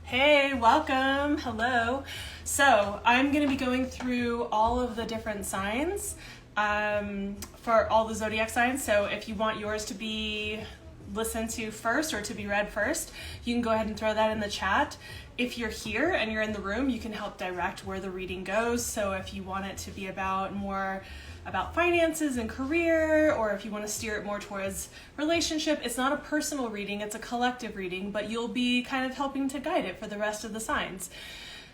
Hey, welcome. Hello. So I'm going to be going through all of the different signs for all the zodiac signs. So if you want yours to be listened to first or to be read first, you can go ahead and throw that in the chat. If you're here and you're in the room, you can help direct where the reading goes. So if you want it to be more about finances and career, or if you want to steer it more towards relationship, it's not a personal reading, it's a collective reading, but you'll be kind of helping to guide it for the rest of the signs.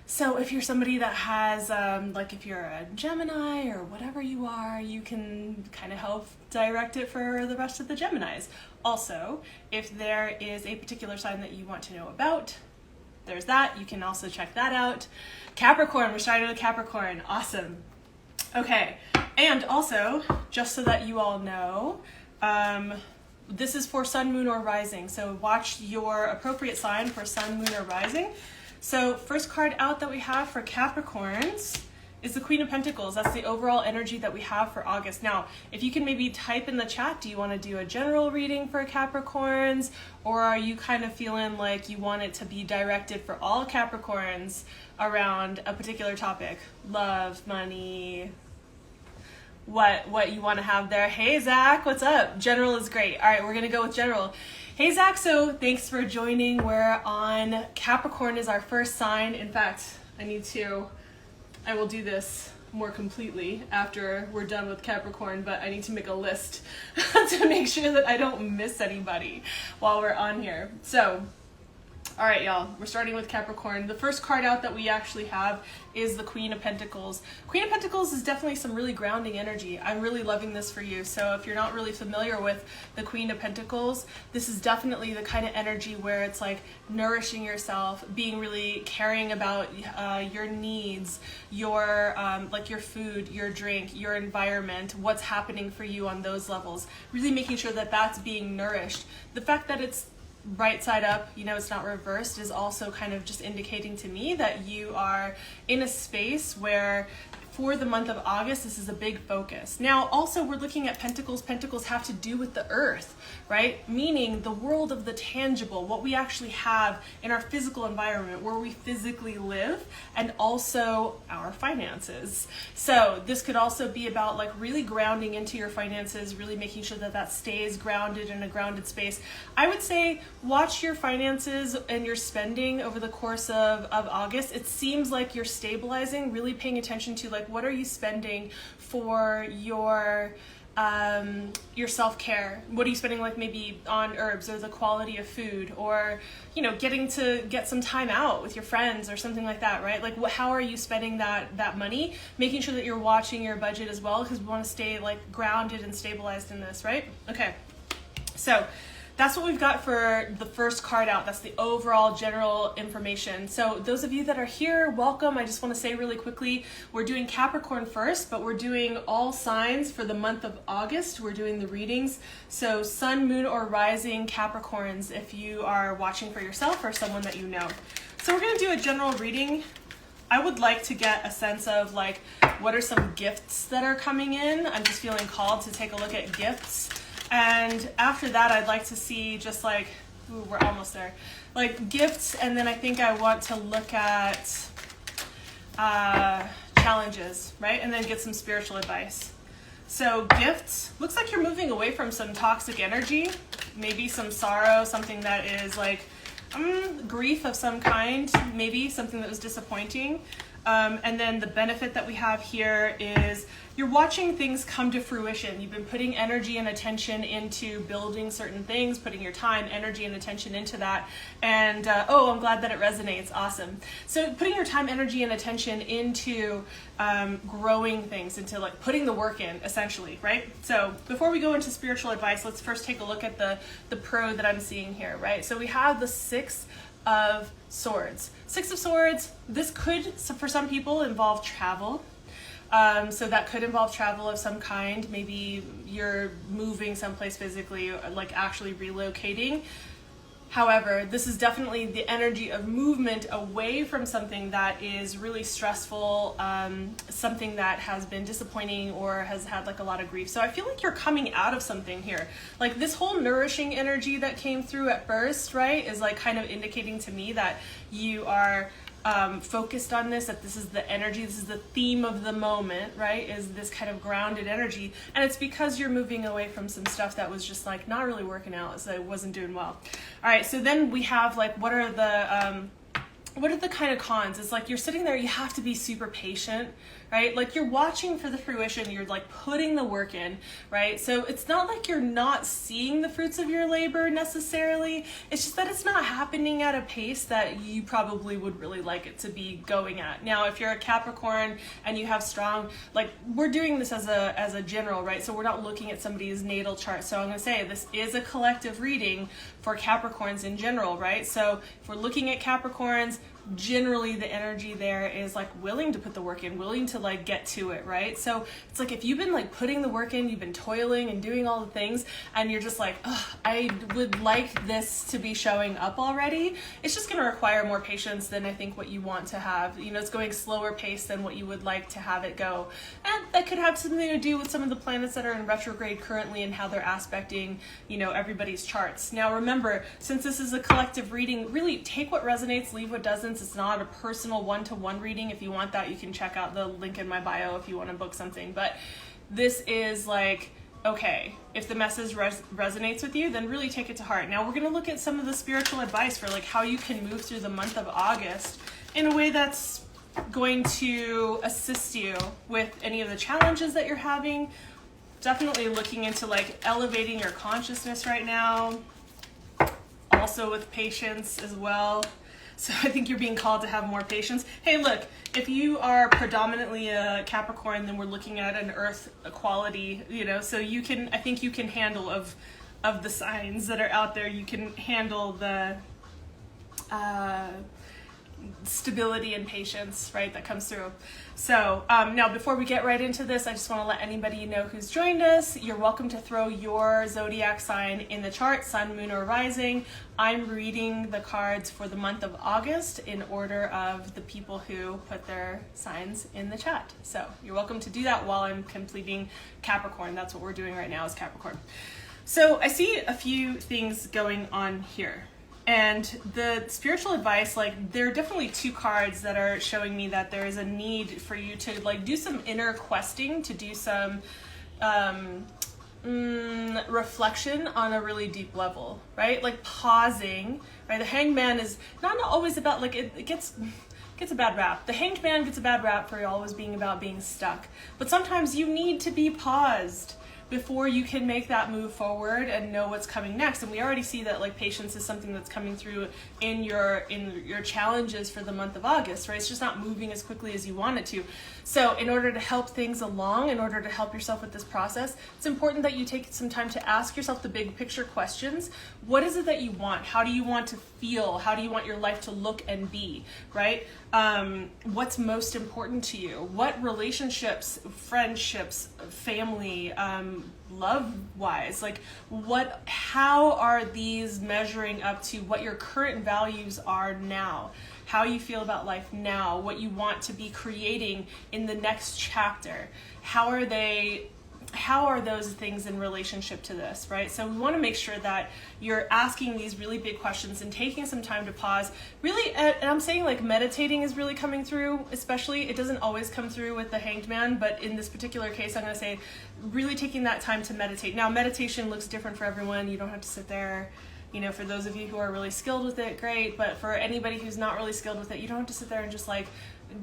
So if you're somebody that has, like if you're a Gemini or whatever you are, you can kind of help direct it for the rest of the Geminis. Also, if there is a particular sign that you want to know about, there's that. You can also check that out. Capricorn, we're starting with Capricorn. Awesome. Okay, and also, just so that you all know, this is for sun, moon, or rising. So watch your appropriate sign for sun, moon, or rising. So first card out that we have for Capricorns is the Queen of Pentacles. That's the overall energy that we have for August. Now, if you can maybe type in the chat, do you want to do a general reading for Capricorns? Or are you kind of feeling like you want it to be directed for all Capricorns around a particular topic? Love, money, what you want to have there. Hey, Zach, what's up? General is great. All right, we're going to go with general. Hey, Zach, so thanks for joining. We're on Capricorn is our first sign. In fact, I will do this more completely after we're done with Capricorn, but I need to make a list to make sure that I don't miss anybody while we're on here. So, all right, y'all, we're starting with Capricorn. The first card out that we actually have is the Queen of Pentacles. Queen of Pentacles is definitely some really grounding energy. I'm really loving this for you. So if you're not really familiar with the Queen of Pentacles, this is definitely the kind of energy where it's like nourishing yourself, being really caring about your needs, your like your food, your drink, your environment, what's happening for you on those levels. Really making sure that that's being nourished. The fact that it's right side up, it's not reversed, is also kind of just indicating to me that you are in a space where for the month of August, this is a big focus. Now, also we're looking at Pentacles. Pentacles have to do with the earth, right? Meaning the world of the tangible, what we actually have in our physical environment, where we physically live, and also our finances. So this could also be about like really grounding into your finances, really making sure that that stays grounded in a grounded space. I would say watch your finances and your spending over the course of August. It seems like you're stabilizing, really paying attention to like what are you spending for your self-care? What are you spending like maybe on herbs or the quality of food, or getting to get some time out with your friends or something like that, right? Like how are you spending that money? Making sure that you're watching your budget as well, because we want to stay like grounded and stabilized in this, right? Okay, so that's what we've got for the first card out. That's the overall general information. So those of you that are here, welcome. I just want to say really quickly, we're doing Capricorn first, but we're doing all signs for the month of August. We're doing the readings. So sun, moon, or rising Capricorns, if you are watching for yourself or someone that you know. So we're going to do a general reading. I would like to get a sense of like, what are some gifts that are coming in? I'm just feeling called to take a look at gifts. And after that, I'd like to see just like, ooh, we're almost there, like gifts. And then I think I want to look at challenges, right? And then get some spiritual advice. So gifts, looks like you're moving away from some toxic energy, maybe some sorrow, something that is like grief of some kind, maybe something that was disappointing. And then the benefit that we have here is you're watching things come to fruition. You've been putting energy and attention into building certain things, putting your time, energy, and attention into that. And, I'm glad that it resonates. Awesome. So putting your time, energy, and attention into growing things, into like putting the work in, essentially, right? So before we go into spiritual advice, let's first take a look at the pro that I'm seeing here, right? So we have the Six of Swords. Six of Swords, this could, for some people, involve travel. So that could involve travel of some kind. Maybe you're moving someplace physically, like actually relocating. However, this is definitely the energy of movement away from something that is really stressful, something that has been disappointing or has had like a lot of grief. So I feel like you're coming out of something here. Like this whole nourishing energy that came through at first, right, is like kind of indicating to me that you are focused on this, that this is the energy, this is the theme of the moment, right, is this kind of grounded energy. And it's because you're moving away from some stuff that was just like not really working out, so it wasn't doing well. All right, so then we have like, what are the kind of cons? It's like you're sitting there, you have to be super patient, right? Like you're watching for the fruition, you're like putting the work in, right? So it's not like you're not seeing the fruits of your labor necessarily. It's just that it's not happening at a pace that you probably would really like it to be going at. Now, if you're a Capricorn and you have strong, like we're doing this as a general, right? So we're not looking at somebody's natal chart. So I'm going to say this is a collective reading for Capricorns in general, right? So if we're looking at Capricorns, generally the energy there is like willing to put the work in, willing to like get to it, right? So it's like if you've been like putting the work in, you've been toiling and doing all the things, and you're just like, oh, I would like this to be showing up already, it's just going to require more patience than I think what you want to have. You know, it's going slower pace than what you would like to have it go. And that could have something to do with some of the planets that are in retrograde currently and how they're aspecting, you know, everybody's charts. Now remember, since this is a collective reading, really take what resonates, leave what doesn't. It's not a personal one-to-one reading. If you want that, you can check out the link in my bio if you want to book something. But this is like, okay, if the message resonates with you, then really take it to heart. Now we're going to look at some of the spiritual advice for like how you can move through the month of August in a way that's going to assist you with any of the challenges that you're having. Definitely looking into like elevating your consciousness right now. Also with patience as well. So I think you're being called to have more patience. Hey, look, if you are predominantly a Capricorn, then we're looking at an earth quality, you know, so you can, I think you can handle of the signs that are out there, you can handle the stability and patience, right, that comes through. So now before we get right into this, I just want to let anybody know who's joined us. You're welcome to throw your zodiac sign in the chart, sun, moon, or rising. I'm reading the cards for the month of August in order of the people who put their signs in the chat. So you're welcome to do that while I'm completing Capricorn. That's what we're doing right now is Capricorn. So I see a few things going on here. And the spiritual advice, like there are definitely two cards that are showing me that there is a need for you to like do some inner questing, to do some reflection on a really deep level, right? Like pausing, right? The Hanged Man is not always about like, it gets a bad rap. The Hanged Man gets a bad rap for always being about being stuck. But sometimes you need to be paused before you can make that move forward and know what's coming next. And we already see that like patience is something that's coming through in your challenges for the month of August, right? It's just not moving as quickly as you want it to. So in order to help things along, in order to help yourself with this process, it's important that you take some time to ask yourself the big picture questions. What is it that you want? How do you want to feel? How do you want your life to look and be, right? What's most important to you? What relationships, friendships, family, love-wise, like how are these measuring up to what your current values are now? How you feel about life now, what you want to be creating in the next chapter? How are those things in relationship to this, right? So we want to make sure that you're asking these really big questions and taking some time to pause. Really, and I'm saying like meditating is really coming through, especially. It doesn't always come through with the Hanged Man, but in this particular case, I'm going to say really taking that time to meditate. Now, meditation looks different for everyone. You don't have to sit there. You know, for those of you who are really skilled with it, great. But for anybody who's not really skilled with it, you don't have to sit there and just like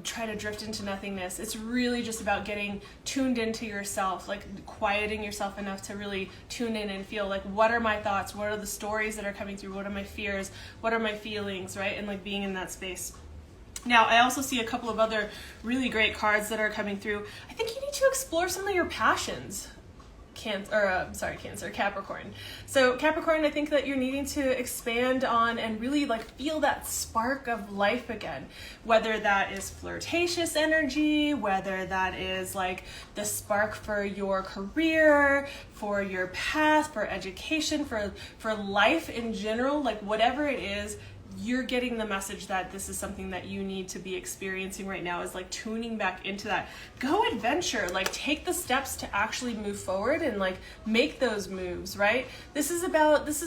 try to drift into nothingness. It's really just about getting tuned into yourself, like quieting yourself enough to really tune in and feel like, what are my thoughts? What are the stories that are coming through? What are my fears? What are my feelings, right? And like being in that space. Now, I also see a couple of other really great cards that are coming through. I think you need to explore some of your passions, Capricorn. So Capricorn, I think that you're needing to expand on and really like feel that spark of life again, whether that is flirtatious energy, whether that is like the spark for your career, for your path, for education, for life in general, like whatever it is, you're getting the message that this is something that you need to be experiencing right now, is like tuning back into that. Go adventure, like take the steps to actually move forward and like make those moves, right? This is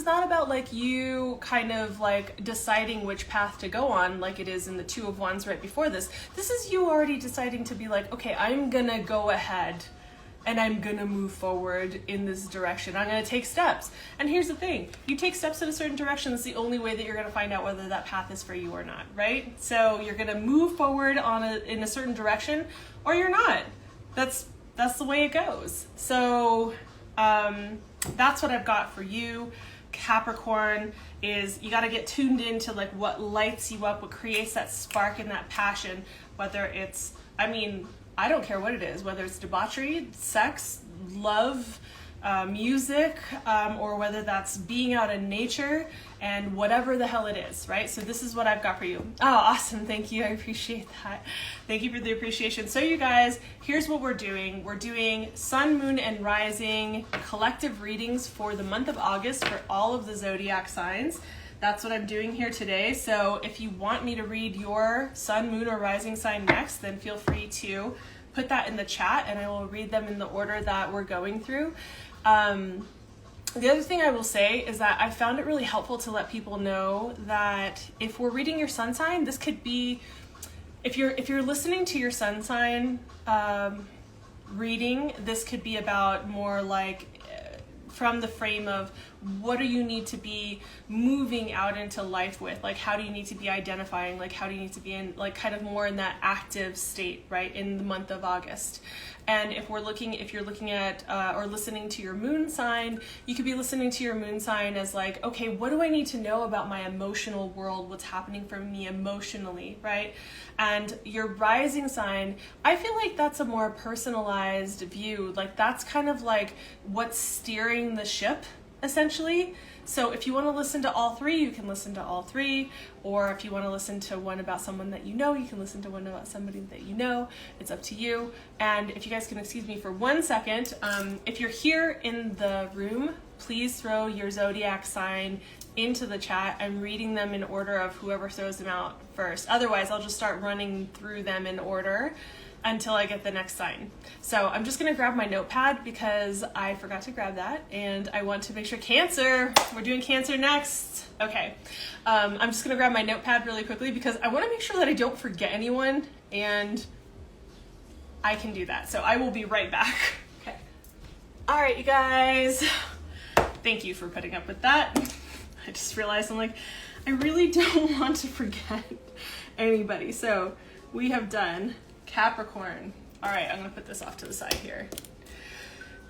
not about like you kind of like deciding which path to go on like it is in the Two of Wands right before this. This is you already deciding to be like, okay, I'm gonna go ahead and I'm gonna move forward in this direction. I'm gonna take steps. And here's the thing, you take steps in a certain direction, it's the only way that you're gonna find out whether that path is for you or not, right? So you're gonna move forward in a certain direction, or you're not. That's the way it goes. So that's what I've got for you, Capricorn, is you gotta get tuned into like what lights you up, what creates that spark and that passion, whether it's, I don't care what it is, whether it's debauchery, sex, love, music, or whether that's being out in nature and whatever the hell it is, right? So this is what I've got for you. Oh, awesome. Thank you. I appreciate that. Thank you for the appreciation. So you guys, here's what we're doing. We're doing sun, moon, and rising collective readings for the month of August for all of the zodiac signs. That's what I'm doing here today. So if you want me to read your sun, moon, or rising sign next, then feel free to put that in the chat and I will read them in the order that we're going through. The other thing I will say is that I found it really helpful to let people know that if we're reading your sun sign, this could be, if you're listening to your sun sign reading, this could be about more like from the frame of what do you need to be moving out into life with, like how do you need to be identifying, like how do you need to be in like kind of more in that active state, right, in the month of August. And if you're looking at or listening to your moon sign, you could be listening to your moon sign as like, okay, what do I need to know about my emotional world, what's happening for me emotionally, right? And your rising sign, I feel like that's a more personalized view, like that's kind of like what's steering the ship essentially. So if you want to listen to all three, you can listen to all three, or if you want to listen to one about someone that you know, you can listen to one about somebody that you know. It's up to you. And if you guys can excuse me for 1 second, if you're here in the room, please throw your zodiac sign into the chat. I'm reading them in order of whoever throws them out first. Otherwise, I'll just start running through them in order until I get the next sign. So I'm just gonna grab my notepad because I forgot to grab that and I want to make sure Cancer, we're doing Cancer next. Okay, I'm just gonna grab my notepad really quickly because I wanna make sure that I don't forget anyone, and I can do that. So I will be right back. Okay. All right, you guys, thank you for putting up with that. I just realized I'm like, I really don't want to forget anybody. So we have done Capricorn. All right, I'm gonna put this off to the side here.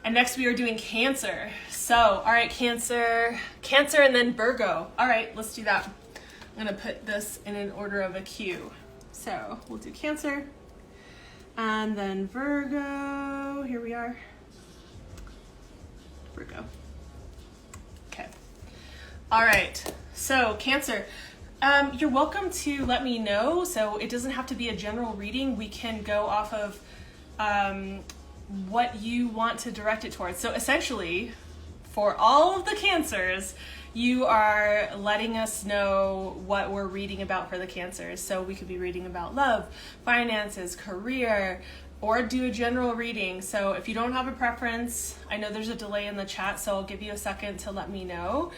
And next we are doing Cancer. So, all right, Cancer, and then Virgo. All right, let's do that. I'm gonna put this in an order of a Q. So we'll do Cancer, and then Virgo. Here we are. Virgo. Okay. All right, so Cancer. You're welcome to let me know, so it doesn't have to be a general reading. We can go off of what you want to direct it towards. So essentially, for all of the Cancers, you are letting us know what we're reading about for the Cancers. So we could be reading about love, finances, career, or do a general reading. So if you don't have a preference, I know there's a delay in the chat, so I'll give you a second to let me know.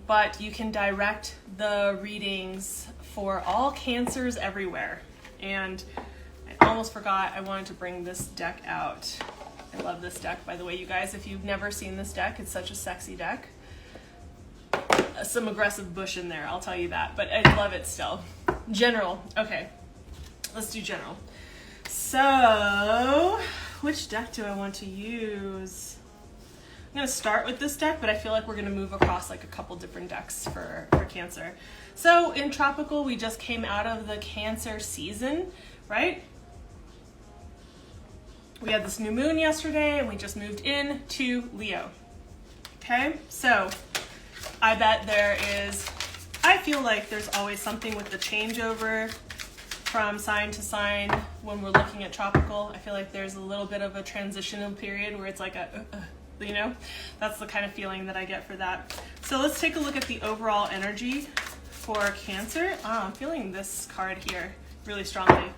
But you can direct the readings for all Cancers everywhere. And I almost forgot I wanted to bring this deck out. I love this deck, by the way, you guys. If you've never seen this deck, it's such a sexy deck. Some aggressive bush in there, I'll tell you that, but I love it still. General, okay, let's do general. So, which deck do I want to use? I'm gonna start with this deck, but I feel like we're gonna move across like a couple different decks for Cancer. So in tropical, we just came out of the Cancer season, right? We had this new moon yesterday and we just moved in to Leo. Okay, so I bet I feel like there's always something with the changeover from sign to sign when we're looking at tropical. I feel like there's a little bit of a transitional period where it's like that's the kind of feeling that I get for that. So let's take a look at the overall energy for Cancer. I'm feeling this card here really strongly.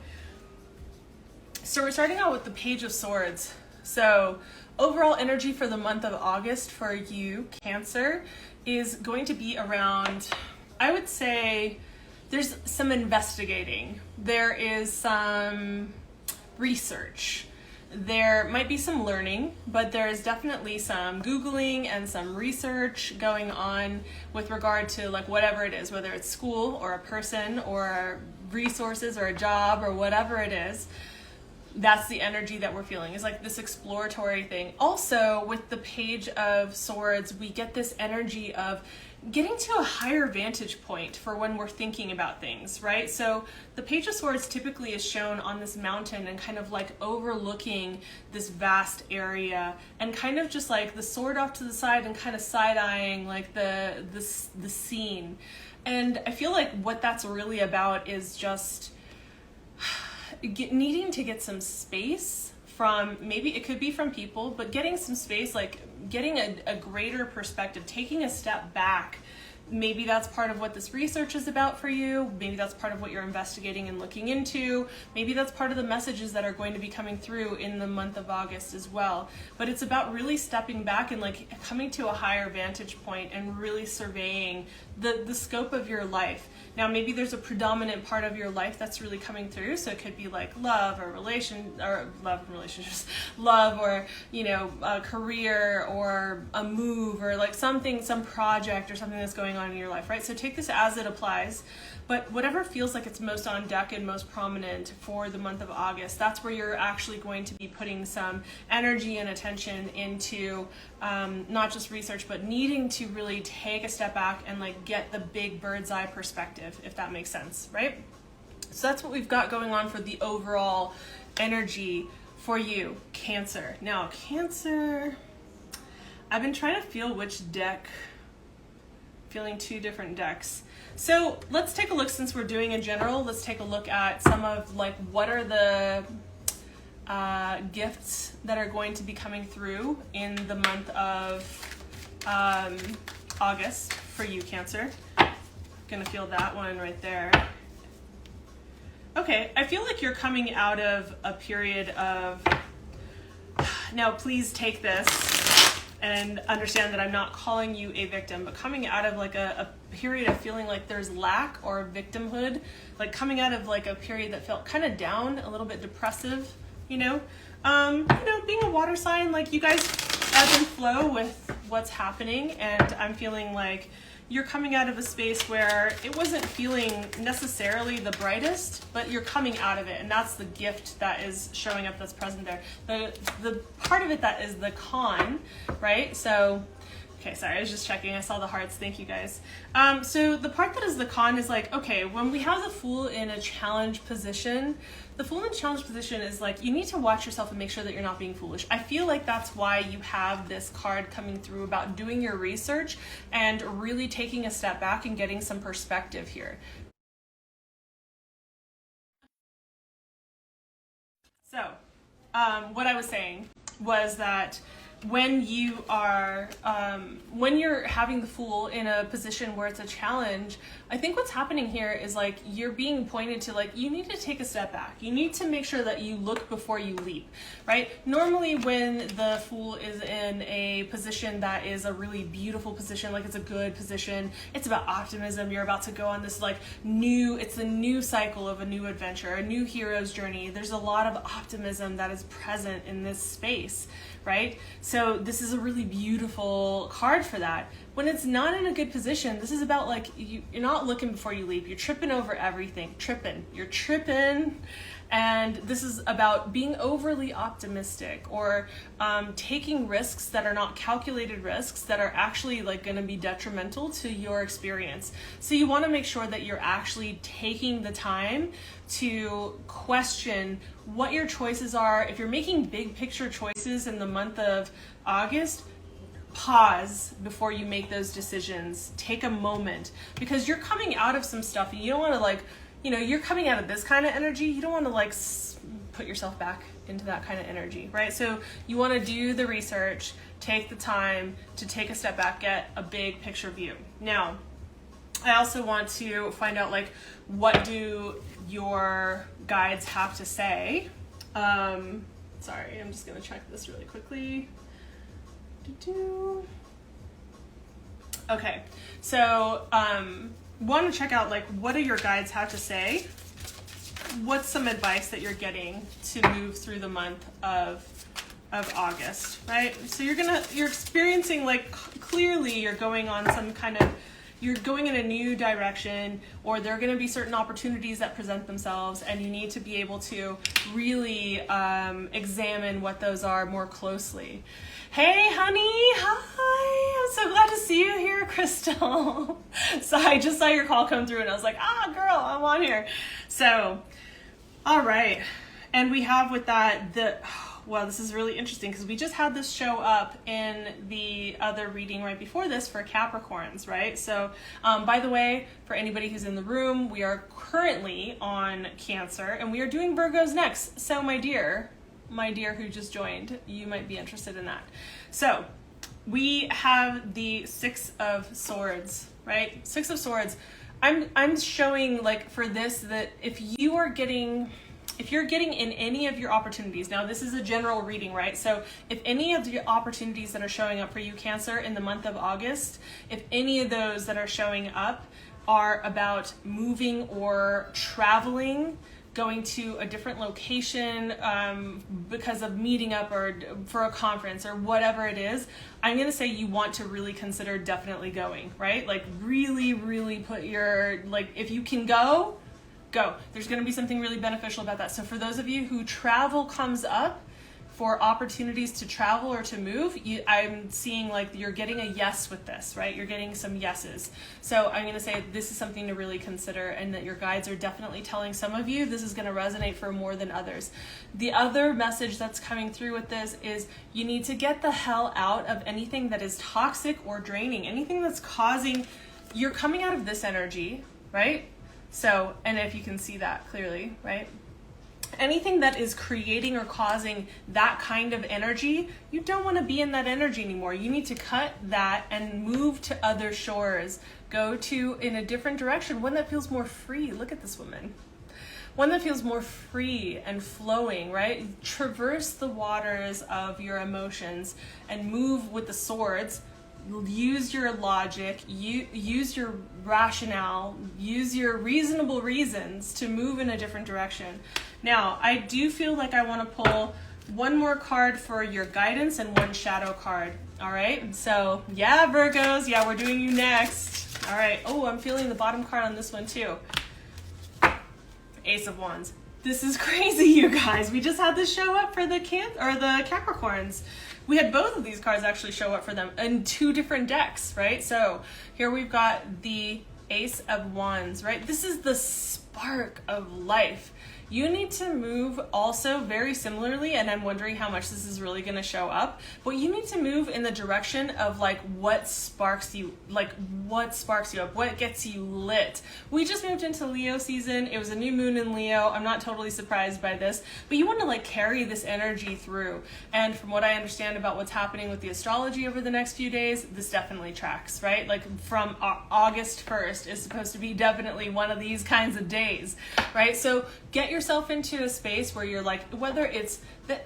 So we're starting out with the Page of Swords. So overall energy for the month of August for you, Cancer, is going to be around, I would say, there's some investigating. There is some research. There might be some learning, but there is definitely some Googling and some research going on with regard to like whatever it is, whether it's school or a person or resources or a job or whatever it is. That's the energy that we're feeling. It's like this exploratory thing. Also, with the Page of Swords, we get this energy of getting to a higher vantage point for when we're thinking about things, right? So the Page of Swords typically is shown on this mountain and kind of like overlooking this vast area and kind of just like the sword off to the side and kind of side-eyeing like the scene. And I feel like what that's really about is just needing to get some space from, maybe it could be from people, but getting some space, like getting a greater perspective, taking a step back. Maybe that's part of what this research is about for you. Maybe that's part of what you're investigating and looking into. Maybe that's part of the messages that are going to be coming through in the month of August as well. But it's about really stepping back and like coming to a higher vantage point and really surveying the scope of your life. Now, maybe there's a predominant part of your life that's really coming through. So it could be like love or relationships, love or, a career or a move or like something, some project or something that's going on in your life, right? So take this as it applies, but whatever feels like it's most on deck and most prominent for the month of August, that's where you're actually going to be putting some energy and attention into not just research, but needing to really take a step back and like get the big bird's eye perspective, if that makes sense, right? So that's what we've got going on for the overall energy for you, Cancer. Now, Cancer, I've been trying to feel which deck, feeling two different decks. So let's take a look, since we're doing in general, let's take a look at some of like what are the gifts that are going to be coming through in the month of August for you, Cancer. Gonna feel that one right there. Okay, I feel like you're coming out of a period of, now please take this and understand that I'm not calling you a victim, but coming out of like a period of feeling like there's lack or victimhood, like coming out of like a period that felt kind of down, a little bit depressive, being a water sign, like you guys ebb and flow with what's happening, and I'm feeling like you're coming out of a space where it wasn't feeling necessarily the brightest, but you're coming out of it, and that's the gift that is showing up, that's present there. The part of it that is the con, right? So, okay, sorry, I was just checking. I saw the hearts. Thank you, guys. So the part that is the con is like, okay, when we have the Fool in a challenge position, the Fool in a challenge position is like, you need to watch yourself and make sure that you're not being foolish. I feel like that's why you have this card coming through about doing your research and really taking a step back and getting some perspective here. So, what I was saying was that when you are, when you're having the Fool in a position where it's a challenge, I think what's happening here is like you're being pointed to like, you need to take a step back. You need to make sure that you look before you leap, right? Normally when the Fool is in a position that is a really beautiful position, like it's a good position, it's about optimism. You're about to go on this like it's a new cycle of a new adventure, a new hero's journey. There's a lot of optimism that is present in this space, right? So this is a really beautiful card for that. When it's not in a good position, this is about like, you're not looking before you leap. You're tripping over everything. You're tripping. And this is about being overly optimistic, or taking risks that are not calculated risks that are actually like going to be detrimental to your experience. So you want to make sure that you're actually taking the time to question what your choices are. If you're making big picture choices in the month of August, pause before you make those decisions. Take a moment, because you're coming out of some stuff and you don't want to like, you know, you're coming out of this kind of energy. You don't want to like put yourself back into that kind of energy, right? So you want to do the research, take the time to take a step back, get a big picture view. Now, I also want to find out like, what do your guides have to say? Sorry, I'm just going to check this really quickly. Okay, so want to check out like, what do your guides have to say? What's some advice that you're getting to move through the month of August, right? So you're experiencing like, clearly you're going on some kind of, you're going in a new direction, or there are going to be certain opportunities that present themselves, and you need to be able to really examine what those are more closely. Hey, honey. Hi. I'm so glad to see you here, Crystal. So I just saw your call come through, and I was like, girl, I'm on here. So, all right. And we have with that, well, this is really interesting because we just had this show up in the other reading right before this for Capricorns, right? So, by the way, for anybody who's in the room, we are currently on Cancer, and we are doing Virgos next. So, my dear who just joined, you might be interested in that. So, we have the Six of Swords, right? Six of Swords. I'm showing like for this that if you're getting in any of your opportunities, now this is a general reading, right? So if any of the opportunities that are showing up for you, Cancer, in the month of August, if any of those that are showing up are about moving or traveling, going to a different location because of meeting up or for a conference or whatever it is, I'm going to say you want to really consider definitely going, right? Like really, really put your, like if you can go. There's going to be something really beneficial about that. So for those of you who travel comes up, for opportunities to travel or to move, I'm seeing like you're getting a yes with this, right? You're getting some yeses. So I'm going to say this is something to really consider, and that your guides are definitely telling some of you this is going to resonate for more than others. The other message that's coming through with this is you need to get the hell out of anything that is toxic or draining, anything that's causing, you're coming out of this energy, right? So, and if you can see that clearly, right? Anything that is creating or causing that kind of energy, you don't want to be in that energy anymore. You need to cut that and move to other shores. Go to in a different direction, one that feels more free. Look at this woman. One that feels more free and flowing, right? Traverse the waters of your emotions and move with the swords. Use your logic, use your rationale, use your reasonable reasons to move in a different direction. Now, I do feel like I want to pull one more card for your guidance and one shadow card. All right, so yeah, Virgos, yeah, we're doing you next. All right, oh, I'm feeling the bottom card on this one too. Ace of Wands. This is crazy, you guys. We just had this show up for the Capricorns. We had both of these cards actually show up for them in two different decks, right? So here we've got the Ace of Wands, right? This is the spark of life. You need to move also very similarly, and I'm wondering how much this is really going to show up, but you need to move in the direction of like what sparks you up, what gets you lit. We just moved into Leo season. It was a new moon in Leo. I'm not totally surprised by this, but you want to like carry this energy through. And from what I understand about what's happening with the astrology over the next few days, this definitely tracks, right? Like from August 1st is supposed to be definitely one of these kinds of days, right? So get yourself into a space where you're like, whether it's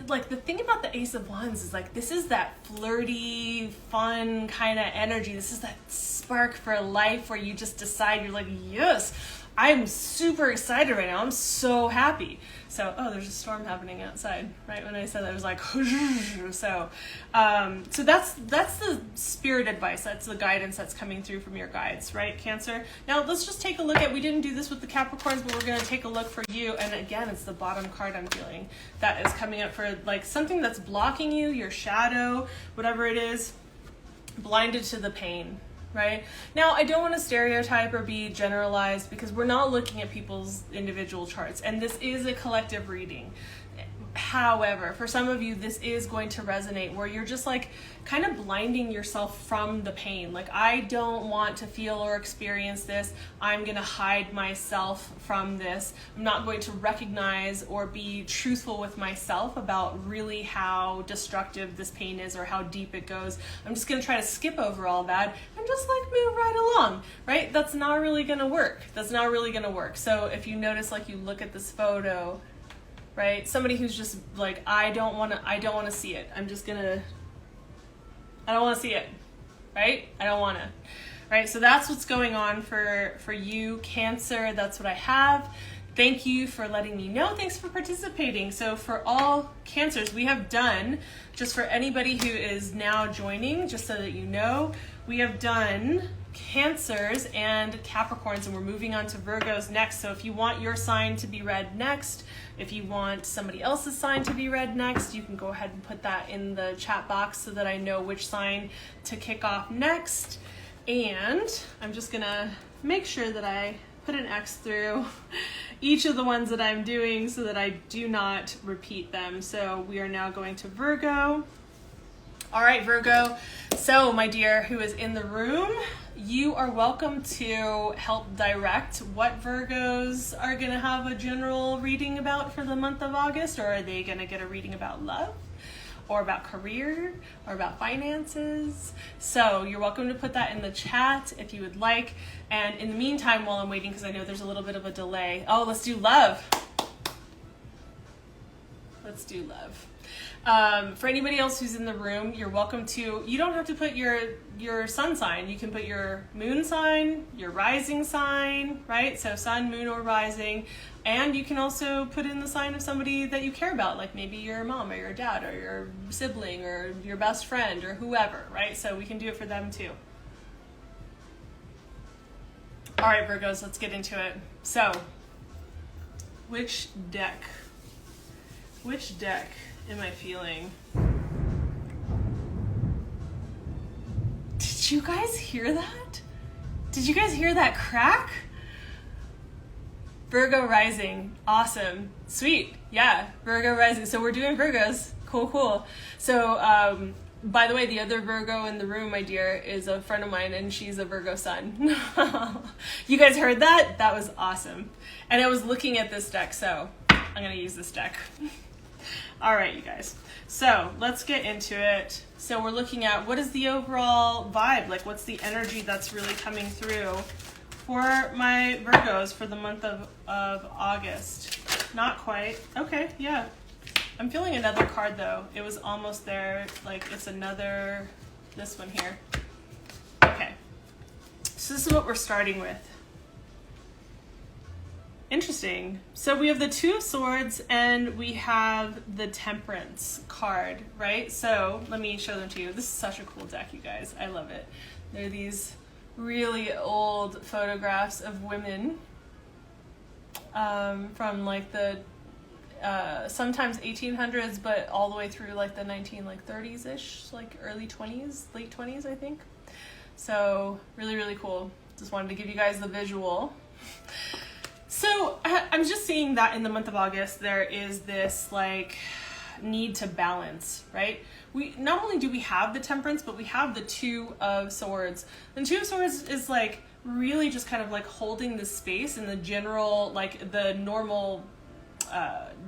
like the thing about the Ace of Wands is like, this is that flirty, fun kind of energy. This is that spark for life where you just decide, you're like, yes, I'm super excited right now. I'm so happy. So, oh, there's a storm happening outside. Right when I said that, it was like, so that's the spirit advice. That's the guidance that's coming through from your guides, right, Cancer? Now, let's just take a look at, we didn't do this with the Capricorns, but we're going to take a look for you. And again, it's the bottom card I'm feeling that is coming up for like something that's blocking you, your shadow, whatever it is, blinded to the pain. Right? Now, I don't want to stereotype or be generalized because we're not looking at people's individual charts, and this is a collective reading. However, for some of you, this is going to resonate where you're just like kind of blinding yourself from the pain. Like, I don't want to feel or experience this. I'm going to hide myself from this. I'm not going to recognize or be truthful with myself about really how destructive this pain is or how deep it goes. I'm just going to try to skip over all that and just like move right along, right? That's not really going to work. That's not really going to work. So if you notice, like you look at this photo, right? Somebody who's just like, I don't want to see it. I don't want to see it, right? I don't want to, right? So that's what's going on for you, Cancer. That's what I have. Thank you for letting me know. Thanks for participating. So for all Cancers, we have done, just for anybody who is now joining, just so that you know, we have done Cancers and Capricorns, and we're moving on to Virgos next. So if you want your sign to be read next, if you want somebody else's sign to be read next, you can go ahead and put that in the chat box so that I know which sign to kick off next. And I'm just gonna make sure that I put an X through each of the ones that I'm doing so that I do not repeat them. So we are now going to Virgo. All right, Virgo. So my dear, who is in the room, you are welcome to help direct what Virgos are going to have a general reading about for the month of August, or are they going to get a reading about love or about career or about finances? So you're welcome to put that in the chat if you would like. And in the meantime, while I'm waiting, because I know there's a little bit of a delay. Oh, let's do love. Let's do love. For anybody else who's in the room, you're welcome to, you don't have to put your sun sign. You can put your moon sign, your rising sign, right? So sun, moon, or rising. And you can also put in the sign of somebody that you care about, like maybe your mom or your dad or your sibling or your best friend or whoever, right? So we can do it for them too. All right, Virgos, let's get into it. So, which deck am I feeling? Did you guys hear that? Did you guys hear that crack? Virgo rising. Awesome. Sweet. Yeah, Virgo rising. So we're doing Virgos. Cool. So, by the way, the other Virgo in the room, my dear, is a friend of mine, and she's a Virgo sun. You guys heard that? That was awesome. And I was looking at this deck, so I'm going to use this deck. All right, you guys. So let's get into it. So we're looking at what is the overall vibe? Like, what's the energy that's really coming through for my Virgos for the month of August? Not quite. Okay, yeah. I'm feeling another card, though. It was almost there. Like, it's another, this one here. Okay. So this is what we're starting with. Interesting. So we have the Two of Swords and we have the Temperance card, right? So let me show them to you. This is such a cool deck, you guys. I love it. There are these really old photographs of women from like the sometimes 1800s, but all the way through like the 30s-ish, like early 20s, late 20s, I think. So really cool. Just wanted to give you guys the visual. So I'm just seeing that in the month of August, there is this like need to balance, right? We not only do we have the Temperance, but we have the Two of Swords. And Two of Swords is like really just kind of like holding the space in the general, like the normal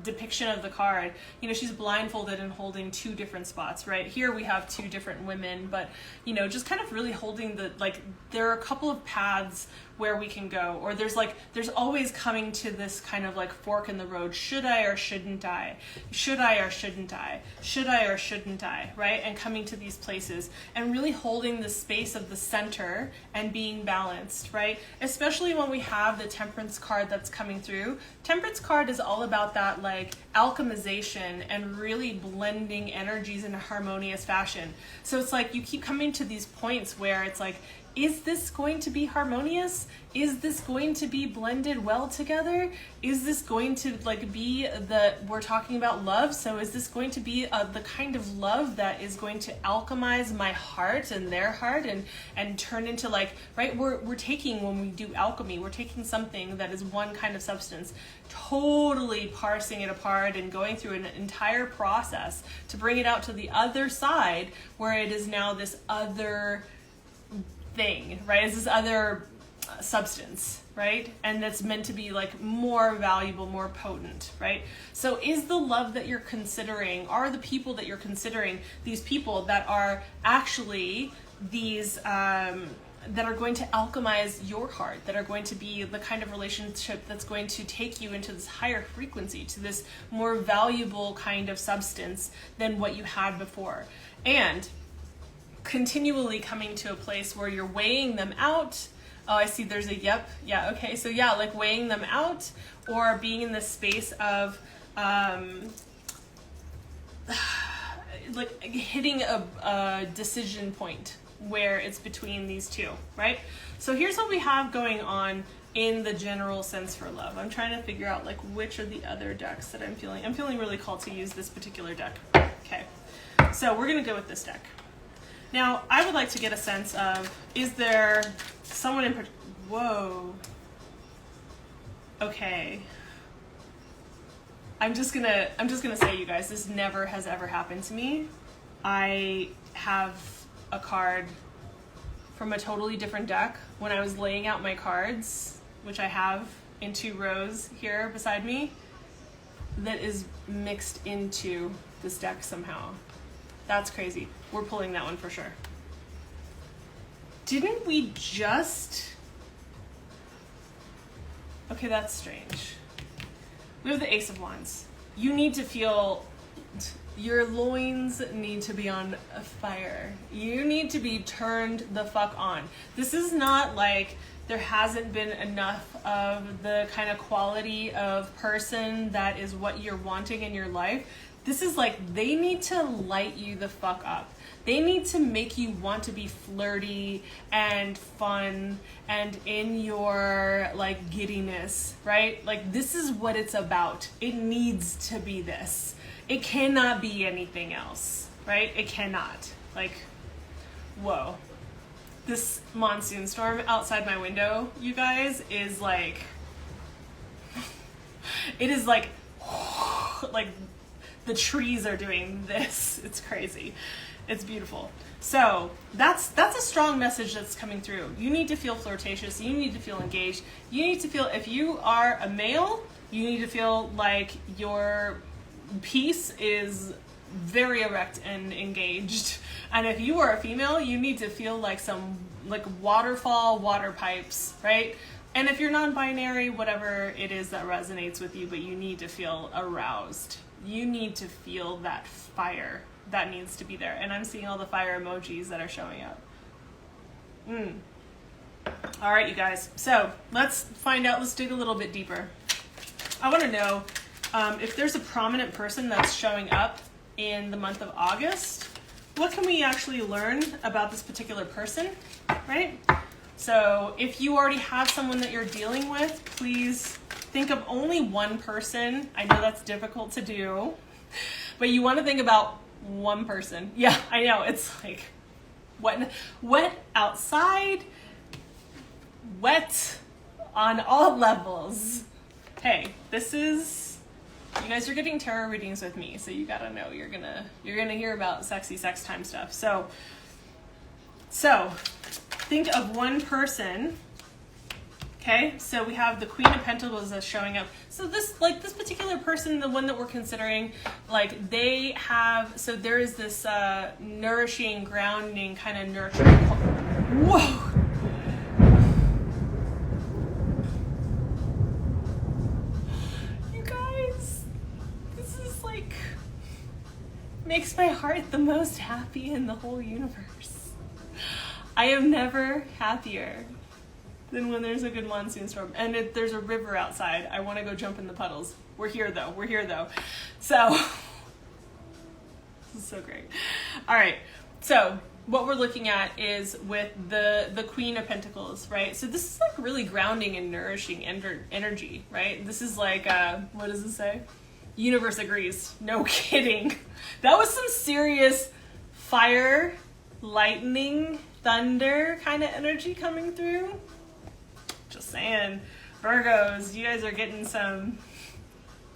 depiction of the card. You know, she's blindfolded and holding two different spots, right? Here we have two different women, but you know, just kind of really holding the, like, there are a couple of paths where we can go, or there's always coming to this kind of like fork in the road. Should I or shouldn't I? Should I or shouldn't I? Should I or shouldn't I? Right? And coming to these places and really holding the space of the center and being balanced, right? Especially when we have the Temperance card that's coming through. Temperance card is all about that like alchemization and really blending energies in a harmonious fashion. So it's like you keep coming to these points where it's like, is this going to be harmonious? Is this going to be blended well together? Is this going to like be we're talking about love, so is this going to be the kind of love that is going to alchemize my heart and their heart and turn into like, right, we're taking, when we do alchemy, we're taking something that is one kind of substance, totally parsing it apart and going through an entire process to bring it out to the other side where it is now this other thing, right? It's this other substance, right? And that's meant to be like more valuable, more potent, right? So is the love that you're considering, are the people that you're considering these people that are actually these that are going to alchemize your heart, that are going to be the kind of relationship that's going to take you into this higher frequency, to this more valuable kind of substance than what you had before. And continually coming to a place where you're weighing them out. Oh, I see there's a yep. Yeah, okay. So yeah, like weighing them out, or being in this space of like hitting a decision point where it's between these two, right? So here's what we have going on in the general sense for love. I'm trying to figure out like which are the other decks that I'm feeling really called to use this particular deck. Okay. So we're going to go with this deck. Now, I would like to get a sense of, is there someone in particular? Whoa. Okay. I'm just gonna say, you guys, this never has ever happened to me. I have a card from a totally different deck when I was laying out my cards, which I have in 2 rows here beside me, that is mixed into this deck somehow. That's crazy. We're pulling that one for sure. Didn't we just... Okay, that's strange. We have the Ace of Wands. You need to feel... Your loins need to be on fire. You need to be turned the fuck on. This is not like there hasn't been enough of the kind of quality of person that is what you're wanting in your life. This is like, they need to light you the fuck up. They need to make you want to be flirty and fun and in your like giddiness, right? Like, this is what it's about. It needs to be this. It cannot be anything else, right? It cannot. Like, whoa. This monsoon storm outside my window, you guys, is like, it is like the trees are doing this. It's crazy. It's beautiful. So that's a strong message that's coming through. You need to feel flirtatious. You need to feel engaged. You need to feel, if you are a male, you need to feel like your piece is very erect and engaged. And if you are a female, you need to feel like some like waterfall water pipes, right? And if you're non-binary, whatever it is that resonates with you, but you need to feel aroused. You need to feel that fire that needs to be there. And I'm seeing all the fire emojis that are showing up. All right, you guys. So let's find out. Let's dig a little bit deeper. I want to know if there's a prominent person that's showing up in the month of August. What can we actually learn about this particular person, right? So if you already have someone that you're dealing with, please think of only one person. I know that's difficult to do, but you want to think about one person. Yeah, I know. It's like wet outside, wet on all levels. Hey, this is, you guys are getting tarot readings with me, so you gotta know you're gonna hear about sexy sex time stuff. So think of one person. Okay, so we have the Queen of Pentacles that's showing up. So this particular person, the one that we're considering, like they have, so there is this nourishing, grounding, kind of nurturing. Whoa! makes my heart the most happy in the whole universe. I am never happier than when there's a good monsoon storm. And if there's a river outside, I want to go jump in the puddles. We're here though. So, this is so great. All right. So, what we're looking at is with the Queen of Pentacles, right? So this is like really grounding and nourishing energy, right? This is like, what does it say? Universe agrees. No kidding. That was some serious fire, lightning, thunder kind of energy coming through. Just saying. Virgos, you guys are getting some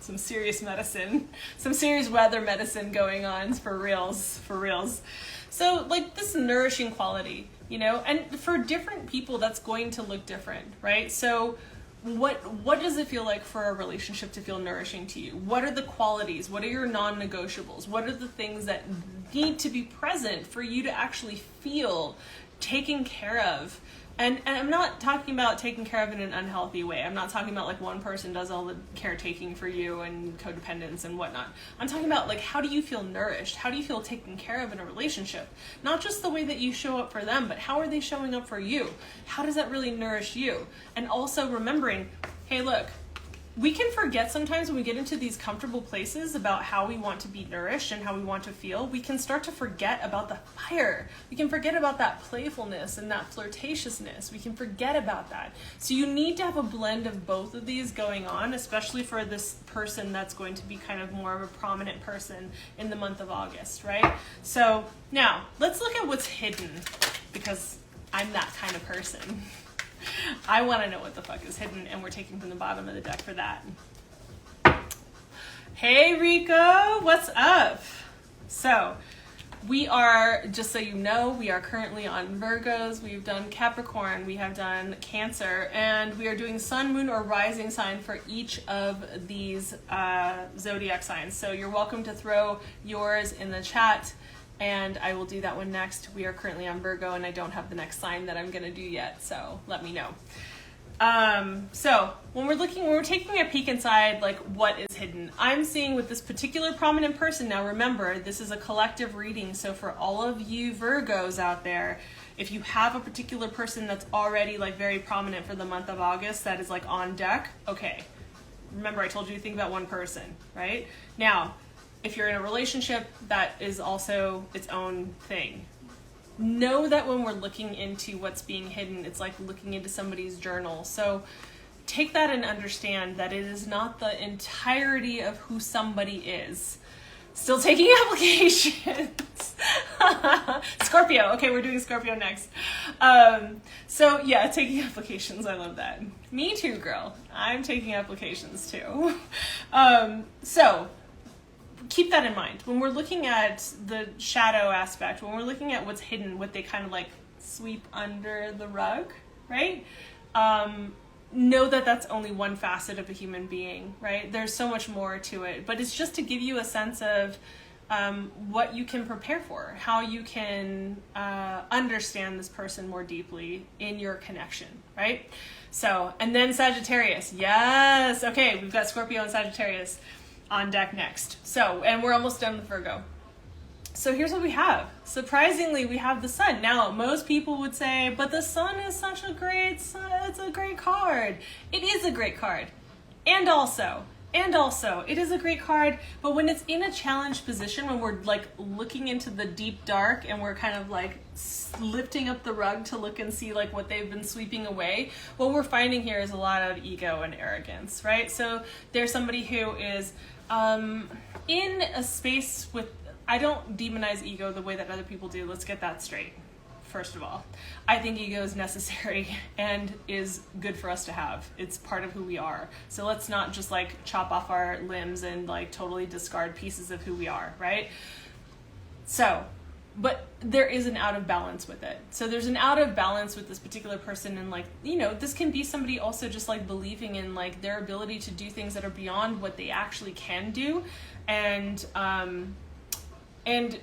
serious medicine, some serious weather medicine going on for reals. So like this nourishing quality, you know, and for different people that's going to look different, right? So what does it feel like for a relationship to feel nourishing to you? What are the qualities? What are your non-negotiables? What are the things that need to be present for you to actually feel taken care of? And I'm not talking about taking care of in an unhealthy way. I'm not talking about like one person does all the caretaking for you and codependence and whatnot. I'm talking about like, how do you feel nourished? How do you feel taken care of in a relationship? Not just the way that you show up for them, but how are they showing up for you? How does that really nourish you? And also remembering, hey, look, we can forget sometimes when we get into these comfortable places about how we want to be nourished and how we want to feel. We can start to forget about the fire. We can forget about that playfulness and that flirtatiousness. We can forget about that. So you need to have a blend of both of these going on, especially for this person that's going to be kind of more of a prominent person in the month of August, right? So now let's look at what's hidden, because I'm that kind of person. I want to know what the fuck is hidden, and we're taking from the bottom of the deck for that. Hey Rico, what's up? So we are, just so you know, we are currently on Virgos, we've done Capricorn, we have done Cancer, and we are doing Sun, Moon, or Rising sign for each of these zodiac signs. So you're welcome to throw yours in the chat, and I will do that one next. We are currently on Virgo, and I don't have the next sign that I'm gonna do yet, so let me know. So when we're taking a peek inside, like what is hidden, I'm seeing with this particular prominent person. Now remember, this is a collective reading, so for all of you Virgos out there, if you have a particular person that's already like very prominent for the month of August that is like on deck, okay. Remember, I told you to think about one person, right? Now, if you're in a relationship, that is also its own thing. Know that when we're looking into what's being hidden, it's like looking into somebody's journal. So take that and understand that it is not the entirety of who somebody is. Still taking applications. Scorpio. Okay, we're doing Scorpio next. So yeah, taking applications. I love that. Me too, girl. I'm taking applications too. So keep that in mind. When we're looking at the shadow aspect, when we're looking at what's hidden, what they kind of like sweep under the rug, right? Know that that's only one facet of a human being, right? There's so much more to it, but it's just to give you a sense of what you can prepare for, how you can understand this person more deeply in your connection, right? So, and then Sagittarius. Yes. Okay, we've got Scorpio and Sagittarius on deck next. So, and we're almost done with Virgo. So here's what we have. Surprisingly, we have the Sun. Now, most people would say, but the Sun is such a great, it's a great card. It is a great card. And also, it is a great card, but when it's in a challenged position, when we're like looking into the deep dark and we're kind of like lifting up the rug to look and see like what they've been sweeping away, what we're finding here is a lot of ego and arrogance, right? So there's somebody who is in a space with, I don't demonize ego the way that other people do. Let's get that straight. First of all, I think ego is necessary and is good for us to have. It's part of who we are. So let's not just like chop off our limbs and like totally discard pieces of who we are, right? So, but there is an out of balance with it. So there's an out of balance with this particular person, and like, you know, this can be somebody also just like believing in like their ability to do things that are beyond what they actually can do, and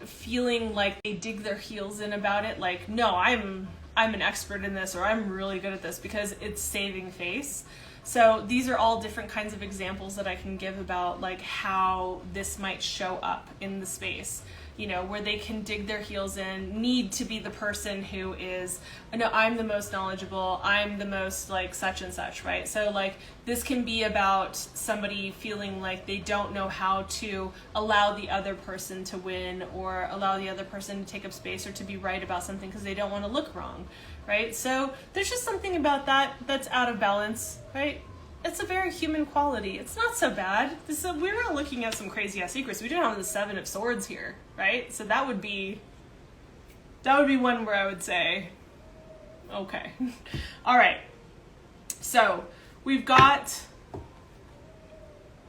feeling like they dig their heels in about it, like, no, I'm an expert in this, or I'm really good at this, because it's saving face. So these are all different kinds of examples that I can give about like how this might show up in the space. you know, where they can dig their heels in, need to be the person who is, no, I'm the most knowledgeable, I'm the most like such and such, right? So like this can be about somebody feeling like they don't know how to allow the other person to win or allow the other person to take up space or to be right about something because they don't want to look wrong, right? So there's just something about that that's out of balance, right? It's a very human quality. It's not so bad. We're not looking at some crazy ass secrets. We don't have the Seven of Swords here, right? So that would be one where I would say, okay. All right. So we've got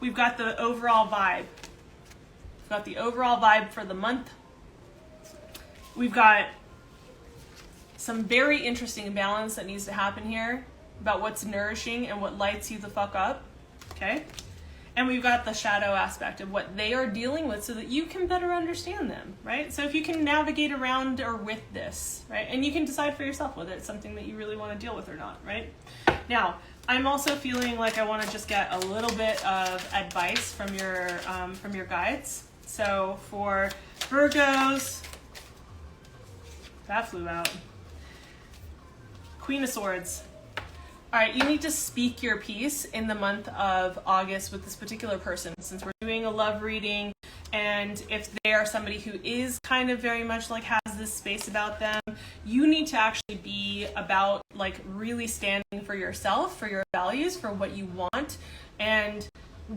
the overall vibe. We've got the overall vibe for the month. We've got some very interesting balance that needs to happen here about what's nourishing and what lights you the fuck up, okay? And we've got the shadow aspect of what they are dealing with so that you can better understand them, right? So if you can navigate around or with this, right? And you can decide for yourself whether it's something that you really want to deal with or not, right? Now, I'm also feeling like I want to just get a little bit of advice from your guides. So for Virgos, that flew out. Queen of Swords. All right, you need to speak your piece in the month of August with this particular person, since we're doing a love reading, and if they are somebody who is kind of very much like has this space about them, you need to actually be about like really standing for yourself, for your values, for what you want, and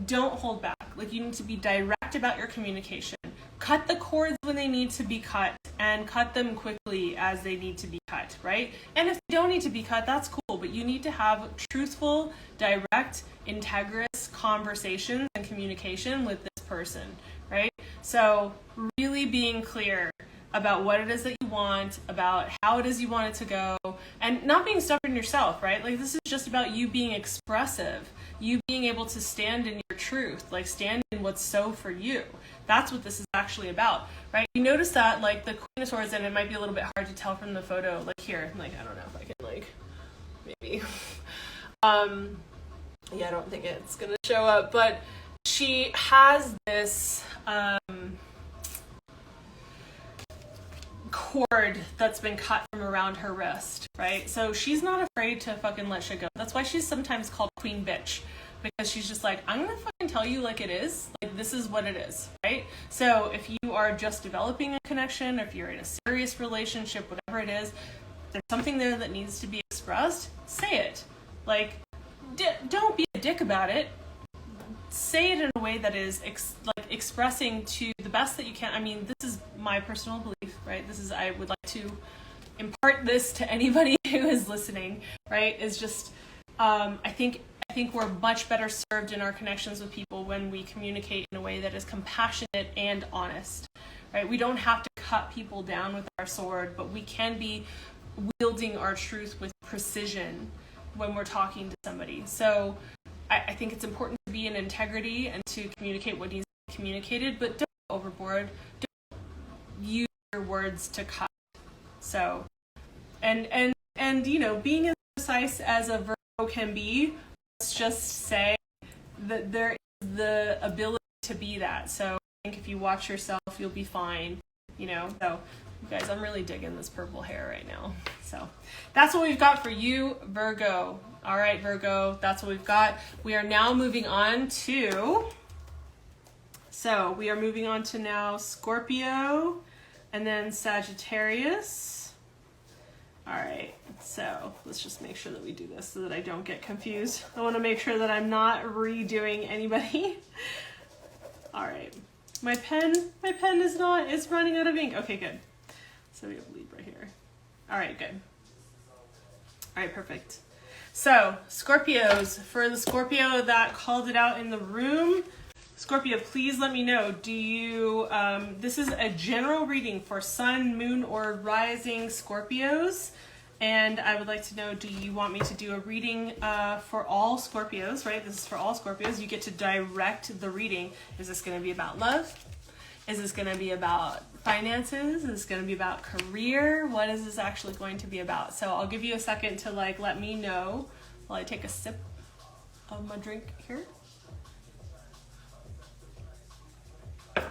don't hold back. Like you need to be direct about your communication. Cut the cords when they need to be cut and cut them quickly as they need to be cut, right? And if they don't need to be cut, that's cool, but you need to have truthful, direct, integrous conversations and communication with this person, right? So really being clear about what it is that you want, about how it is you want it to go, and not being stubborn yourself, right? Like this is just about you being expressive, you being able to stand in your truth, like stand in what's so for you. That's what this is actually about, right? You notice that like the Queen of Swords, and it might be a little bit hard to tell from the photo, like here, like I don't know if I can like, maybe. Yeah, I don't think it's gonna show up, but she has this cord that's been cut from around her wrist, right? So she's not afraid to fucking let shit go. That's why she's sometimes called Queen Bitch, because she's just like, I'm gonna fucking tell you like it is, like this is what it is, right? So if you are just developing a connection, if you're in a serious relationship, whatever it is, there's something there that needs to be expressed, say it. Like, don't be a dick about it. Say it in a way that is expressing to the best that you can. I mean, this is my personal belief, right? I would like to impart this to anybody who is listening, right? Is just, I think we're much better served in our connections with people when we communicate in a way that is compassionate and honest, right? We don't have to cut people down with our sword, but we can be wielding our truth with precision when we're talking to somebody. So I think it's important to be in integrity and to communicate what needs to be communicated, but don't go overboard. Don't use your words to cut. So, and you know, being as precise as a Virgo can be, let's just say that there is the ability to be that. So I think if you watch yourself, you'll be fine, you know. So you guys, I'm really digging this purple hair right now. So that's what we've got for you, Virgo. All right, Virgo, that's what we've got. We are now moving on to, now Scorpio and then Sagittarius. All right, so let's just make sure that we do this so that I don't get confused. I want to make sure that I'm not redoing anybody. All right, my pen it's running out of ink. Okay, good. So we have Libra here. All right, good. All right, perfect. So, Scorpios, for the Scorpio that called it out in the room, Scorpio, please let me know, do you, this is a general reading for Sun, Moon, or Rising Scorpios, and I would like to know, do you want me to do a reading for all Scorpios, right? This is for all Scorpios. You get to direct the reading. Is this going to be about love? Is this going to be about finances? Is this going to be about career? What is this actually going to be about? So I'll give you a second to like let me know while I take a sip of my drink here.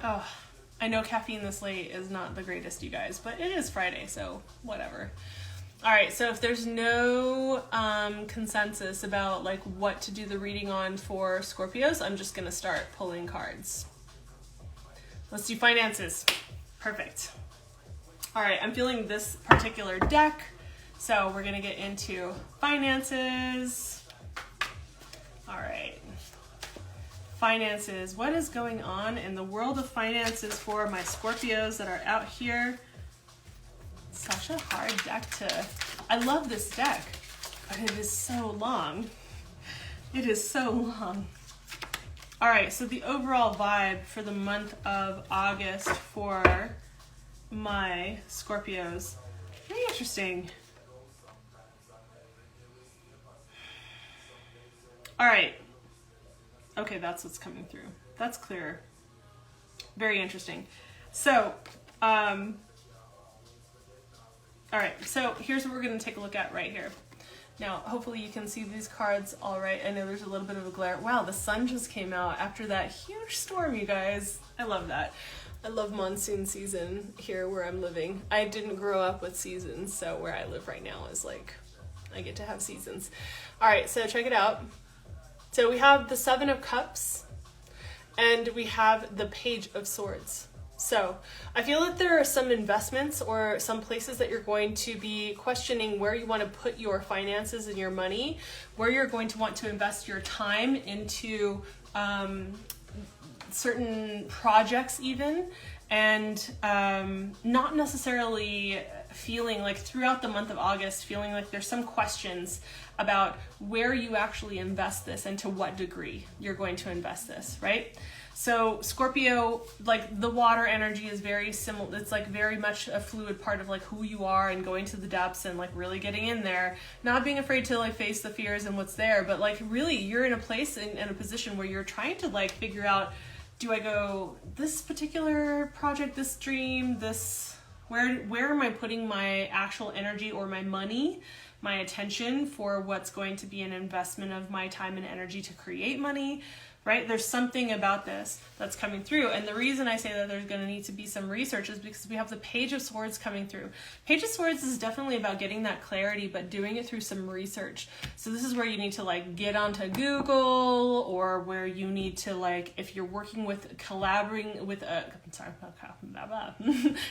Oh, I know caffeine this late is not the greatest, you guys, but it is Friday, so whatever. All right, so if there's no consensus about like what to do the reading on for Scorpios, I'm just gonna start pulling cards. Let's do finances. Perfect. All right, I'm feeling this particular deck, so we're gonna get into finances. All right. Finances. What is going on in the world of finances for my Scorpios that are out here? Such a hard deck to... I love this deck, but it is so long. It is so long. All right, so the overall vibe for the month of August for my Scorpios. Very interesting. All right. Okay, that's what's coming through. That's clear. Very interesting. So, all right, so here's what we're going to take a look at right here. Now, hopefully you can see these cards all right. I know there's a little bit of a glare. Wow, the sun just came out after that huge storm, you guys. I love that. I love monsoon season here where I'm living. I didn't grow up with seasons, so where I live right now is like, I get to have seasons. All right, so check it out. So we have the Seven of Cups and we have the Page of Swords. So I feel that there are some investments or some places that you're going to be questioning where you want to put your finances and your money, where you're going to want to invest your time into certain projects even, and not necessarily feeling like throughout the month of August, feeling like there's some questions about where you actually invest this and to what degree you're going to invest this, right? So Scorpio, like the water energy is very similar. It's like very much a fluid part of like who you are and going to the depths and like really getting in there, not being afraid to like face the fears and what's there, but like really you're in a place in a position where you're trying to like figure out, do I go this particular project, this dream, this, where am I putting my actual energy or my money, my attention for what's going to be an investment of my time and energy to create money, right? There's something about this that's coming through. And the reason I say that there's going to need to be some research is because we have the Page of Swords coming through. Page of Swords is definitely about getting that clarity, but doing it through some research. So this is where you need to like get onto Google, or where you need to like, if you're working with collaborating with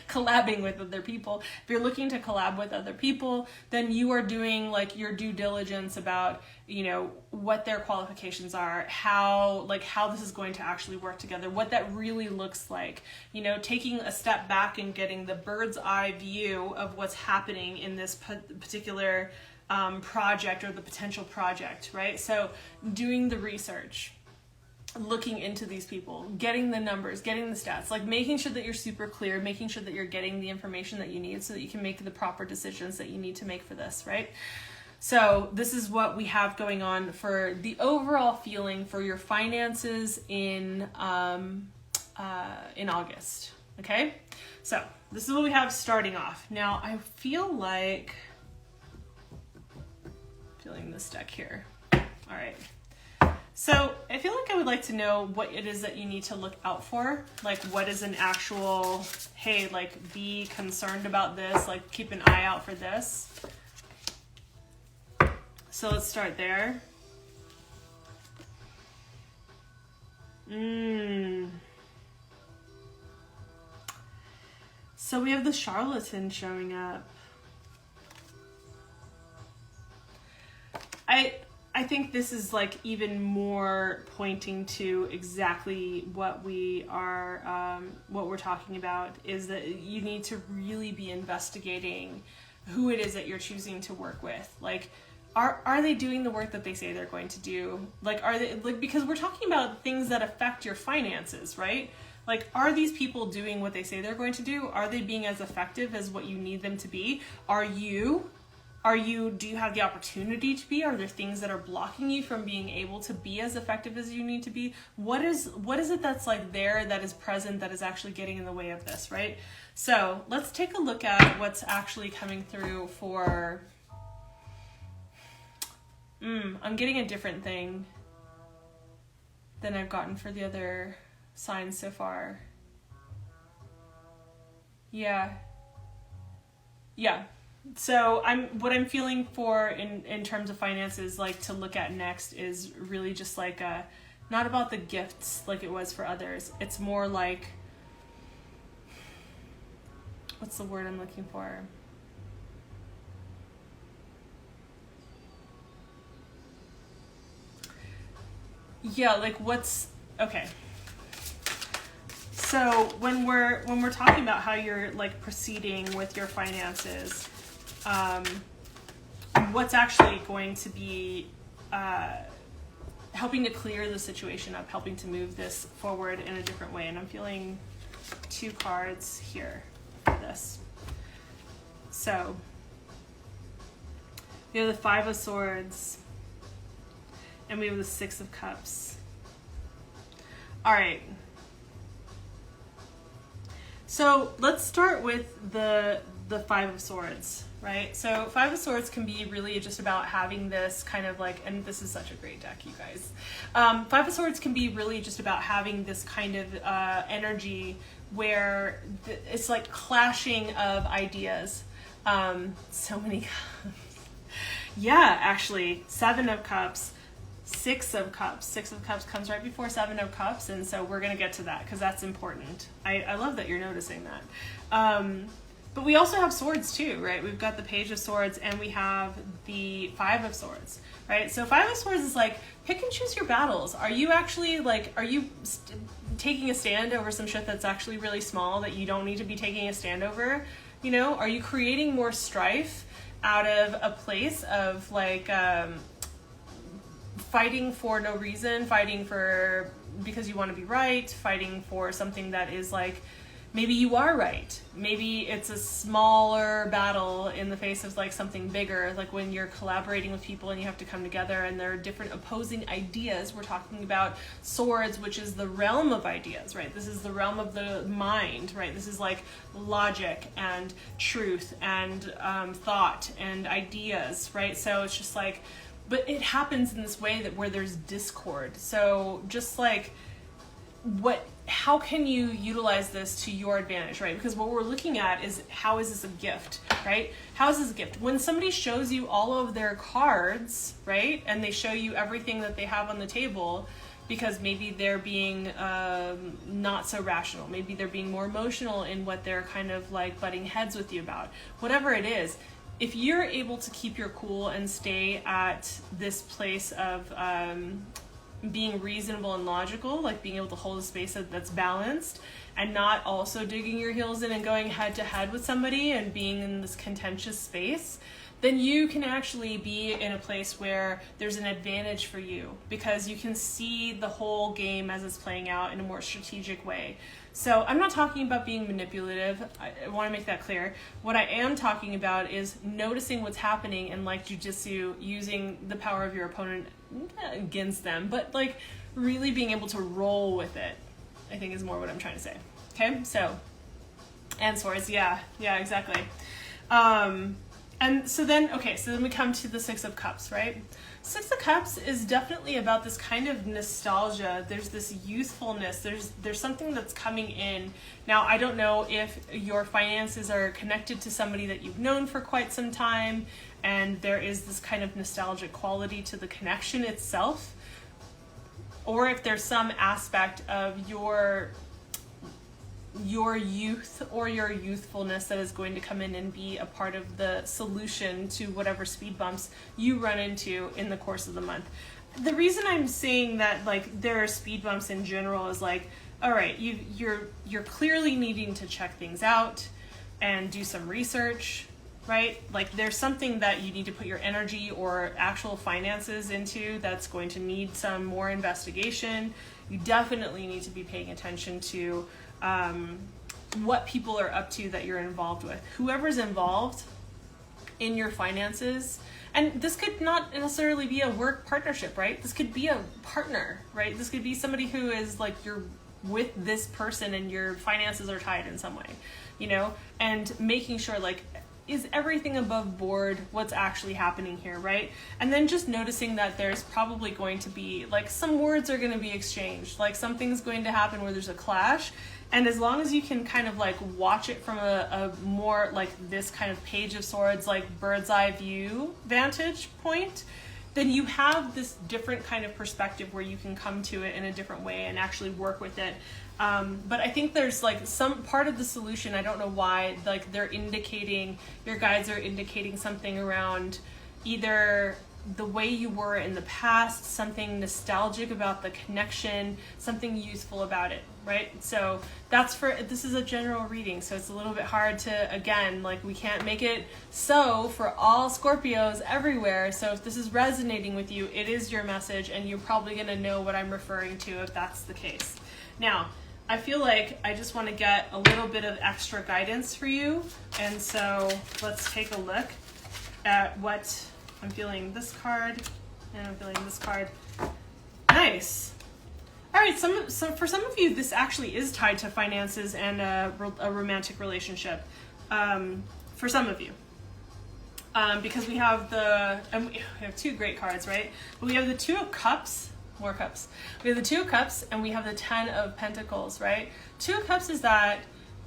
collabing with other people, if you're looking to collab with other people, then you are doing like your due diligence about, you know, what their qualifications are, how this is going to actually work together, what that really looks like, you know, taking a step back and getting the bird's eye view of what's happening in this particular project or the potential project, right? So doing the research, looking into these people, getting the numbers, getting the stats, like making sure that you're super clear, making sure that you're getting the information that you need so that you can make the proper decisions that you need to make for this, right? So this is what we have going on for the overall feeling for your finances in August. Okay, so this is what we have starting off. Now I feel like feeling this deck here. All right. So I feel like I would like to know what it is that you need to look out for. Like what is an actual, hey, like be concerned about this, like keep an eye out for this. So let's start there. So we have the charlatan showing up. I think this is like even more pointing to exactly what we are, what we're talking about, is that you need to really be investigating who it is that you're choosing to work with. Like, are they doing the work that they say they're going to do? Like, are they, like, because we're talking about things that affect your finances, right? Like, are these people doing what they say they're going to do? Are they being as effective as what you need them to be? Do you have the opportunity to be? Are there things that are blocking you from being able to be as effective as you need to be? What is it that's like there, that is present, that is actually getting in the way of this, right? So let's take a look at what's actually coming through for, I'm getting a different thing than I've gotten for the other signs so far. Yeah. Yeah. So what I'm feeling for in terms of finances, like to look at next, is really just like not about the gifts like it was for others. It's more like, what's the word I'm looking for? Yeah, like okay. So when we're talking about how you're like proceeding with your finances, what's actually going to be helping to clear the situation up, helping to move this forward in a different way. And I'm feeling 2 cards here for this. So we have the 5 of Swords and we have the 6 of Cups. All right. So let's start with the 5 of Swords, right? So 5 of Swords can be really just about having this kind of like, and this is such a great deck, you guys. 5 of Swords can be really just about having this kind of energy where it's like clashing of ideas. So many cups. Yeah, actually, 7 of Cups. 6 of Cups. 6 of Cups comes right before 7 of Cups, and so we're going to get to that because that's important. I love that you're noticing that. But we also have swords too, right? We've got the Page of Swords and we have the 5 of Swords, right? So 5 of Swords is like, pick and choose your battles. Are you actually like, are you taking a stand over some shit that's actually really small that you don't need to be taking a stand over? You know, are you creating more strife out of a place of like, fighting for no reason, fighting for because you want to be right, fighting for something that is like, maybe you are right. Maybe it's a smaller battle in the face of like something bigger, like when you're collaborating with people and you have to come together and there are different opposing ideas. We're talking about swords, which is the realm of ideas, right? This is the realm of the mind, right? This is like logic and truth and thought and ideas, right? So it's just like, but it happens in this way that where there's discord. So just like, how can you utilize this to your advantage, right? Because what we're looking at is, how is this a gift, right? How is this a gift? When somebody shows you all of their cards, right? And they show you everything that they have on the table, because maybe they're being not so rational. Maybe they're being more emotional in what they're kind of like butting heads with you about. Whatever it is, if you're able to keep your cool and stay at this place of being reasonable and logical, like being able to hold a space that's balanced and not also digging your heels in and going head to head with somebody and being in this contentious space, then you can actually be in a place where there's an advantage for you because you can see the whole game as it's playing out in a more strategic way. So I'm not talking about being manipulative. I want to make that clear. What I am talking about is noticing what's happening and like jujitsu, using the power of your opponent against them, but like really being able to roll with it, I think is more what I'm trying to say. Okay, so, and swords, yeah, exactly. And so then we come to the 6 of Cups, right? 6 of Cups is definitely about this kind of nostalgia. There's this youthfulness. There's something that's coming in. Now, I don't know if your finances are connected to somebody that you've known for quite some time, and there is this kind of nostalgic quality to the connection itself, or if there's some aspect of your youth or your youthfulness that is going to come in and be a part of the solution to whatever speed bumps you run into in the course of the month. The reason I'm saying that like there are speed bumps in general is like, all right, you're clearly needing to check things out and do some research, right? Like there's something that you need to put your energy or actual finances into that's going to need some more investigation. You definitely need to be paying attention to what people are up to that you're involved with. Whoever's involved in your finances, and this could not necessarily be a work partnership, right? This could be a partner, right? This could be somebody who is like, you're with this person and your finances are tied in some way, you know, and making sure like, is everything above board? What's actually happening here, right? And then just noticing that there's probably going to be like some words are going to be exchanged, like something's going to happen where there's a clash, And as long as you can kind of like watch it from a more like this kind of Page of Swords, like bird's eye view vantage point, then you have this different kind of perspective where you can come to it in a different way and actually work with it. But I think there's like some part of the solution, I don't know why, like they're indicating, your guides are indicating something around either the way you were in the past, something nostalgic about the connection, something useful about it, right? So this is a general reading, so it's a little bit hard to, again, like we can't make it so for all Scorpios everywhere. So if this is resonating with you, it is your message, and you're probably going to know what I'm referring to if that's the case. Now, I feel like I just want to get a little bit of extra guidance for you, and so let's take a look at what I'm feeling. This card, and I'm feeling this card. Nice. All right, so for some of you, this actually is tied to finances and a romantic relationship. For some of you, because we have we have two great cards, right? But we have the Two of Cups. More cups. We have the Two of Cups and we have the Ten of Pentacles, right? Two of Cups is that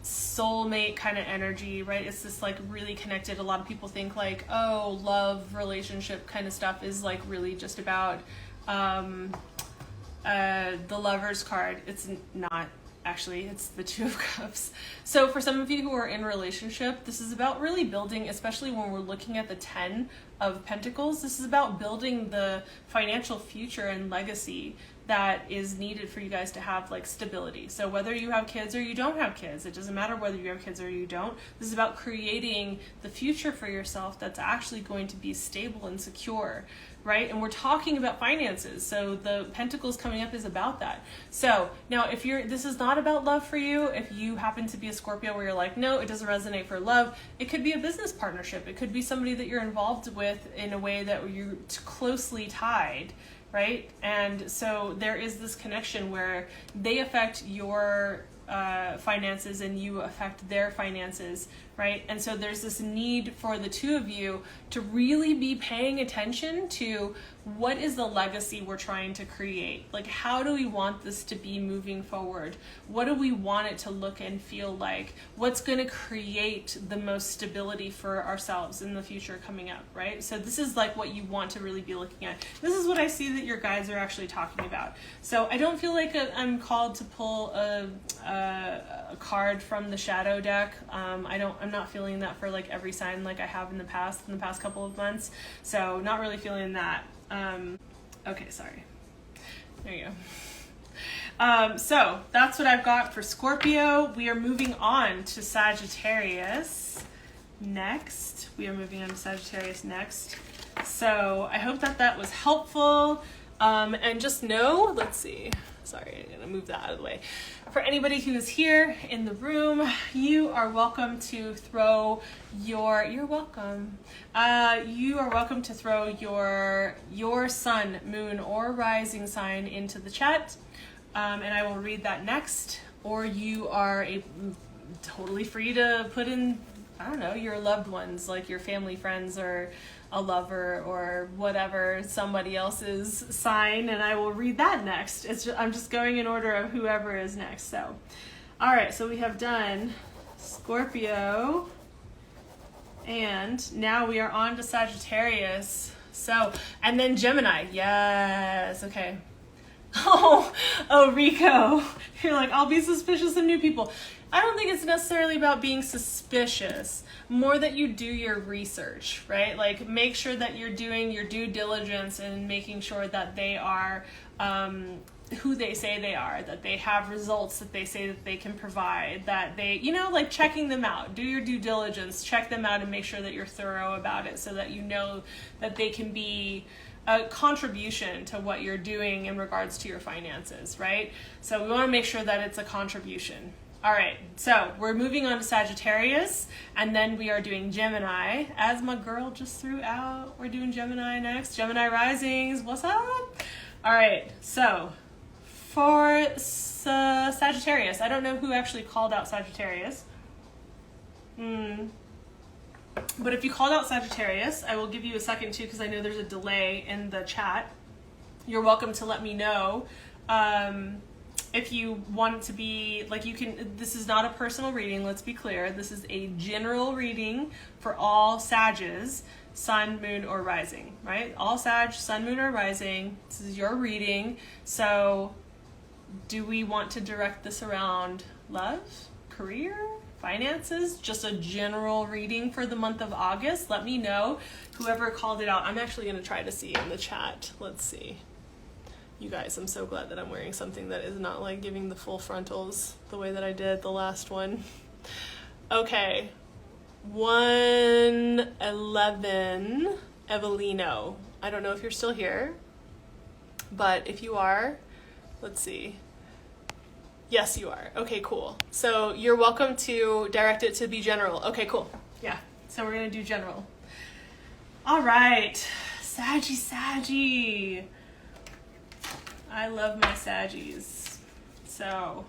soulmate kind of energy, right? It's this like really connected. A lot of people think like, oh, love, relationship kind of stuff is like really just about the Lover's card. It's not. Actually, it's the Two of Cups. So for some of you who are in relationship, this is about really building, especially when we're looking at the Ten of Pentacles, this is about building the financial future and legacy that is needed for you guys to have like stability. So whether you have kids or you don't have kids, it doesn't matter whether you have kids or you don't. This is about creating the future for yourself that's actually going to be stable and secure, right? And we're talking about finances, so the Pentacles coming up is about that. So now if this is not about love for you, if you happen to be a Scorpio where you're like, no, it doesn't resonate for love, it could be a business partnership. It could be somebody that you're involved with in a way that you're closely tied, right? And so there is this connection where they affect your finances and you affect their finances, right? And so there's this need for the two of you to really be paying attention to what is the legacy we're trying to create? Like, how do we want this to be moving forward? What do we want it to look and feel like? What's going to create the most stability for ourselves in the future coming up, right? So this is like what you want to really be looking at. This is what I see that your guides are actually talking about. So I don't feel like I'm called to pull a card from the shadow deck. I'm not feeling that for like every sign like I have in the past couple of months. So not really feeling that. Okay, sorry. There you go. So that's what I've got for Scorpio. We are moving on to Sagittarius next. So I hope that was helpful. And just know, let's see. Sorry, I'm gonna move that out of the way. For anybody who is here in the room, you are welcome to throw you're welcome to throw your sun, moon, or rising sign into the chat, and I will read that next. Or you are totally free to put in, I don't know, your loved ones, like your family, friends, or a lover, or whatever, somebody else's sign, and I will read that next. I'm just going in order of whoever is next. So, all right, so we have done Scorpio, and now we are on to Sagittarius. So, and then Gemini. Yes, okay. Oh, Rico. You're like, I'll be suspicious of new people. I don't think it's necessarily about being suspicious, more that you do your research, right? Like, make sure that you're doing your due diligence and making sure that they are who they say they are, that they have results that they say that they can provide, that they, like checking them out. Do your due diligence, check them out, and make sure that you're thorough about it so that you know that they can be a contribution to what you're doing in regards to your finances, right? So we want to make sure that it's a contribution. All right, so we're moving on to Sagittarius, and then we are doing Gemini. As my girl just threw out, we're doing Gemini next. Gemini risings, what's up? All right, so for Sagittarius, I don't know who actually called out Sagittarius. But if you called out Sagittarius, I will give you a second too, because I know there's a delay in the chat. You're welcome to let me know if you want it to be, like, you can, this is not a personal reading, let's be clear. This is a general reading for all Sages, sun, moon, or rising, right? All Sag, sun, moon, or rising. This is your reading. So do we want to direct this around love, career, finances? Just a general reading for the month of August? Let me know. Whoever called it out. I'm actually going to try to see in the chat. Let's see. You guys, I'm so glad that I'm wearing something that is not like giving the full frontals the way that I did the last one. Okay. 111 Evelino. I don't know if you're still here, but if you are, let's see. Yes, you are. Okay, cool. So you're welcome to direct it to be general. Okay, cool. Yeah. So we're going to do general. All right. Saggy. I love my Saggies. So,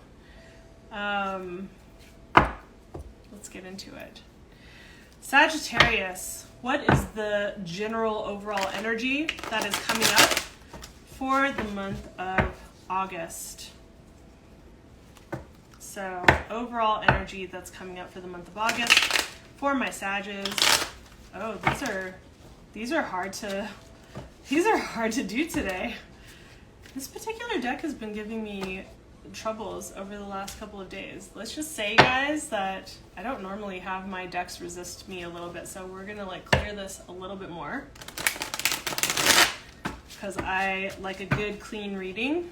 let's get into it. Sagittarius, what is the general overall energy that is coming up for the month of August? So, overall energy that's coming up for the month of August for my Sages. Oh, these are hard to do today. This particular deck has been giving me troubles over the last couple of days. Let's just say, guys, that I don't normally have my decks resist me a little bit, so we're gonna like clear this a little bit more because I like a good clean reading.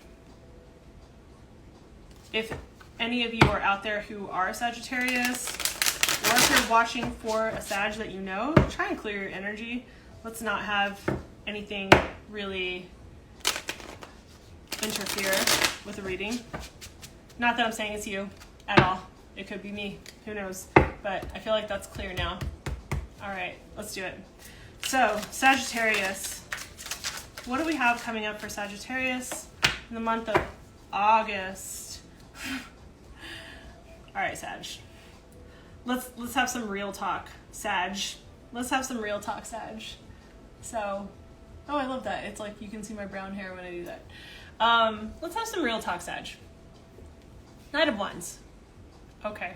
If any of you are out there who are Sagittarius, or if you're watching for a Sag that you know, try and clear your energy. Let's not have anything really interfere with the reading. Not that I'm saying it's you at all. It could be me. Who knows? But I feel like that's clear now. All right, let's do it. So, Sagittarius. What do we have coming up for Sagittarius in the month of August? All right, Sag. Let's have some real talk, Sag. Let's have some real talk, Sag. So, oh, I love that. It's like you can see my brown hair when I do that. Let's have some real talk, Sag. Knight of Wands. Okay.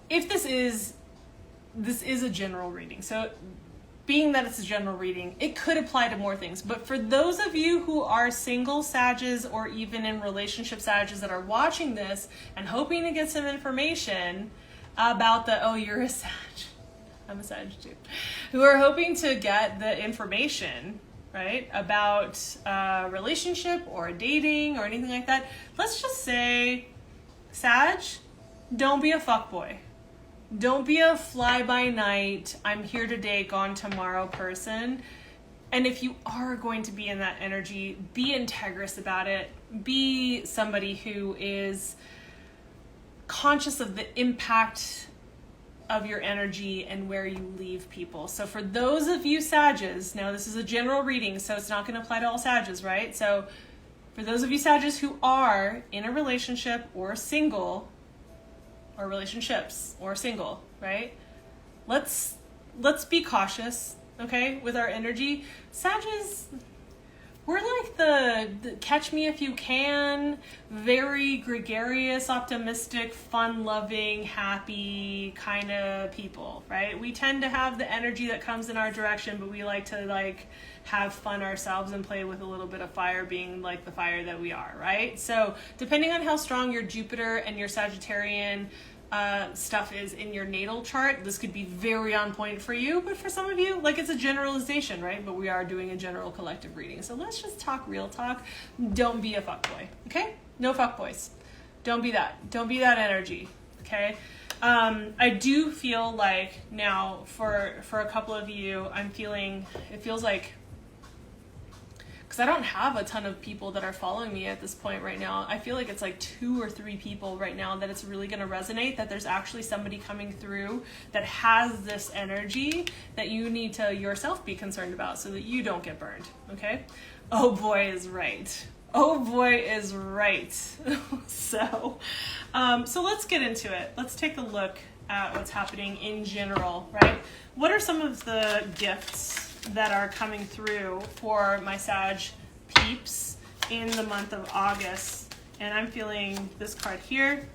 If this is a general reading, so being that it's a general reading, it could apply to more things. But for those of you who are single Sages or even in relationship Sages that are watching this and hoping to get some information about oh, you're a Sag. I'm a Sag too. Who are hoping to get the information, right, about a relationship or dating or anything like that. Let's just say, Sag, don't be a fuckboy. Don't be a fly-by-night, I'm here today, gone tomorrow person. And if you are going to be in that energy, be integrous about it. Be somebody who is conscious of the impact of your energy and where you leave people. So for those of you Sages, now this is a general reading, so it's not going to apply to all Sages, right? So for those of you Sages who are in a relationship or single, or relationships or single, right? Let's be cautious, okay, with our energy. Sages, we're like the catch me if you can, very gregarious, optimistic, fun-loving, happy kind of people, right? We tend to have the energy that comes in our direction, but we like to like have fun ourselves and play with a little bit of fire, being like the fire that we are, right? So depending on how strong your Jupiter and your Sagittarian stuff is in your natal chart, this could be very on point for you, but for some of you, like, it's a generalization, right? But we are doing a general collective reading. So let's just talk real talk. Don't be a fuckboy, okay? No fuckboys. Don't be that. Don't be that energy, okay? I do feel like now for a couple of you, it feels like, because I don't have a ton of people that are following me at this point right now. I feel like it's like 2 or 3 people right now that it's really going to resonate, that there's actually somebody coming through that has this energy that you need to yourself be concerned about so that you don't get burned, okay? Oh boy is right. Oh boy is right. So let's get into it. Let's take a look at what's happening in general, right? What are some of the gifts that are coming through for my Sag peeps in the month of August. And I'm feeling this card here.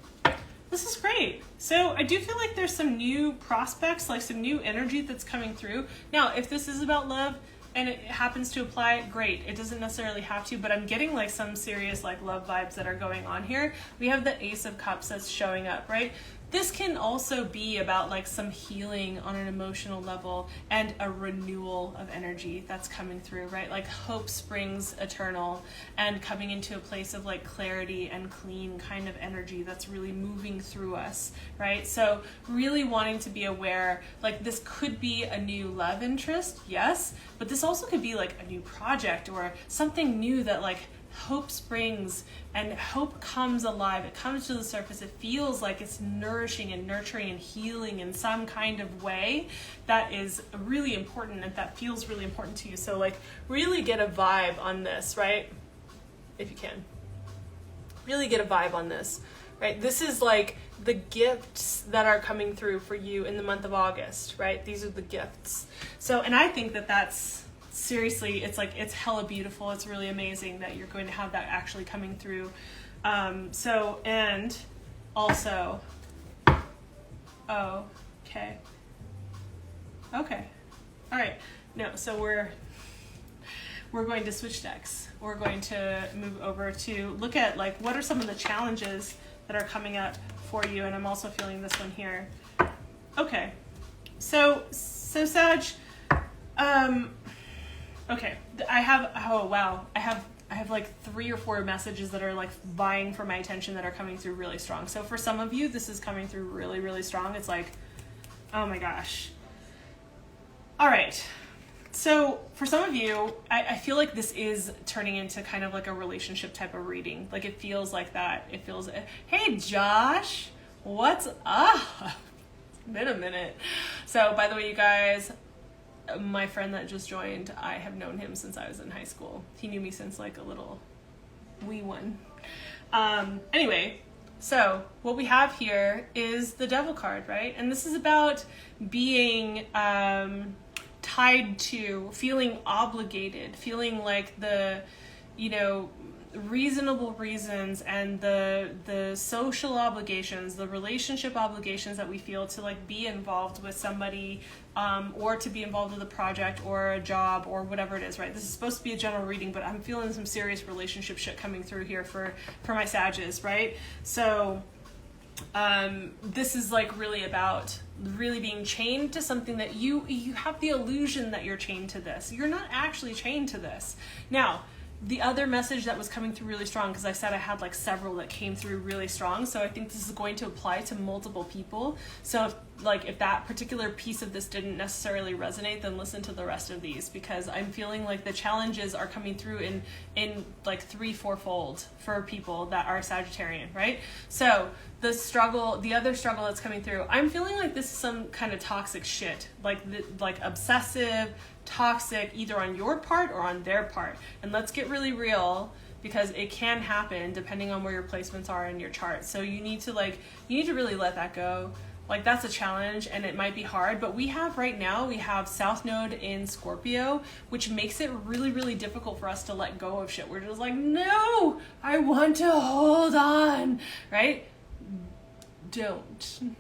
This is great. So I do feel like there's some new prospects, like some new energy that's coming through. Now, if this is about love and it happens to apply, great. It doesn't necessarily have to, but I'm getting like some serious like love vibes that are going on here. We have the Ace of Cups that's showing up, right? This can also be about like some healing on an emotional level and a renewal of energy that's coming through, right? Like hope springs eternal and coming into a place of like clarity and clean kind of energy that's really moving through us, right? So really wanting to be aware, like this could be a new love interest, yes, but this also could be like a new project or something new that like hope springs and hope comes alive. It comes to the surface. It feels like it's nourishing and nurturing and healing in some kind of way that is really important and that feels really important to you. So like really get a vibe on this, right? If you can. Really get a vibe on this, right? This is like the gifts that are coming through for you in the month of August, right? These are the gifts. So, and I think that that's seriously, it's like, it's hella beautiful. It's really amazing that you're going to have that actually coming through. So, and also, oh, okay. Okay. All right. No, so we're going to switch decks. We're going to move over to look at like, what are some of the challenges that are coming up for you? And I'm also feeling this one here. Okay. So Sag, okay, I have, oh wow, I have like 3 or 4 messages that are like vying for my attention that are coming through really strong. So for some of you, this is coming through really, really strong. It's like, oh my gosh. All right. So for some of you, I feel like this is turning into kind of like a relationship type of reading. Like it feels like that. It feels, hey Josh, what's up? It's been a minute. So by the way, you guys, my friend that just joined, I have known him since I was in high school. He knew me since like a little wee one. Anyway, so what we have here is the Devil card, right? And this is about being tied to, feeling obligated, feeling like the, you know, reasonable reasons and the social obligations, the relationship obligations that we feel to like be involved with somebody, or to be involved with a project or a job or whatever it is, right? This is supposed to be a general reading, but I'm feeling some serious relationship shit coming through here for my Sages, right? So this is like really about really being chained to something that you have the illusion that you're chained to this. You're not actually chained to this. Now, the other message that was coming through really strong, because I said I had like several that came through really strong, so I think this is going to apply to multiple people. So if that particular piece of this didn't necessarily resonate, then listen to the rest of these, because I'm feeling like the challenges are coming through in like 3-4-fold for people that are Sagittarian, right? So the other struggle that's coming through, I'm feeling like this is some kind of toxic shit, like obsessive, toxic, either on your part or on their part. And let's get really real, because it can happen depending on where your placements are in your chart. So you need to really let that go. Like that's a challenge and it might be hard, but we have South Node in Scorpio, which makes it really, really difficult for us to let go of shit. We're just like, no, I want to hold on, right? Don't.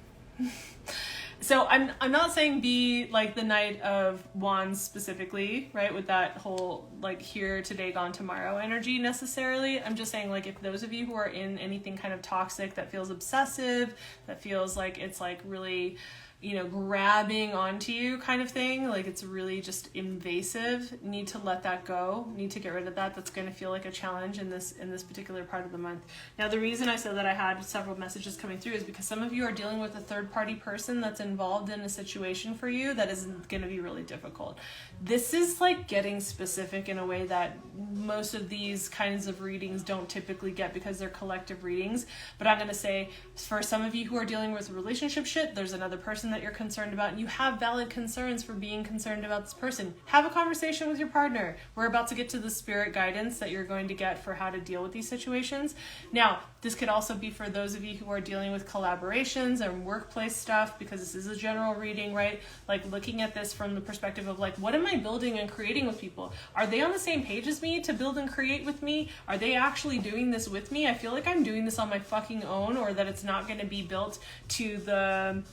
So I'm not saying be like the Knight of Wands specifically, right? With that whole like here today, gone tomorrow energy necessarily. I'm just saying like if those of you who are in anything kind of toxic that feels obsessive, that feels like it's like really, you know, grabbing onto you kind of thing, like it's really just invasive, need to let that go, need to get rid of that. That's going to feel like a challenge in this particular part of the month. Now, the reason I said that I had several messages coming through is because some of you are dealing with a third party person that's involved in a situation for you that is going to be really difficult. This is like getting specific in a way that most of these kinds of readings don't typically get, because they're collective readings. But I'm going to say for some of you who are dealing with relationship shit, there's another person that you're concerned about, and you have valid concerns for being concerned about this person, have a conversation with your partner. We're about to get to the spirit guidance that you're going to get for how to deal with these situations. Now, this could also be for those of you who are dealing with collaborations and workplace stuff, because this is a general reading, right? Like looking at this from the perspective of like, what am I building and creating with people? Are they on the same page as me to build and create with me? Are they actually doing this with me? I feel like I'm doing this on my fucking own, or that it's not going to be built to the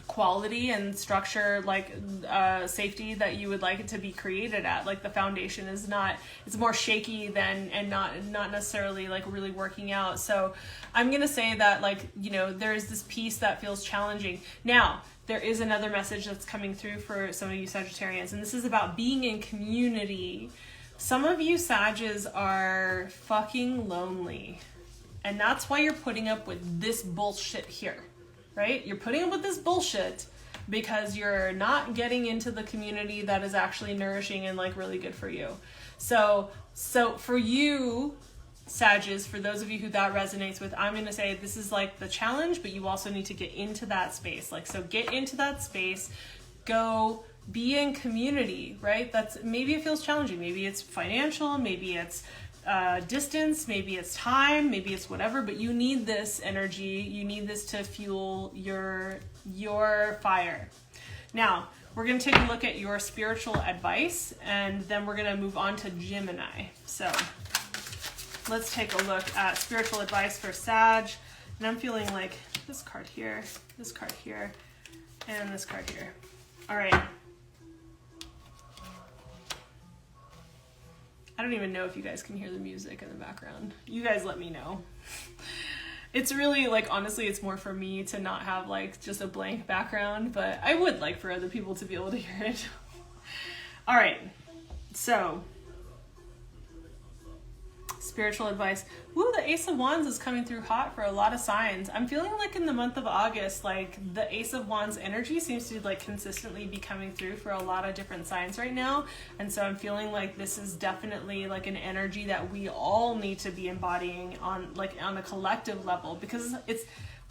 quality and structure, like safety that you would like it to be created at. Like the foundation is not, it's more shaky than, and not necessarily like really working out. So I'm gonna say that, like, you know, there is this piece that feels challenging. Now there is another message that's coming through for some of you Sagittarians, and this is about being in community. Some of you Sages are fucking lonely, and that's why you're putting up with this bullshit here. Right? You're putting up with this bullshit because you're not getting into the community that is actually nourishing and like really good for you. So for you, Sages, for those of you who that resonates with, I'm going to say this is like the challenge, but you also need to get into that space. Like, so get into that space, go be in community, right? That's, maybe it feels challenging. Maybe it's financial, maybe it's distance, maybe it's time, maybe it's whatever, but you need this energy, you need this to fuel your fire. Now, we're going to take a look at your spiritual advice, and then we're going to move on to Gemini. So let's take a look at spiritual advice for Sag, and I'm feeling like this card here, and this card here. All right. I don't even know if you guys can hear the music in the background. You guys let me know. It's really like, honestly, it's more for me to not have like just a blank background, but I would like for other people to be able to hear it. All right, so spiritual advice. Ooh, the Ace of Wands is coming through hot for a lot of signs. I'm feeling like in the month of August, like the Ace of Wands energy seems to like consistently be coming through for a lot of different signs right now. And so I'm feeling like this is definitely like an energy that we all need to be embodying on a collective level, because it's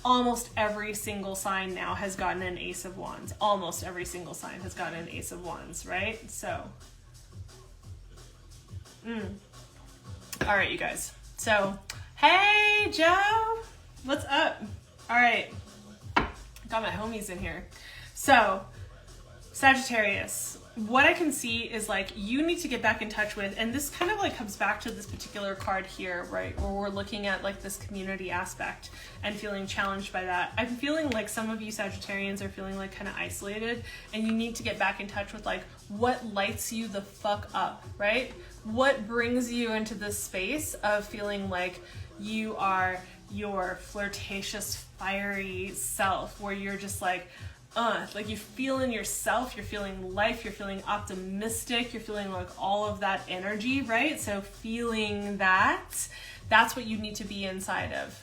almost every single sign now has gotten an Ace of Wands. Almost every single sign has gotten an Ace of Wands, right? So, all right, you guys. So, hey, Joe, what's up? All right, got my homies in here. So, Sagittarius, what I can see is like you need to get back in touch with, and this kind of like comes back to this particular card here, right, where we're looking at like this community aspect and feeling challenged by that. I'm feeling like some of you Sagittarians are feeling like kind of isolated, and you need to get back in touch with like what lights you the fuck up, right? What brings you into this space of feeling like you are your flirtatious, fiery self, where you're just like you feel in yourself, you're feeling life, you're feeling optimistic, you're feeling like all of that energy, right? So feeling that's what you need to be inside of.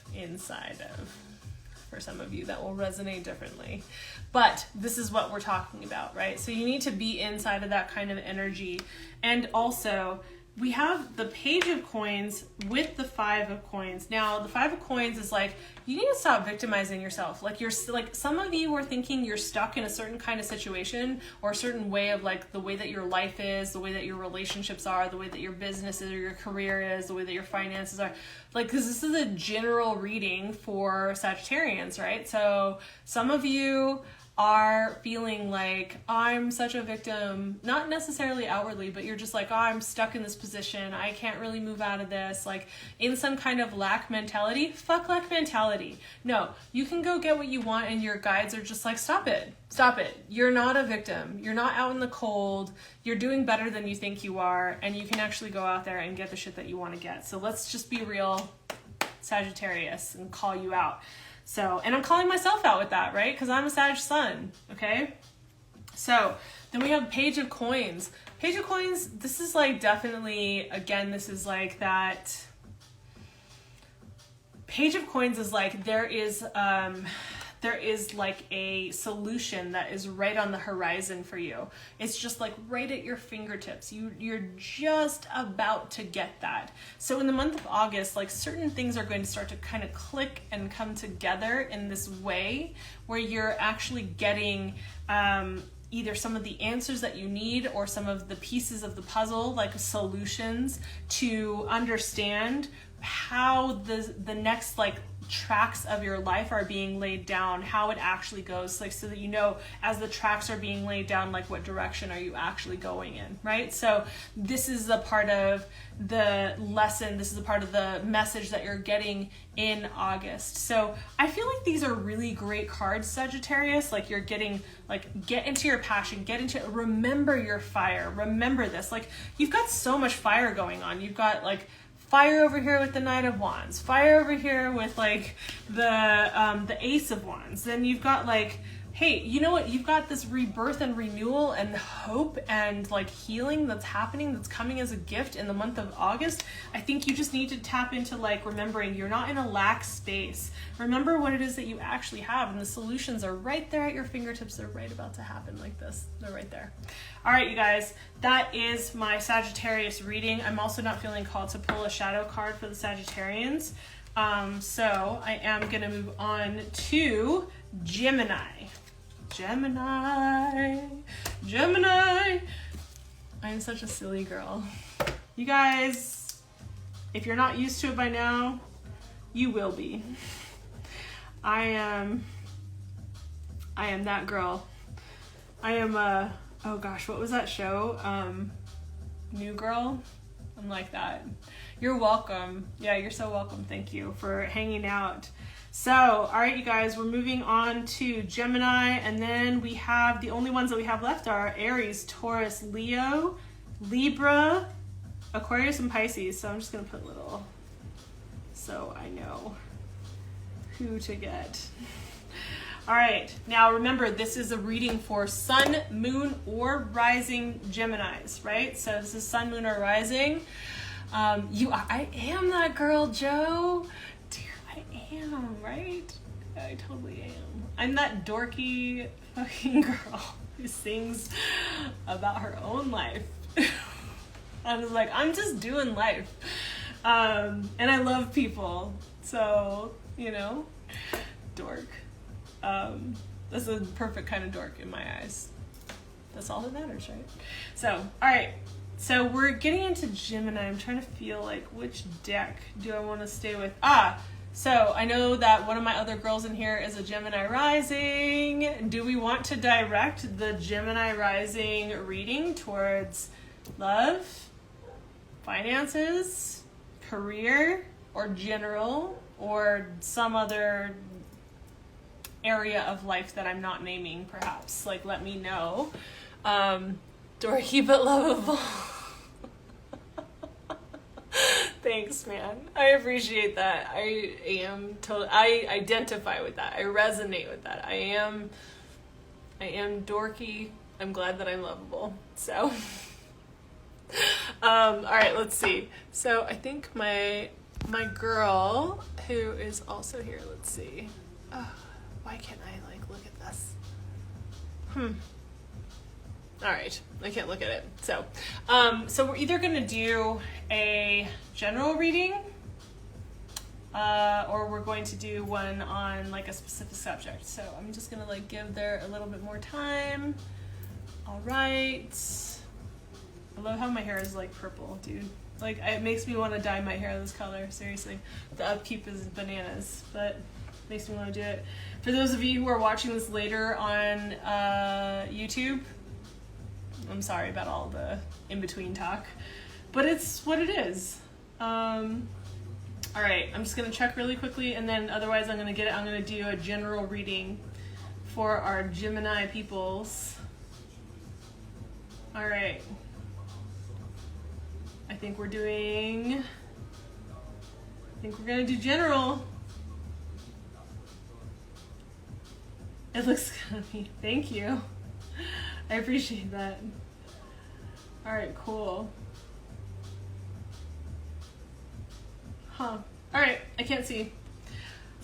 For some of you, that will resonate differently. But this is what we're talking about, right? So you need to be inside of that kind of energy. And also, we have the Page of Coins with the Five of Coins. Now, the Five of Coins is like, you need to stop victimizing yourself. Like, you're like, some of you are thinking you're stuck in a certain kind of situation, or a certain way of like the way that your life is, the way that your relationships are, the way that your business is or your career is, the way that your finances are. Like, because this is a general reading for Sagittarians, right? So some of you are feeling like, I'm such a victim, not necessarily outwardly, but you're just like, oh, I'm stuck in this position, I can't really move out of this, like in some kind of lack mentality. Fuck lack mentality. No, you can go get what you want, and your guides are just like, stop it. You're not a victim. You're not out in the cold. You're doing better than you think you are, and you can actually go out there and get the shit that you want to get. So let's just be real, Sagittarius, and call you out. So, and I'm calling myself out with that, right? Because I'm a Sag sun, okay? So, then we have Page of Coins. Page of Coins, this is like definitely, again, this is like that. Page of Coins is like, there is there is like a solution that is right on the horizon for you. It's just like right at your fingertips. You're just about to get that. So in the month of August, like certain things are going to start to kind of click and come together in this way where you're actually getting either some of the answers that you need or some of the pieces of the puzzle, like solutions to understand how the next like tracks of your life are being laid down, how it actually goes, like so that you know as the tracks are being laid down, like what direction are you actually going in, right? So this is a part of the lesson, this is a part of the message that you're getting in August. So I feel like these are really great cards, Sagittarius. Like you're getting, like, get into your passion, remember your fire, remember this. Like you've got so much fire going on. You've got like fire over here with the Knight of Wands, fire over here with like the Ace of Wands. Then you've got like, hey, you know what? You've got this rebirth and renewal and hope and like healing that's happening, that's coming as a gift in the month of August. I think you just need to tap into like remembering you're not in a lack space. Remember what it is that you actually have, and the solutions are right there at your fingertips. They're right about to happen like this. They're right there. All right, you guys, that is my Sagittarius reading. I'm also not feeling called to pull a shadow card for the Sagittarians. So I am going to move on to Gemini. Gemini. I'm such a silly girl. You guys, if you're not used to it by now, you will be. I am that girl. I am oh gosh, what was that show? New Girl? I'm like that. You're welcome. Yeah, you're so welcome. Thank you for hanging out. So, all right, you guys, we're moving on to Gemini, and then we have, the only ones that we have left are Aries, Taurus, Leo, Libra, Aquarius, and Pisces. So I'm just going to put little, so I know who to get. All right, now remember, this is a reading for Sun, Moon, or Rising Geminis, right? So this is Sun, Moon, or Rising. I am that girl, Joe. Dude, I am, right? I totally am. I'm that dorky fucking girl who sings about her own life. I was like, I'm just doing life. And I love people. So, you know, dork. That's a perfect kind of dork in my eyes. That's all that matters, right? So, all right. So we're getting into Gemini. I'm trying to feel like which deck do I want to stay with? So I know that one of my other girls in here is a Gemini rising. Do we want to direct the Gemini rising reading towards love, finances, career, or general, or some other area of life that I'm not naming, perhaps? Like, let me know. Dorky but lovable. Thanks, man. I appreciate that. I identify with that. I resonate with that. I am dorky. I'm glad that I'm lovable. So, all right, let's see. So I think my girl who is also here, let's see. Why can't I like look at this? All right, I can't look at it. So, so we're either going to do a general reading, or we're going to do one on like a specific subject. So I'm just going to like give there a little bit more time. All right. I love how my hair is like purple, dude. Like it makes me want to dye my hair this color. Seriously, the upkeep is bananas, but makes me want to do it. For those of you who are watching this later on YouTube, I'm sorry about all the in-between talk, but it's what it is. All right, I'm just gonna check really quickly, and then otherwise I'm gonna do a general reading for our Gemini peoples. All right. I think we're gonna do general. It looks good on me. Thank you. I appreciate that. All right, cool. All right, I can't see.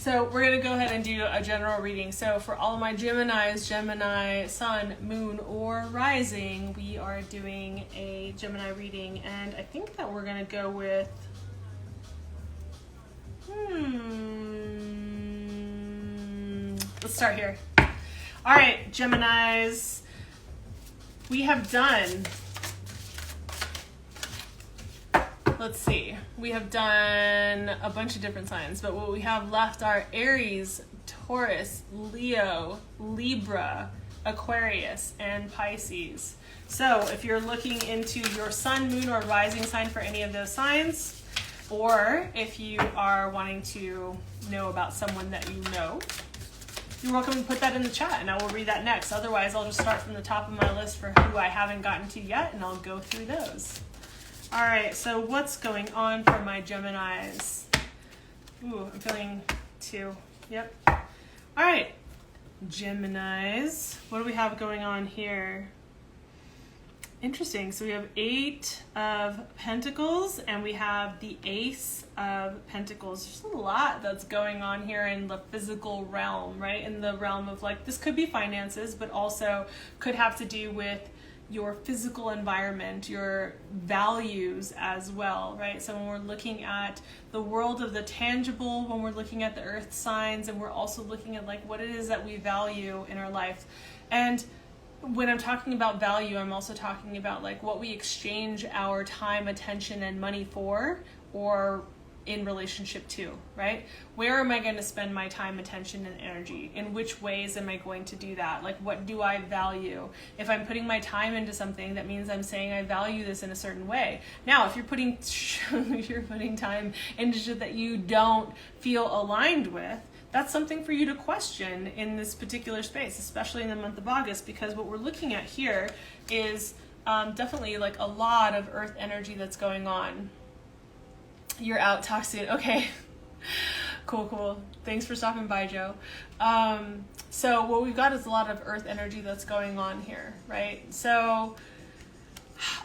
So we're going to go ahead and do a general reading. So for all of my Geminis, Gemini, Sun, Moon, or Rising, we are doing a Gemini reading. And I think that we're going to go with... Let's start here. All right, Geminis. We have done... Let's see. We have done a bunch of different signs, but what we have left are Aries, Taurus, Leo, Libra, Aquarius, and Pisces. So if you're looking into your sun, moon, or rising sign for any of those signs, or if you are wanting to know about someone that you know, you're welcome to put that in the chat and I will read that next. Otherwise, I'll just start from the top of my list for who I haven't gotten to yet and I'll go through those. All right, so what's going on for my Geminis? Ooh, I'm feeling 2. Yep. All right, Geminis. What do we have going on here? Interesting. So we have 8 of Pentacles and we have the Ace of Pentacles. There's a lot that's going on here in the physical realm, right? In the realm of like, this could be finances, but also could have to do with your physical environment, your values as well, right? So when we're looking at the world of the tangible, when we're looking at the earth signs, and we're also looking at like what it is that we value in our life. And when I'm talking about value, I'm also talking about like what we exchange our time, attention, and money for, or in relationship to, right? Where am I going to spend my time, attention, and energy? In which ways am I going to do that? Like, what do I value? If I'm putting my time into something, that means I'm saying I value this in a certain way. Now, if you're putting time into shit that you don't feel aligned with, that's something for you to question in this particular space, especially in the month of August, because what we're looking at here is definitely like a lot of earth energy that's going on. You're out, talk soon. Okay. Cool. Thanks for stopping by, Joe. So what we've got is a lot of earth energy that's going on here, right? So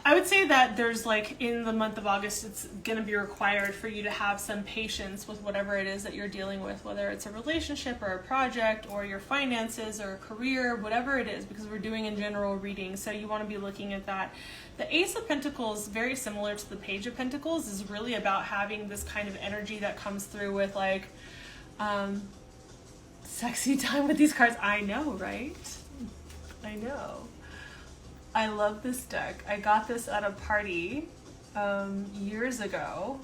I would say that there's like in the month of August, it's going to be required for you to have some patience with whatever it is that you're dealing with, whether it's a relationship or a project or your finances or a career, whatever it is, because we're doing a general reading. So you want to be looking at that. The Ace of Pentacles, very similar to the Page of Pentacles, is really about having this kind of energy that comes through with like sexy time with these cards. I know, right? I know. I love this deck. I got this at a party years ago.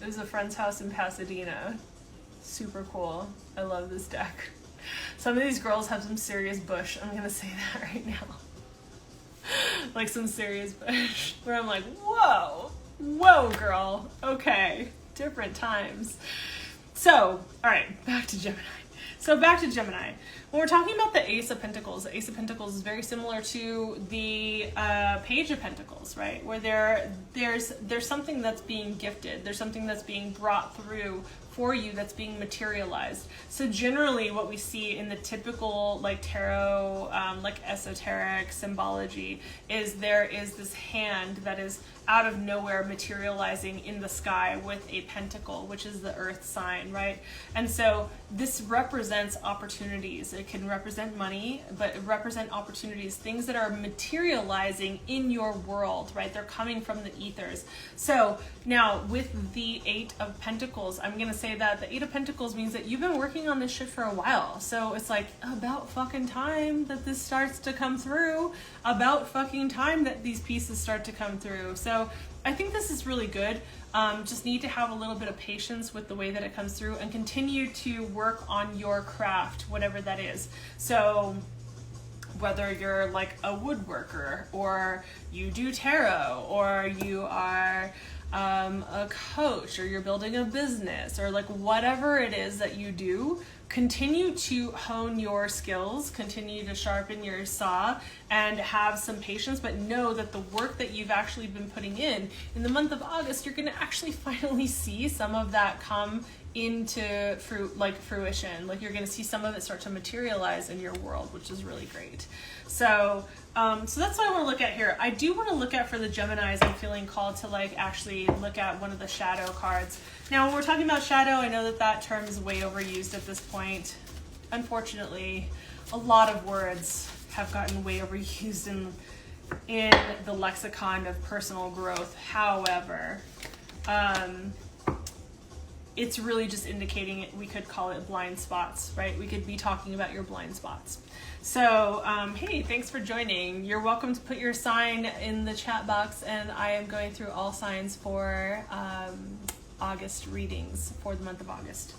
It was a friend's house in Pasadena. Super cool. I love this deck. Some of these girls have some serious bush. I'm gonna say that right now. Like some serious bush. Where I'm like, whoa, girl. Okay, different times. So, all right, back to Gemini. When we're talking about the Ace of Pentacles, the Ace of Pentacles is very similar to the Page of Pentacles, right? Where there's something that's being gifted. There's something that's being brought through for you that's being materialized. So generally what we see in the typical like tarot, like esoteric symbology is there is this hand that is out of nowhere materializing in the sky with a pentacle, which is the earth sign, right? And so this represents opportunities. It can represent money, but it represent opportunities, things that are materializing in your world, right? They're coming from the ethers. So now with the 8 of Pentacles, I'm going to say that the 8 of Pentacles means that you've been working on this shit for a while. So it's like about fucking time that this starts to come through, about fucking time that these pieces start to come through. So I think this is really good. Just need to have a little bit of patience with the way that it comes through and continue to work on your craft, whatever that is. So whether you're like a woodworker or you do tarot or you are a coach or you're building a business or like whatever it is that you do, continue to hone your skills, continue to sharpen your saw and have some patience, but know that the work that you've actually been putting in the month of August, you're going to actually finally see some of that come into fruition. Like you're going to see some of it start to materialize in your world, which is really great. So So that's what I want to look at here. I do want to look at for the Geminis. I'm feeling called to like actually look at one of the shadow cards. Now, when we're talking about shadow, I know that that term is way overused at this point. Unfortunately, a lot of words have gotten way overused in the lexicon of personal growth. However, it's really just indicating it. We could call it blind spots, right? We could be talking about your blind spots. So, hey, thanks for joining. You're welcome to put your sign in the chat box, and I am going through all signs for August readings for the month of August.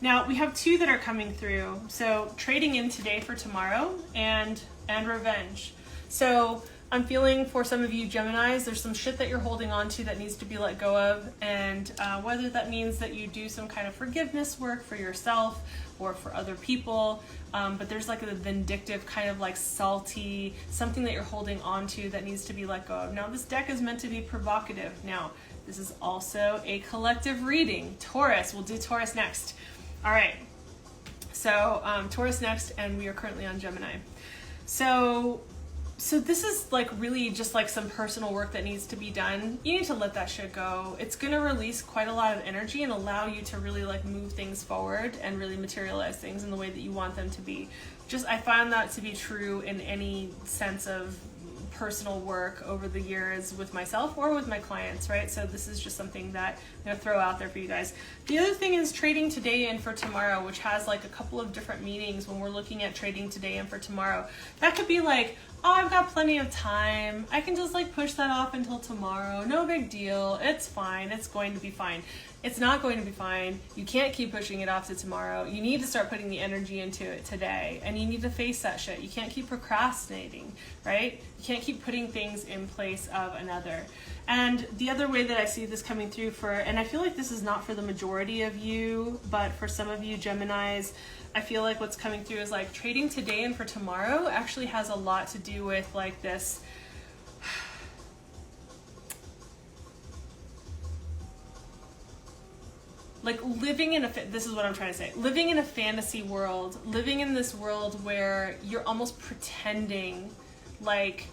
Now, we have two that are coming through. So, trading in today for tomorrow and revenge. So, I'm feeling for some of you Geminis, there's some shit that you're holding on to that needs to be let go of, and whether that means that you do some kind of forgiveness work for yourself or for other people, but there's like a vindictive kind of like salty, something that you're holding on to that needs to be let go of. Now, this deck is meant to be provocative. Now, this is also a collective reading. Taurus, we'll do Taurus next. All right, so Taurus next, and we are currently on Gemini. So this is like really just like some personal work that needs to be done. You need to let that shit go. It's going to release quite a lot of energy and allow you to really like move things forward and really materialize things in the way that you want them to be. I found that to be true in any sense of personal work over the years with myself or with my clients, right? So this is just something that I'm going to throw out there for you guys. The other thing is trading today and for tomorrow, which has like a couple of different meanings when we're looking at trading today and for tomorrow. That could be like, oh, I've got plenty of time. I can just like push that off until tomorrow. No big deal. It's fine. It's going to be fine. It's not going to be fine. You can't keep pushing it off to tomorrow. You need to start putting the energy into it today, and you need to face that shit. You can't keep procrastinating, right? You can't keep putting things in place of another. And the other way that I see this coming through and I feel like this is not for the majority of you, but for some of you Geminis, I feel like what's coming through is like trading today and for tomorrow actually has a lot to do with like this like living in this is what I'm trying to say, living in a fantasy world, living in this world where you're almost pretending like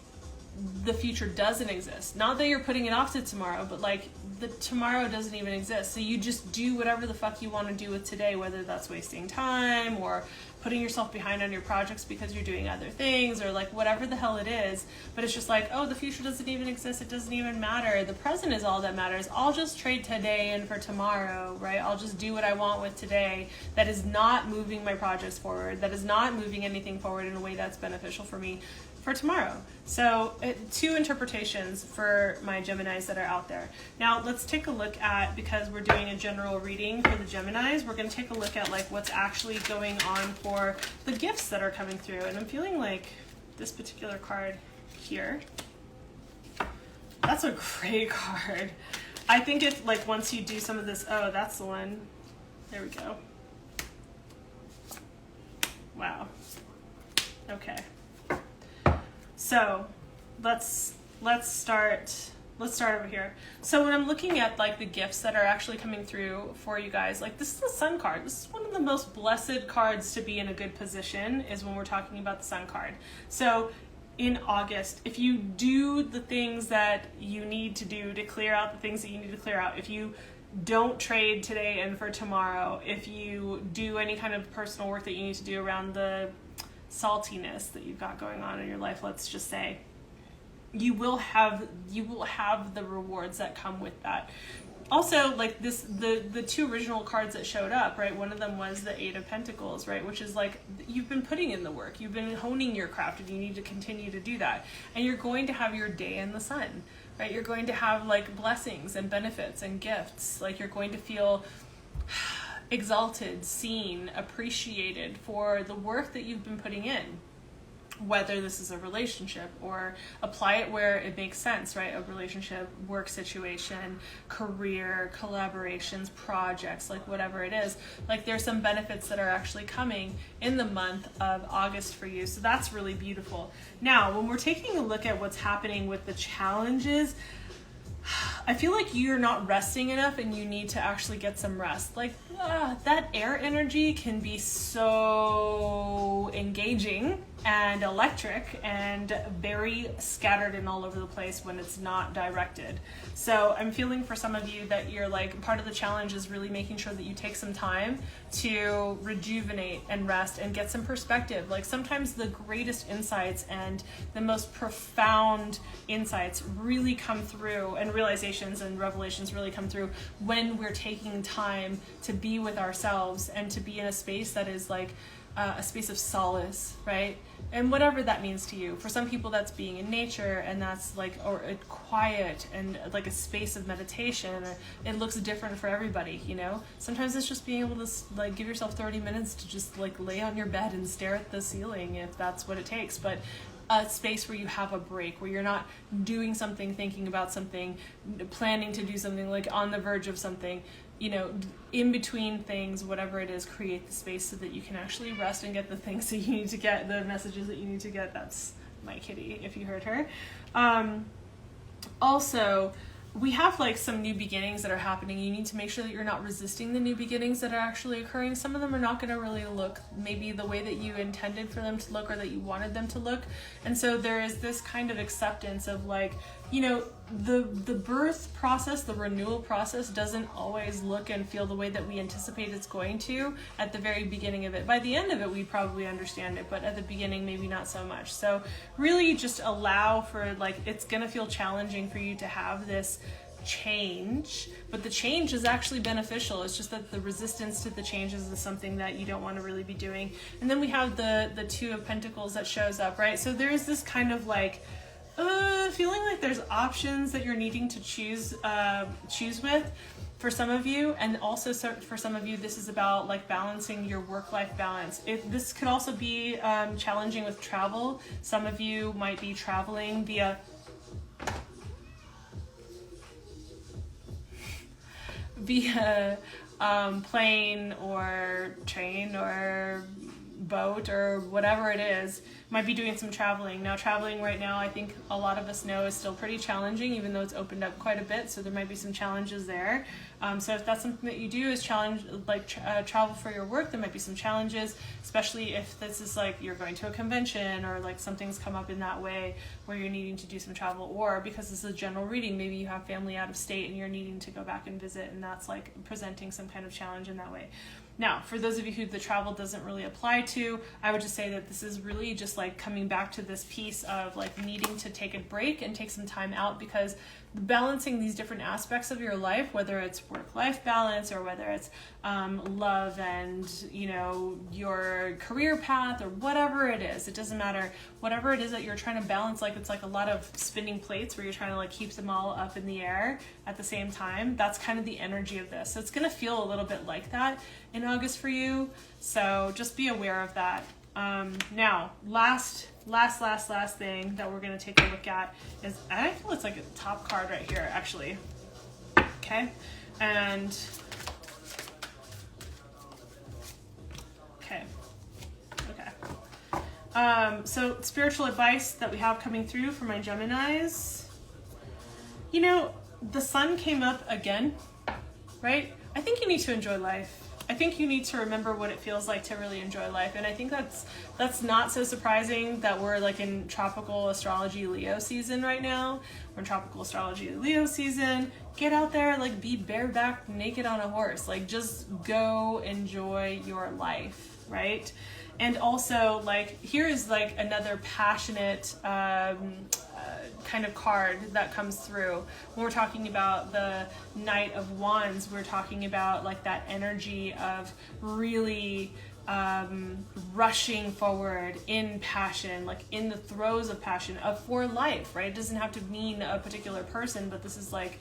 the future doesn't exist. Not that you're putting it off to tomorrow, but like the tomorrow doesn't even exist. So you just do whatever the fuck you want to do with today, whether that's wasting time or putting yourself behind on your projects because you're doing other things or like whatever the hell it is. But it's just like, oh, the future doesn't even exist. It doesn't even matter. The present is all that matters. I'll just trade today and for tomorrow, right? I'll just do what I want with today. That is not moving my projects forward. That is not moving anything forward in a way that's beneficial for me for tomorrow. So two interpretations for my Geminis that are out there. Now let's take a look at, because we're doing a general reading for the Geminis, we're going to take a look at like what's actually going on for the gifts that are coming through. And I'm feeling like this particular card here, that's a great card. I think if like once you do some of this, oh, that's the one. There we go. Wow. Okay. So let's start over here. So when I'm looking at like the gifts that are actually coming through for you guys, like this is the Sun card. This is one of the most blessed cards to be in a good position, is when we're talking about the Sun card. So in August, if you do the things that you need to do to clear out the things that you need to clear out, if you don't trade today and for tomorrow, if you do any kind of personal work that you need to do around the saltiness that you've got going on in your life, let's just say, you will have the rewards that come with that. Also, like this, the two original cards that showed up, right? One of them was the Eight of Pentacles, right? Which is like, you've been putting in the work, you've been honing your craft, and you need to continue to do that. And you're going to have your day in the sun, right? You're going to have like blessings and benefits and gifts. Like you're going to feel exalted, seen, appreciated for the work that you've been putting in, whether this is a relationship or apply it where it makes sense, right? A relationship, work situation, career, collaborations, projects, like whatever it is, like there's some benefits that are actually coming in the month of August for you. So that's really beautiful. Now, when we're taking a look at what's happening with the challenges, I feel like you're not resting enough and you need to actually get some rest. Like that air energy can be so engaging and electric and very scattered and all over the place when it's not directed. So I'm feeling for some of you that you're like, part of the challenge is really making sure that you take some time to rejuvenate and rest and get some perspective. Like sometimes the greatest insights and the most profound insights really come through, and realizations and revelations really come through when we're taking time to be with ourselves and to be in a space that is like a space of solace, right? And whatever that means to you. For some people that's being in nature, and that's like, or a quiet and like a space of meditation. It looks different for everybody, you know? Sometimes it's just being able to like give yourself 30 minutes to just like lay on your bed and stare at the ceiling if that's what it takes. But a space where you have a break, where you're not doing something, thinking about something, planning to do something, like on the verge of something, you know, in between things, whatever it is, create the space so that you can actually rest and get the things that you need to get, the messages that you need to get. That's my kitty, if you heard her. Also, we have like some new beginnings that are happening. You need to make sure that you're not resisting the new beginnings that are actually occurring. Some of them are not going to really look maybe the way that you intended for them to look or that you wanted them to look. And so there is this kind of acceptance of like, you know, the birth process, the renewal process doesn't always look and feel the way that we anticipate it's going to at the very beginning of it. By the end of it, we probably understand it, but at the beginning, maybe not so much. So really just allow for like, it's going to feel challenging for you to have this change, but the change is actually beneficial. It's just that the resistance to the changes is something that you don't want to really be doing. And then we have the Two of Pentacles that shows up, right? So there's this kind of like, feeling like there's options that you're needing to choose with for some of you, and also for some of you this is about like balancing your work-life balance. This could also be challenging with travel. Some of you might be traveling via plane or train or boat or whatever it is. Might be doing some traveling. Now traveling right now, I think a lot of us know, is still pretty challenging, even though it's opened up quite a bit, so there might be some challenges there. So if that's something that you do is travel for your work, there might be some challenges, especially if this is like you're going to a convention or like something's come up in that way where you're needing to do some travel, or because this is a general reading, maybe you have family out of state and you're needing to go back and visit, and that's like presenting some kind of challenge in that way. Now, for those of you who the travel doesn't really apply to, I would just say that this is really just like coming back to this piece of like needing to take a break and take some time out, because balancing these different aspects of your life, whether it's work-life balance or whether it's love and, you know, your career path or whatever it is, it doesn't matter. Whatever it is that you're trying to balance, like it's like a lot of spinning plates where you're trying to like keep them all up in the air at the same time. That's kind of the energy of this. So it's going to feel a little bit like that in August for you. So just be aware of that. Now, last thing that we're going to take a look at is, I feel it's like a top card right here, actually. Okay. And okay. So spiritual advice that we have coming through for my Geminis. You know, the sun came up again, right? I think you need to enjoy life. I think you need to remember what it feels like to really enjoy life. And I think that's not so surprising that we're like in tropical astrology Leo season right now. We're in tropical astrology Leo season. Get out there, like be bareback naked on a horse. Like just go enjoy your life, right? And also like here is like another passionate kind of card that comes through. When we're talking about the Knight of Wands, we're talking about like that energy of really rushing forward in passion, like in the throes of passion for life, right? It doesn't have to mean a particular person, but this is like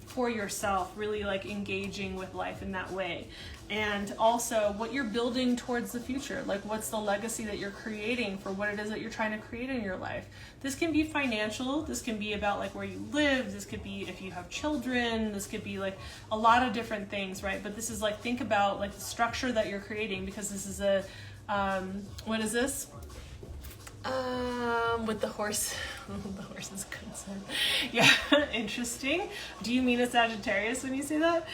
for yourself, really like engaging with life in that way. And also what you're building towards the future, like what's the legacy that you're creating for what it is that you're trying to create in your life. This can be financial, this can be about like where you live, this could be if you have children, this could be like a lot of different things, right? But this is like, think about like the structure that you're creating, because this is a, what is this? With the horse, the horse is concerned. Yeah, interesting. Do you mean a Sagittarius when you say that?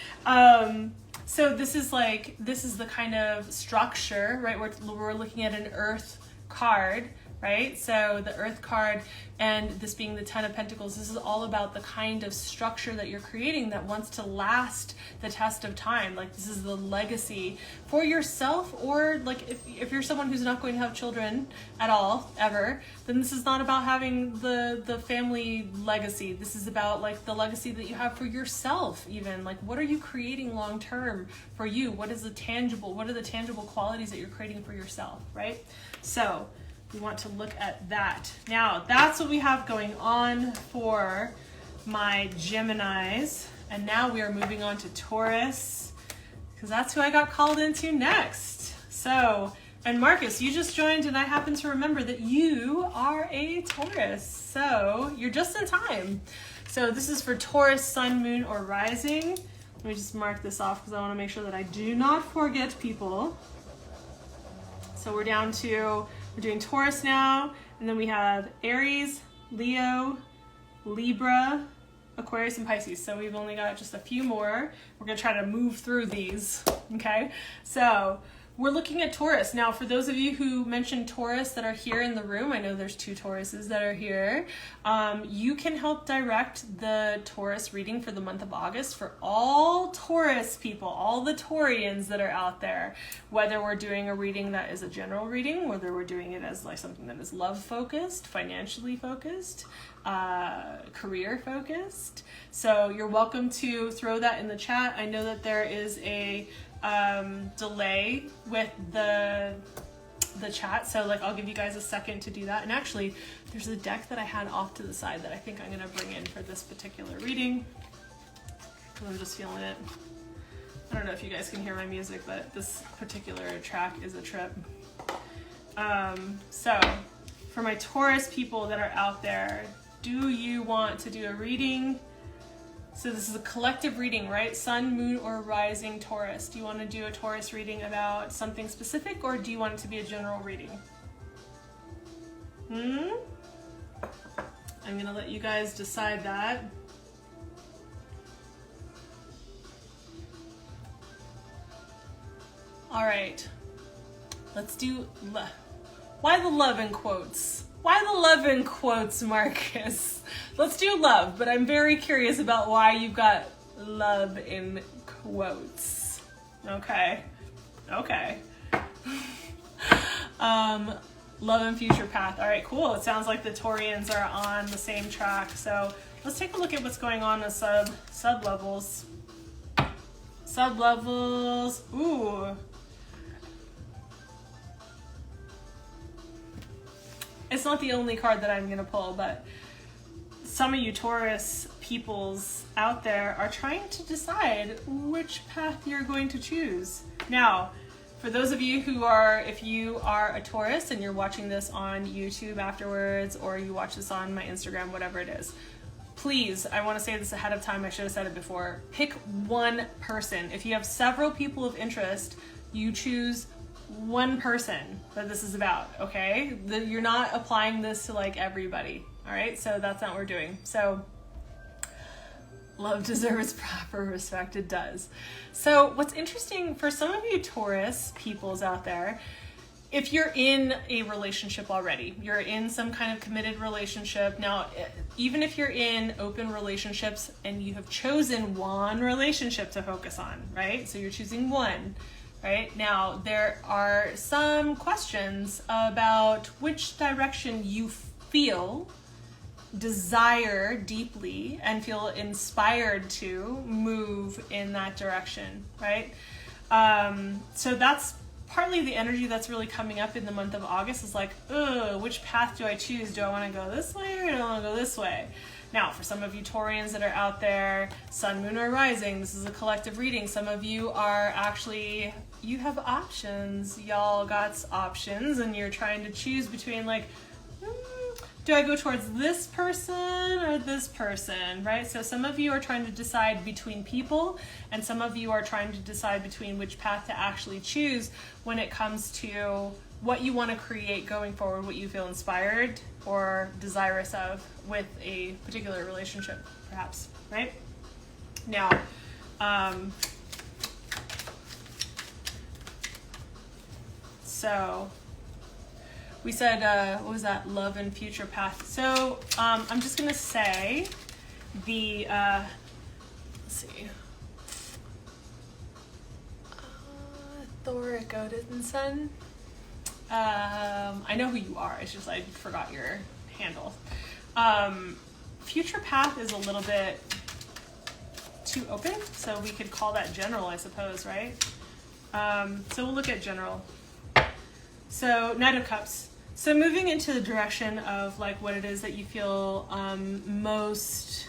So this is the kind of structure, right? We're looking at an Earth card, right? So the Earth card, and this being the Ten of Pentacles, this is all about the kind of structure that you're creating that wants to last the test of time. Like, this is the legacy for yourself, or like if you're someone who's not going to have children at all, ever, then this is not about having the family legacy. This is about like the legacy that you have for yourself, even. Like, what are you creating long term for you? What are the tangible qualities that you're creating for yourself, right? So we want to look at that. Now, that's what we have going on for my Geminis. And now we are moving on to Taurus, because that's who I got called into next. So, and Marcus, you just joined, and I happen to remember that you are a Taurus. So you're just in time. So this is for Taurus, Sun, Moon, or Rising. Let me just mark this off because I want to make sure that I do not forget people. So we're doing Taurus now, and then we have Aries, Leo, Libra, Aquarius, and Pisces. So we've only got just a few more. We're going to try to move through these, okay? So we're looking at Taurus. Now, for those of you who mentioned Taurus that are here in the room, I know there's 2 Tauruses that are here. You can help direct the Taurus reading for the month of August for all Taurus people, all the Taurians that are out there. Whether we're doing a reading that is a general reading, whether we're doing it as like something that is love focused, financially focused, career focused. So you're welcome to throw that in the chat. I know that there is a delay with the chat, so like I'll give you guys a second to do that. And actually, there's a deck that I had off to the side that I think I'm gonna bring in for this particular reading, because I'm just feeling it. I don't know if you guys can hear my music, but this particular track is a trip. So for my Taurus people that are out there, do you want to do a reading? So this is a collective reading, right? Sun, Moon, or Rising Taurus. Do you want to do a Taurus reading about something specific, or do you want it to be a general reading? I'm going to let you guys decide that. All right. Let's do... Why the love in quotes? Why the love in quotes, Marcus? Let's do love, but I'm very curious about why you've got love in quotes. Okay. Love and future path. All right, cool. It sounds like the Taurians are on the same track. So let's take a look at what's going on in sub levels. Sub levels. Ooh. It's not the only card that I'm going to pull, but some of you Taurus peoples out there are trying to decide which path you're going to choose. Now, for those of you who are, if you are a Taurus and you're watching this on YouTube afterwards, or you watch this on my Instagram, whatever it is, please, I want to say this ahead of time, I should have said it before, pick one person. If you have several people of interest, you choose one person that this is about, okay? You're not applying this to like everybody, all right? So that's not what we're doing. So love deserves proper respect, it does. So what's interesting for some of you Taurus peoples out there, if you're in a relationship already, you're in some kind of committed relationship. Now, even if you're in open relationships and you have chosen one relationship to focus on, right? So you're choosing one. Right? Now, there are some questions about which direction you feel, desire deeply, and feel inspired to move in that direction, right? So that's partly the energy that's really coming up in the month of August is like, which path do I choose? Do I want to go this way or do I want to go this way? Now, for some of you Taurians that are out there, Sun, Moon, or Rising, this is a collective reading. Some of you are actually, you have options. Y'all got options, and you're trying to choose between like, do I go towards this person or this person, right? So some of you are trying to decide between people, and some of you are trying to decide between which path to actually choose when it comes to what you want to create going forward, what you feel inspired or desirous of with a particular relationship, perhaps, right? Now, so we said, what was that? Love and future path. So I'm just going to say the, let's see. Thor, Godin and Sun. I know who you are. It's just I forgot your handle. Future path is a little bit too open, so we could call that general, I suppose, right? So we'll look at general. So Knight of Cups. So moving into the direction of like what it is that you feel most.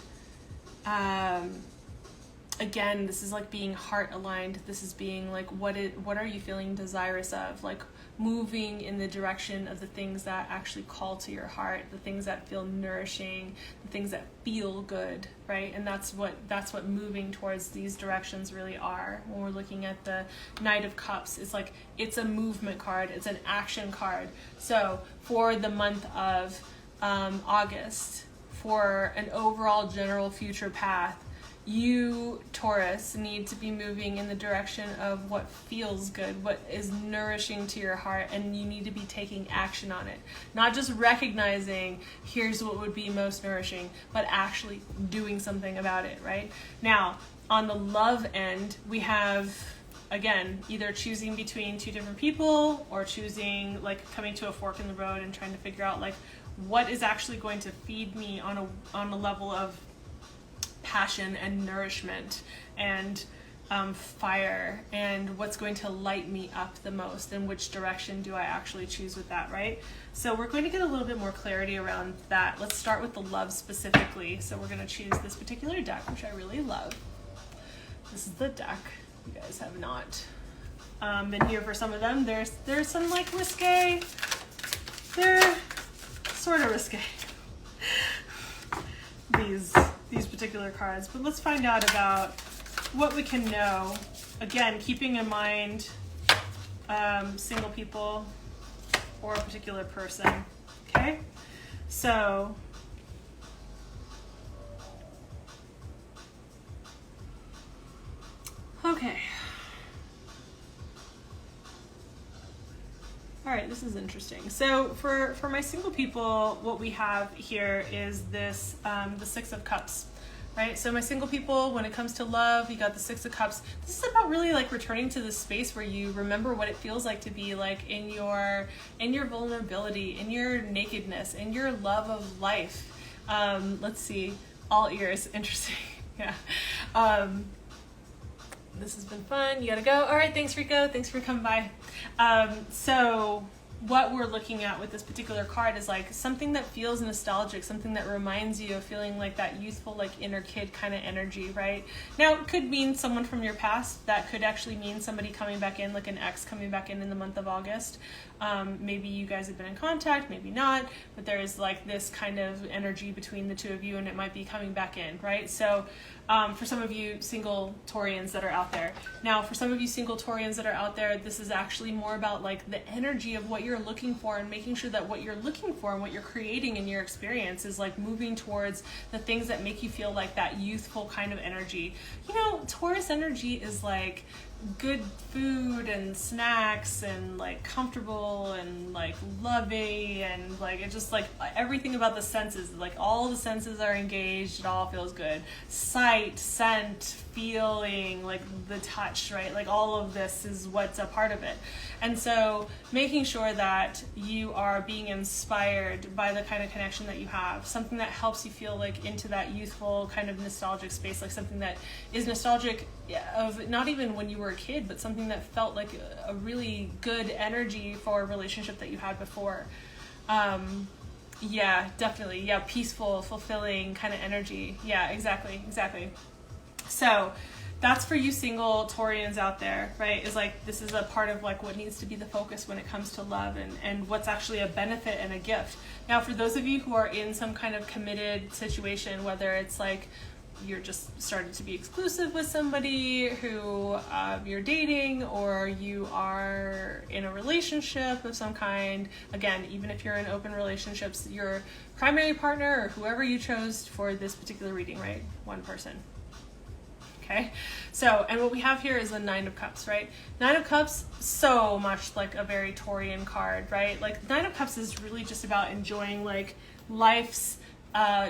Again, this is like being heart aligned. This is being like, what are you feeling desirous of? Like moving in the direction of the things that actually call to your heart, the things that feel nourishing, the things that feel good, right? And that's what moving towards these directions really are. When we're looking at the Knight of Cups, it's like, it's a movement card. It's an action card. So for the month of August, for an overall general future path, you, Taurus, need to be moving in the direction of what feels good, what is nourishing to your heart, and you need to be taking action on it. Not just recognizing, here's what would be most nourishing, but actually doing something about it, right? Now, on the love end, we have, again, either choosing between two different people or choosing, like, coming to a fork in the road and trying to figure out, like, what is actually going to feed me on a level of passion and nourishment and fire, and what's going to light me up the most, and which direction do I actually choose with that, right? So we're going to get a little bit more clarity around that. Let's start with the love specifically. So we're going to choose this particular deck, which I really love. This is the deck. You guys have not been here for some of them. There's some like risque. They're sort of risque. These particular cards, but let's find out about what we can know. Again, keeping in mind single people or a particular person. Okay, so okay. All right, this is interesting. So for my single people, what we have here is this, the Six of Cups, right? So my single people, when it comes to love, you got the Six of Cups. This is about really like returning to this space where you remember what it feels like to be like in your vulnerability, in your nakedness, in your love of life. Let's see, all ears, interesting, yeah. This has been fun. You gotta go. All right, thanks, Rico. Thanks for coming by. So what we're looking at with this particular card is like something that feels nostalgic, something that reminds you of feeling like that youthful, like inner kid kind of energy, right? Now, it could mean someone from your past. That could actually mean somebody coming back in, like an ex coming back in the month of August. Maybe you guys have been in contact, maybe not, but there's like this kind of energy between the two of you, and it might be coming back in, right? So for some of you single Taurians that are out there. Now, for some of you single Taurians that are out there, this is actually more about like the energy of what you're looking for, and making sure that what you're looking for and what you're creating in your experience is like moving towards the things that make you feel like that youthful kind of energy. You know, Taurus energy is like good food and snacks and like comfortable and like lovey, and like it's just like everything about the senses, like all the senses are engaged, it all feels good. Sight, scent, feeling, like the touch, right? Like all of this is what's a part of it. And so making sure that you are being inspired by the kind of connection that you have, something that helps you feel like into that youthful kind of nostalgic space, like something that is nostalgic of not even when you were a kid, but something that felt like a really good energy for a relationship that you had before. Yeah, definitely. Yeah, peaceful, fulfilling kind of energy. Yeah, exactly. So that's for you single Taurians out there, right? Is like, this is a part of like what needs to be the focus when it comes to love, and what's actually a benefit and a gift. Now, for those of you who are in some kind of committed situation, whether it's like you're just started to be exclusive with somebody who you're dating, or you are in a relationship of some kind. Again, even if you're in open relationships, your primary partner or whoever you chose for this particular reading, right? One person. Okay, so, and what we have here is the Nine of Cups, right? Nine of Cups, so much like a very Taurian card, right? Like Nine of Cups is really just about enjoying like life's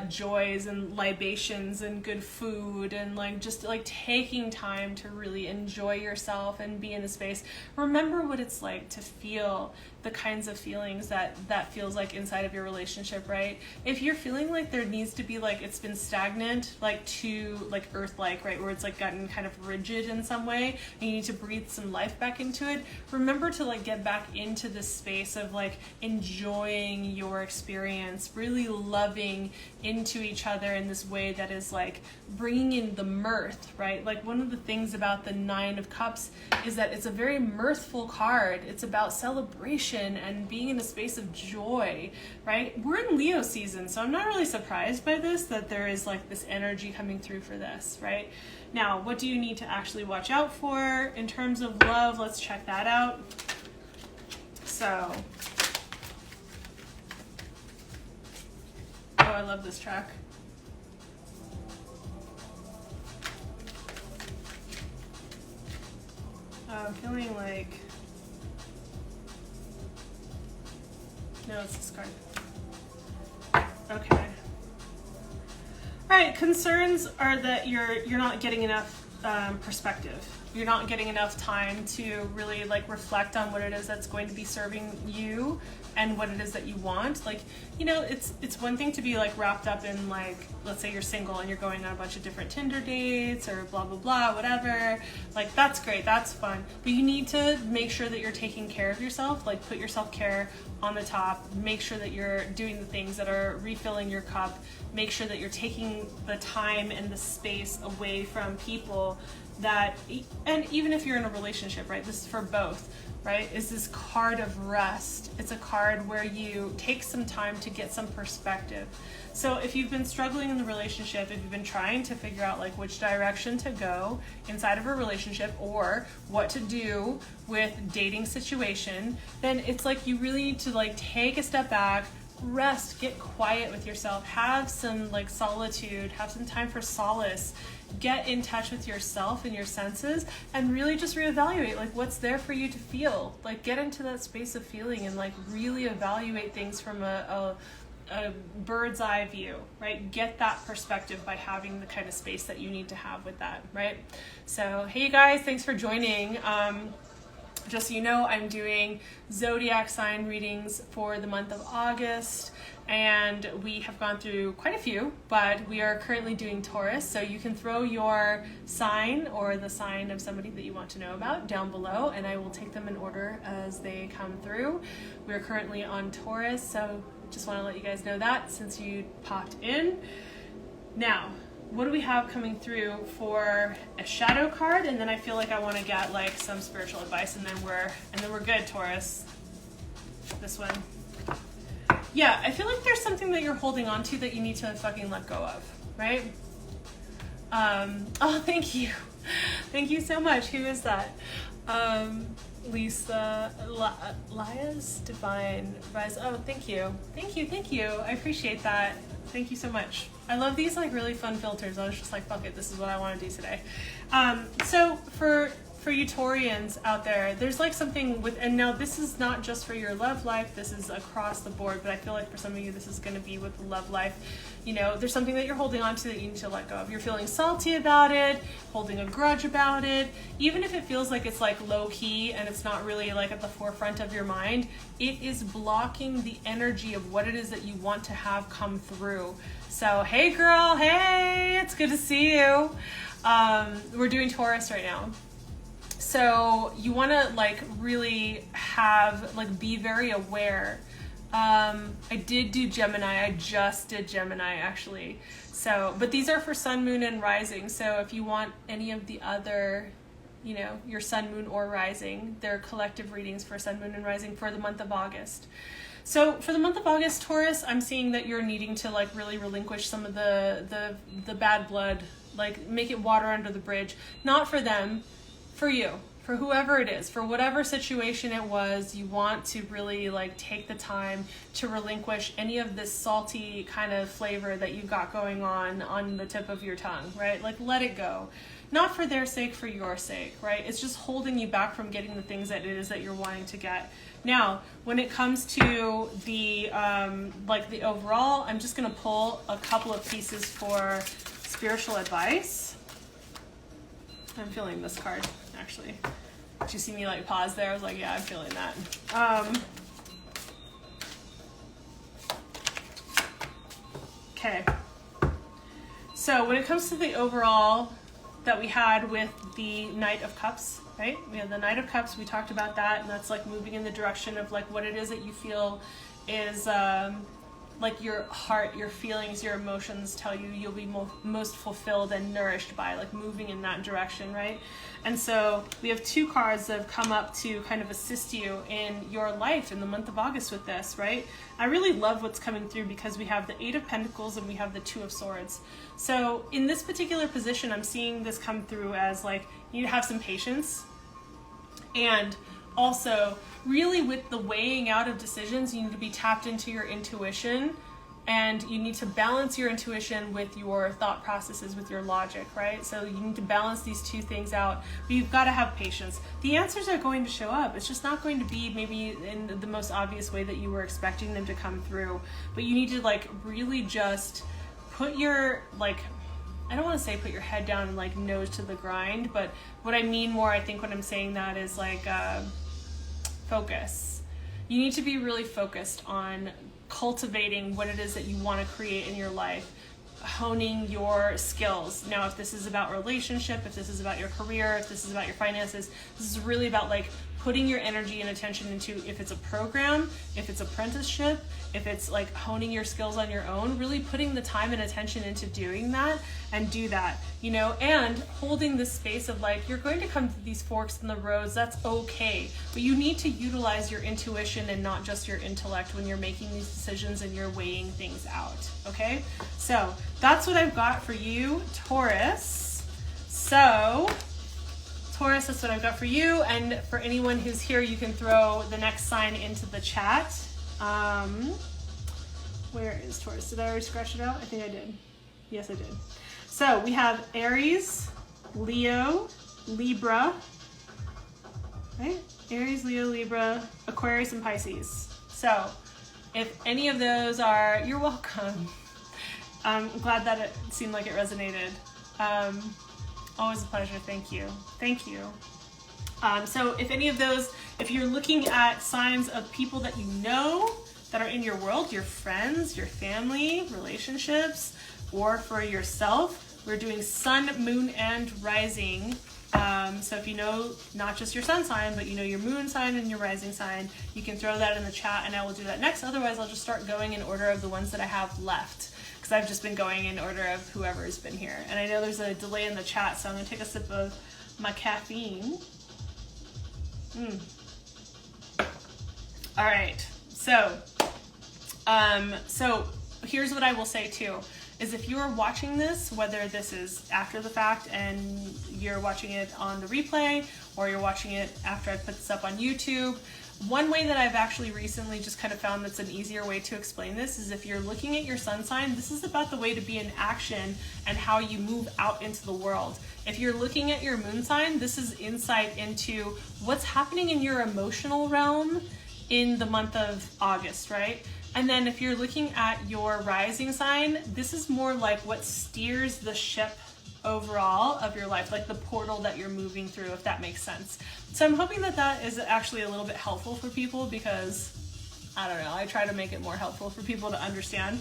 joys and libations and good food, and like just like taking time to really enjoy yourself and be in a space. Remember what it's like to feel the kinds of feelings that feels like inside of your relationship, right? If you're feeling like there needs to be like it's been stagnant, like too like earth-like, right, where it's like gotten kind of rigid in some way, and you need to breathe some life back into it, remember to like get back into this space of like enjoying your experience, really loving into each other in this way that is like bringing in the mirth, right? Like one of the things about the Nine of Cups is that it's a very mirthful card. It's about celebration and being in a space of joy, right? We're in Leo season, so I'm not really surprised by this, that there is like this energy coming through for this, right? Now, what do you need to actually watch out for in terms of love? Let's check that out. So, oh, I love this track. I'm feeling like, no, it's this card. Okay. All right, concerns are that you're not getting enough perspective. You're not getting enough time to really like reflect on what it is that's going to be serving you and what it is that you want. Like, you know, it's one thing to be like wrapped up in like, let's say you're single and you're going on a bunch of different Tinder dates or blah, blah, blah, whatever. Like, that's great. That's fun. But you need to make sure that you're taking care of yourself. Like, put your self-care on the top. Make sure that you're doing the things that are refilling your cup. Make sure that you're taking the time and the space away from people that, and even if you're in a relationship, right, this is for both, right, is this card of rest. It's a card where you take some time to get some perspective. So if you've been struggling in the relationship, if you've been trying to figure out like which direction to go inside of a relationship or what to do with dating situation, then it's like you really need to like take a step back, rest, get quiet with yourself, have some like solitude, have some time for solace, get in touch with yourself and your senses, and really just reevaluate like what's there for you to feel. Like get into that space of feeling and like really evaluate things from a bird's eye view, right? Get that perspective by having the kind of space that you need to have with that, right? So hey you guys, thanks for joining. Just so you know, I'm doing Zodiac sign readings for the month of August, and we have gone through quite a few, but we are currently doing Taurus, so you can throw your sign or the sign of somebody that you want to know about down below, and I will take them in order as they come through. We're currently on Taurus, so just want to let you guys know that since you popped in. Now, what do we have coming through for a shadow card? And then I feel like I want to get like some spiritual advice, and then we're good, Taurus. This one. Yeah, I feel like there's something that you're holding on to that you need to fucking let go of, right? Oh, thank you. Thank you so much. Who is that? Lisa, Lias Divine Rise. Oh, thank you. Thank you. Thank you. I appreciate that. Thank you so much. I love these like really fun filters. I was just like, fuck it, this is what I want to do today. So for you Taurians out there, there's like something with, and now this is not just for your love life, this is across the board, but I feel like for some of you this is going to be with the love life. You know, there's something that you're holding on to that you need to let go of. You're feeling salty about it, holding a grudge about it, even if it feels like it's like low key and it's not really like at the forefront of your mind, it is blocking the energy of what it is that you want to have come through. So, hey girl, hey, it's good to see you. We're doing Taurus right now. So you want to like really have, like be very aware. I did do Gemini. I just did Gemini actually. So, but these are for sun, moon, and rising. So if you want any of the other, you know, your sun, moon, or rising, they're collective readings for sun, moon, and rising for the month of August. So for the month of August, Taurus, I'm seeing that you're needing to like really relinquish some of the bad blood, like make it water under the bridge. Not for them, for you, for whoever it is, for whatever situation it was. You want to really like take the time to relinquish any of this salty kind of flavor that you've got going on the tip of your tongue, right? Like let it go. Not for their sake, for your sake, right? It's just holding you back from getting the things that it is that you're wanting to get. Now, when it comes to the like the overall, I'm just gonna pull a couple of pieces for spiritual advice. I'm feeling this card, actually. Did you see me like pause there? I was like, yeah, I'm feeling that. Okay. So when it comes to the overall that we had with the Knight of Cups, right? We had the Knight of Cups, we talked about that, and that's like moving in the direction of like what it is that you feel is like your heart, your feelings, your emotions tell you you'll be most fulfilled and nourished by, like moving in that direction, right? And so we have two cards that have come up to kind of assist you in your life in the month of August with this, right? I really love what's coming through because we have the Eight of Pentacles and we have the Two of Swords. So in this particular position, I'm seeing this come through as like you need to have some patience, and also really with the weighing out of decisions, you need to be tapped into your intuition, and you need to balance your intuition with your thought processes, with your logic, right? So you need to balance these two things out, but you've got to have patience. The answers are going to show up. It's just not going to be maybe in the most obvious way that you were expecting them to come through, but you need to like really just put your, like, I don't want to say put your head down and like nose to the grind, but what I mean more, I think when I'm saying that is like focus. You need to be really focused on cultivating what it is that you want to create in your life, honing your skills. Now, if this is about relationship, if this is about your career, if this is about your finances, this is really about like putting your energy and attention into, if it's a program, if it's apprenticeship, if it's like honing your skills on your own, really putting the time and attention into doing that, and do that, you know, and holding the space of like, you're going to come to these forks in the roads, that's okay, but you need to utilize your intuition and not just your intellect when you're making these decisions and you're weighing things out, okay? So that's what I've got for you, Taurus. So Taurus, that's what I've got for you, and for anyone who's here, you can throw the next sign into the chat. Where is Taurus? Did I already scratch it out? I think I did. Yes, I did. So we have Aries, Leo, Libra, right? Aries, Leo, Libra, Aquarius, and Pisces. So if any of those are, you're welcome. I'm glad that it seemed like it resonated. Always a pleasure. Thank you. Thank you. So if any of those, if you're looking at signs of people that you know that are in your world, your friends, your family, relationships, or for yourself, we're doing sun, moon, and rising. So if you know not just your sun sign, but you know your moon sign and your rising sign, you can throw that in the chat and I will do that next. Otherwise, I'll just start going in order of the ones that I have left, because I've just been going in order of whoever's been here. And I know there's a delay in the chat, so I'm gonna take a sip of my caffeine. All right, so here's what I will say too, is if you are watching this, whether this is after the fact and you're watching it on the replay, or you're watching it after I put this up on YouTube, one way that I've actually recently just kind of found that's an easier way to explain this is if you're looking at your sun sign, this is about the way to be in action and how you move out into the world. If you're looking at your moon sign, this is insight into what's happening in your emotional realm in the month of August, right? And then if you're looking at your rising sign, this is more like what steers the ship overall of your life, like the portal that you're moving through, if that makes sense. So I'm hoping that that is actually a little bit helpful for people, because I don't know, I try to make it more helpful for people to understand.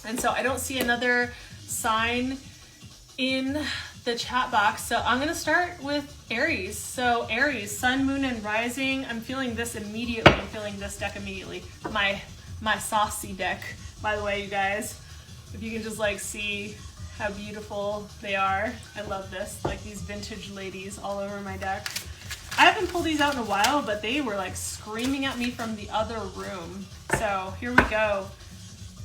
And so I don't see another sign in the chat box, so I'm gonna start with Aries. So Aries, sun, moon, and rising. I'm feeling this immediately. I'm feeling this deck immediately. My saucy deck, by the way, you guys. If you can just like see how beautiful they are. I love this, like these vintage ladies all over my deck. I haven't pulled these out in a while, but they were like screaming at me from the other room. So here we go.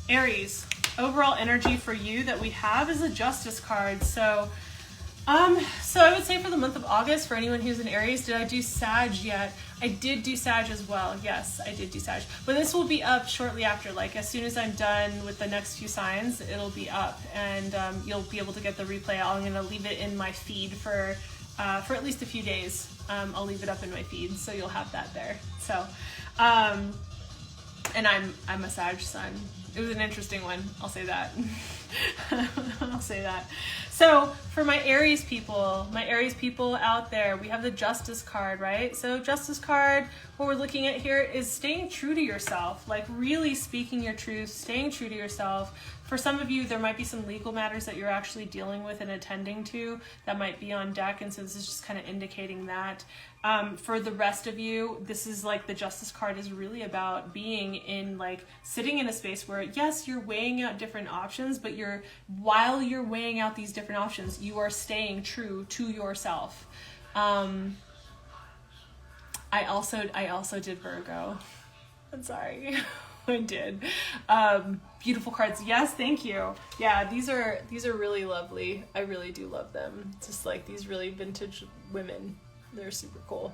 Aries, overall energy for you that we have is a Justice card. So I would say for the month of August, for anyone who's in Aries, did I do Sag yet? I did do Sag as well. Yes, I did do Sag. But this will be up shortly after. Like as soon as I'm done with the next few signs, it'll be up, and you'll be able to get the replay. I'm gonna leave it in my feed for at least a few days. I'll leave it up in my feed, so you'll have that there. So, and I'm a Sag sun. It was an interesting one. I'll say that. I'll say that. So for my Aries people out there, we have the Justice card, right? So Justice card, what we're looking at here is staying true to yourself, like really speaking your truth, staying true to yourself. For some of you, there might be some legal matters that you're actually dealing with and attending to that might be on deck. And so this is just kind of indicating that. For the rest of you, this is like the Justice card is really about being in like sitting in a space where yes, you're weighing out different options, but while you're weighing out these different options, you are staying true to yourself. I also did Virgo. I'm sorry. I did. Beautiful cards. Yes, thank you. Yeah, these are really lovely. I really do love them. Just like these really vintage women. They're super cool.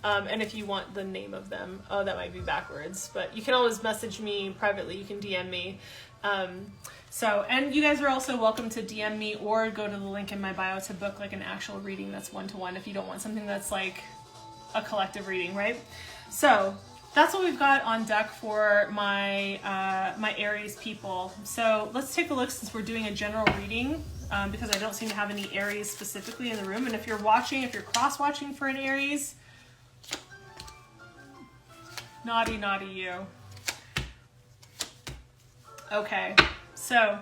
And if you want the name of them, oh, that might be backwards, but you can always message me privately. You can DM me. And you guys are also welcome to DM me or go to the link in my bio to book like an actual reading that's one-to-one if you don't want something that's like a collective reading, right? So that's what we've got on deck for my my Aries people. So let's take a look since we're doing a general reading. Because I don't seem to have any Aries specifically in the room. And if you're cross-watching for an Aries, naughty you. Okay, so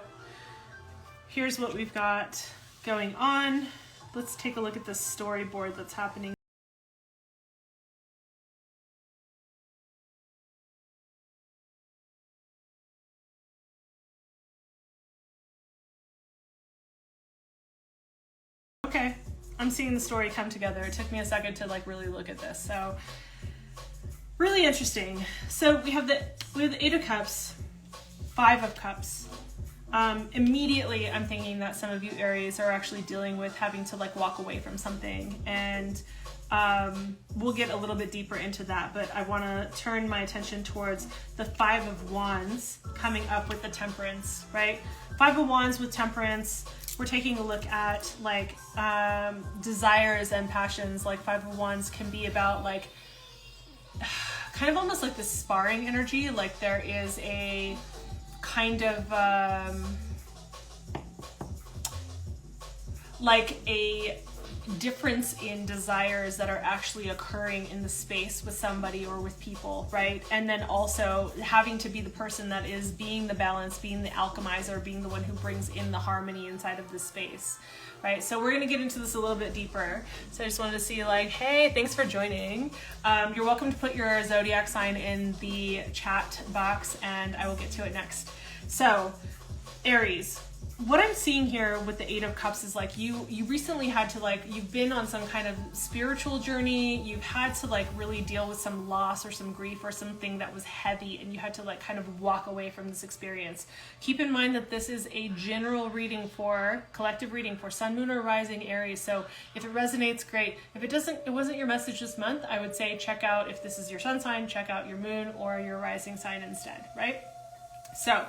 here's what we've got going on. Let's take a look at this storyboard that's happening. Okay, I'm seeing the story come together. It took me a second to like really look at this. So really interesting. So we have the Eight of Cups, Five of Cups. Immediately I'm thinking that some of you Aries are actually dealing with having to like walk away from something, and we'll get a little bit deeper into that, but I want to turn my attention towards the Five of Wands coming up with the Temperance, right? Five of Wands with Temperance. We're taking a look at like desires and passions. Like Five of Wands can be about like kind of almost like this sparring energy. Like there is a kind of like a difference in desires that are actually occurring in the space with somebody or with people, right? And then also having to be the person that is being the balance, being the alchemizer, being the one who brings in the harmony inside of the space, right? So we're gonna get into this a little bit deeper. So I just wanted to see like, hey, thanks for joining. You're welcome to put your zodiac sign in the chat box and I will get to it next. So Aries, what I'm seeing here with the Eight of Cups is like you recently had to like, you've been on some kind of spiritual journey. You've had to like really deal with some loss or some grief or something that was heavy, and you had to like kind of walk away from this experience. Keep in mind that this is a general reading for collective reading for Sun, Moon, or Rising Aries. So if it resonates, great. If it doesn't, it wasn't your message this month, I would say check out, if this is your sun sign, check out your moon or your rising sign instead, right? So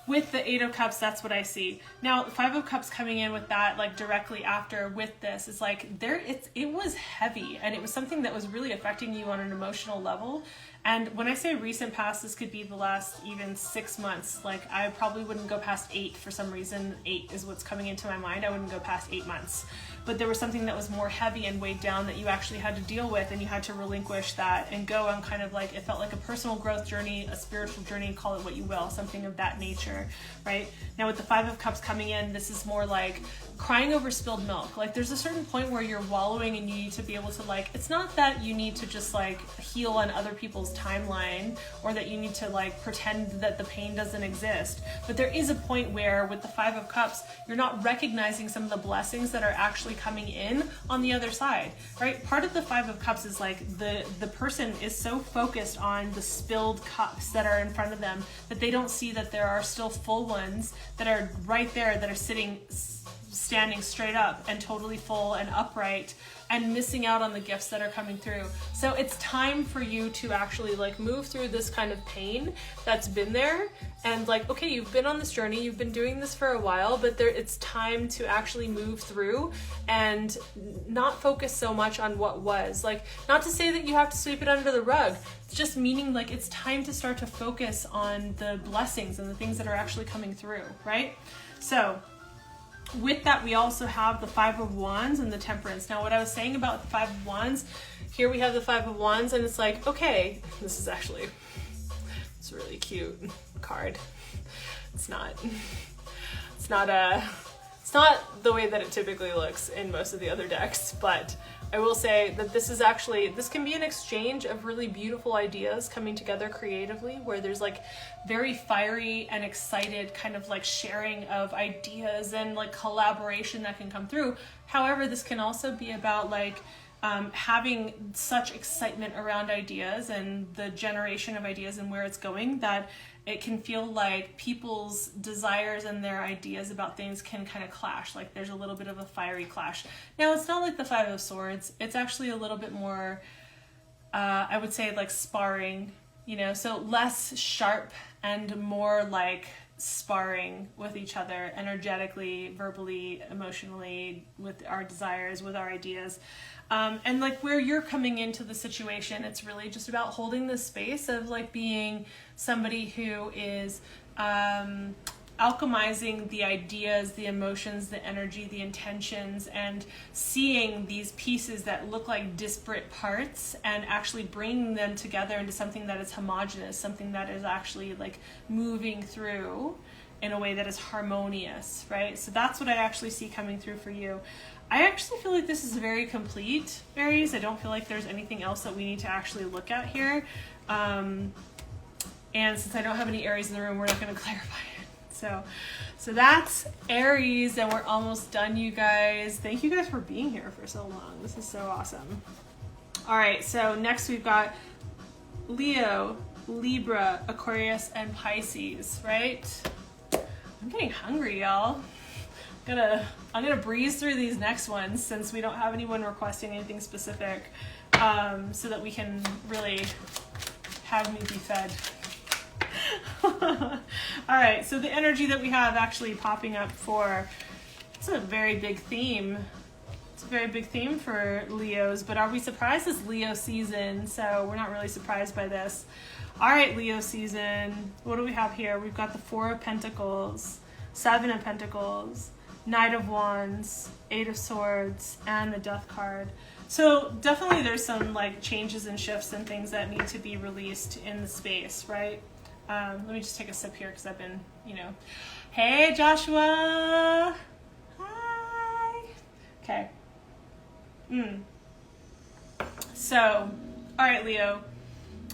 with the Eight of Cups, that's what I see. Now, the Five of Cups coming in with that, like directly after with this, is like it was heavy, and it was something that was really affecting you on an emotional level. And when I say recent past, this could be the last even 6 months. Like I probably wouldn't go past 8 for some reason. 8 is what's coming into my mind. I wouldn't go past 8 months. But there was something that was more heavy and weighed down that you actually had to deal with, and you had to relinquish that and go on kind of like, it felt like a personal growth journey, a spiritual journey, call it what you will, something of that nature, right? Now with the Five of Cups coming in, this is more like crying over spilled milk. Like there's a certain point where you're wallowing and you need to be able to like, it's not that you need to just like heal on other people's people's timeline, or that you need to like pretend that the pain doesn't exist. But there is a point where with the Five of Cups, you're not recognizing some of the blessings that are actually coming in on the other side, right? Part of the Five of Cups is like the person is so focused on the spilled cups that are in front of them that they don't see that there are still full ones that are right there, that are standing straight up and totally full and upright, and missing out on the gifts that are coming through. So it's time for you to actually like move through this kind of pain that's been there, and like, okay, you've been on this journey, you've been doing this for a while, but it's time to actually move through and not focus so much on what was. Like, not to say that you have to sweep it under the rug, it's just meaning like it's time to start to focus on the blessings and the things that are actually coming through, right? So with that, we also have the Five of Wands and the Temperance. Now, what I was saying about the Five of Wands, here we have the Five of Wands, and it's like, okay, this is actually, it's a really cute card. It's not the way that it typically looks in most of the other decks, but I will say that this can be an exchange of really beautiful ideas coming together creatively, where there's like very fiery and excited kind of like sharing of ideas and like collaboration that can come through. However, this can also be about like having such excitement around ideas and the generation of ideas and where it's going, that it can feel like people's desires and their ideas about things can kind of clash. Like there's a little bit of a fiery clash. Now, it's not like the Five of Swords. It's actually a little bit more, I would say like sparring, you know, so less sharp and more like sparring with each other energetically, verbally, emotionally, with our desires, with our ideas. And like where you're coming into the situation, it's really just about holding the space of like being somebody who is alchemizing the ideas, the emotions, the energy, the intentions, and seeing these pieces that look like disparate parts and actually bringing them together into something that is homogeneous, something that is actually like moving through in a way that is harmonious, right? So that's what I actually see coming through for you. I actually feel like this is very complete, Aries. I don't feel like there's anything else that we need to actually look at here. And since I don't have any Aries in the room, we're not going to clarify it. So that's Aries, and we're almost done, you guys. Thank you guys for being here for so long. This is so awesome. All right, so next we've got Leo, Libra, Aquarius, and Pisces, right? I'm getting hungry, y'all. I'm gonna breeze through these next ones since we don't have anyone requesting anything specific, so that we can really have me be fed. All right, so the energy that we have actually popping up it's a very big theme. It's a very big theme for Leos, but are we surprised? It's Leo season, so we're not really surprised by this. All right, Leo season, what do we have here? We've got the Four of Pentacles, Seven of Pentacles, Knight of Wands, Eight of Swords, and the Death card. So definitely there's some like changes and shifts and things that need to be released in the space, right? Let me just take a sip here because I've been, Hey, Joshua. Hi. Okay. So, all right, Leo.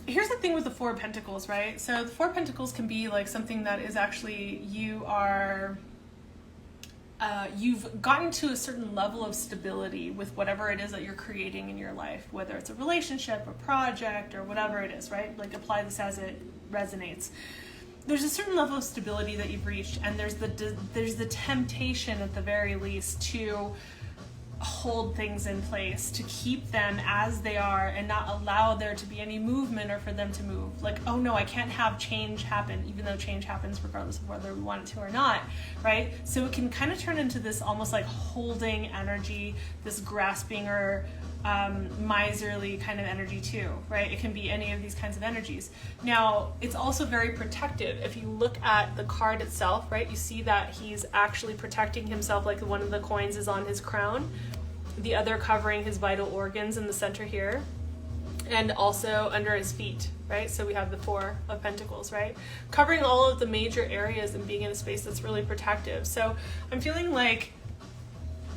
Here's the thing with the Four of Pentacles, right? So the Four of Pentacles can be like something that is actually you've gotten to a certain level of stability with whatever it is that you're creating in your life, whether it's a relationship, a project, or whatever it is, right? Like apply this as it resonates. There's a certain level of stability that you've reached, and there's the temptation at the very least to hold things in place, to keep them as they are and not allow there to be any movement or for them to move. Like, oh no, I can't have change happen, even though change happens regardless of whether we want it to or not, right? So it can kind of turn into this almost like holding energy, this grasping or miserly kind of energy too, right? It can be any of these kinds of energies. Now, it's also very protective. If you look at the card itself, right, you see that he's actually protecting himself, like one of the coins is on his crown, the other covering his vital organs in the center here, and also under his feet, right? So we have the Four of Pentacles, right? Covering all of the major areas and being in a space that's really protective. So I'm feeling like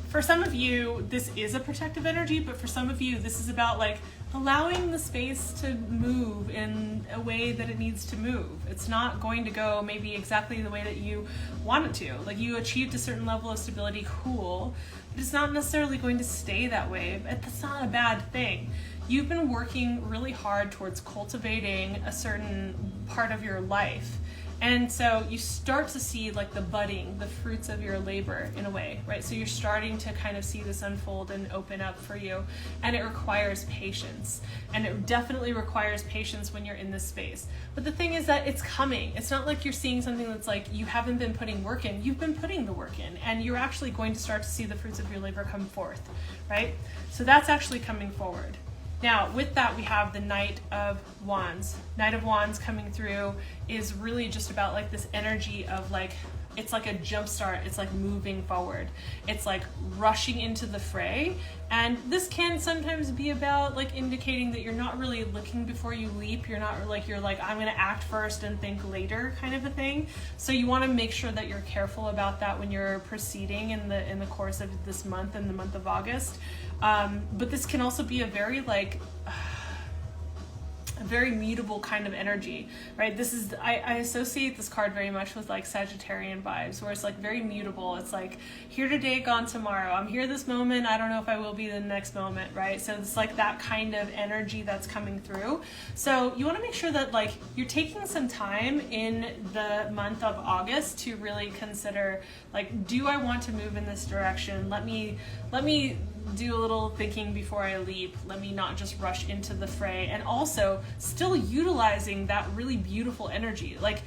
for some of you, this is a protective energy, but for some of you, this is about like allowing the space to move in a way that it needs to move. It's not going to go maybe exactly the way that you want it to. Like, you achieved a certain level of stability, cool, but it's not necessarily going to stay that way. But that's not a bad thing. You've been working really hard towards cultivating a certain part of your life. And so you start to see like the budding, the fruits of your labor in a way, right? So you're starting to kind of see this unfold and open up for you. And it requires patience. And it definitely requires patience when you're in this space. But the thing is that it's coming. It's not like you're seeing something that's like you haven't been putting work in. You've been putting the work in. And you're actually going to start to see the fruits of your labor come forth, right? So that's actually coming forward. Now, with that, we have the Knight of Wands. Knight of Wands coming through is really just about like this energy of like, it's like a jump start. It's like moving forward. It's like rushing into the fray. And this can sometimes be about like indicating that you're not really looking before you leap. You're not like, I'm going to act first and think later kind of a thing. So you want to make sure that you're careful about that when you're proceeding in the course of this month, in the month of August. But this can also be a very like, a very mutable kind of energy, right? This is, I associate this card very much with like Sagittarian vibes, where it's like very mutable. It's like here today, gone tomorrow. I'm here this moment. I don't know if I will be the next moment, right? So it's like that kind of energy that's coming through. So you want to make sure that like you're taking some time in the month of August to really consider like, do I want to move in this direction? Let me do a little thinking before I leap. Let me not just rush into the fray. And also still utilizing that really beautiful energy. Like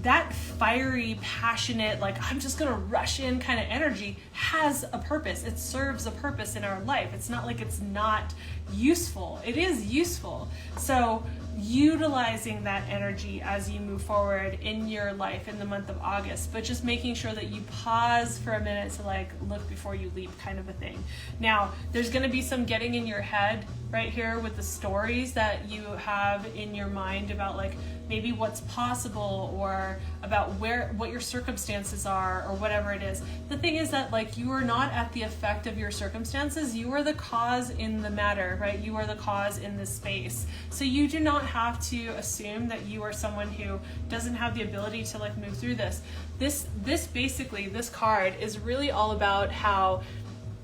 that fiery, passionate, like I'm just gonna rush in kind of energy has a purpose. It serves a purpose in our life. It's not like it's not useful. It is useful. So utilizing that energy as you move forward in your life in the month of August, but just making sure that you pause for a minute to like look before you leap kind of a thing. Now, there's going to be some getting in your head right here with the stories that you have in your mind about like maybe what's possible or about what your circumstances are or whatever it is. The thing is that like you are not at the effect of your circumstances. You are the cause in the matter, right? You are the cause in this space. So you do not have to assume that you are someone who doesn't have the ability to like move through this. This basically, this card is really all about how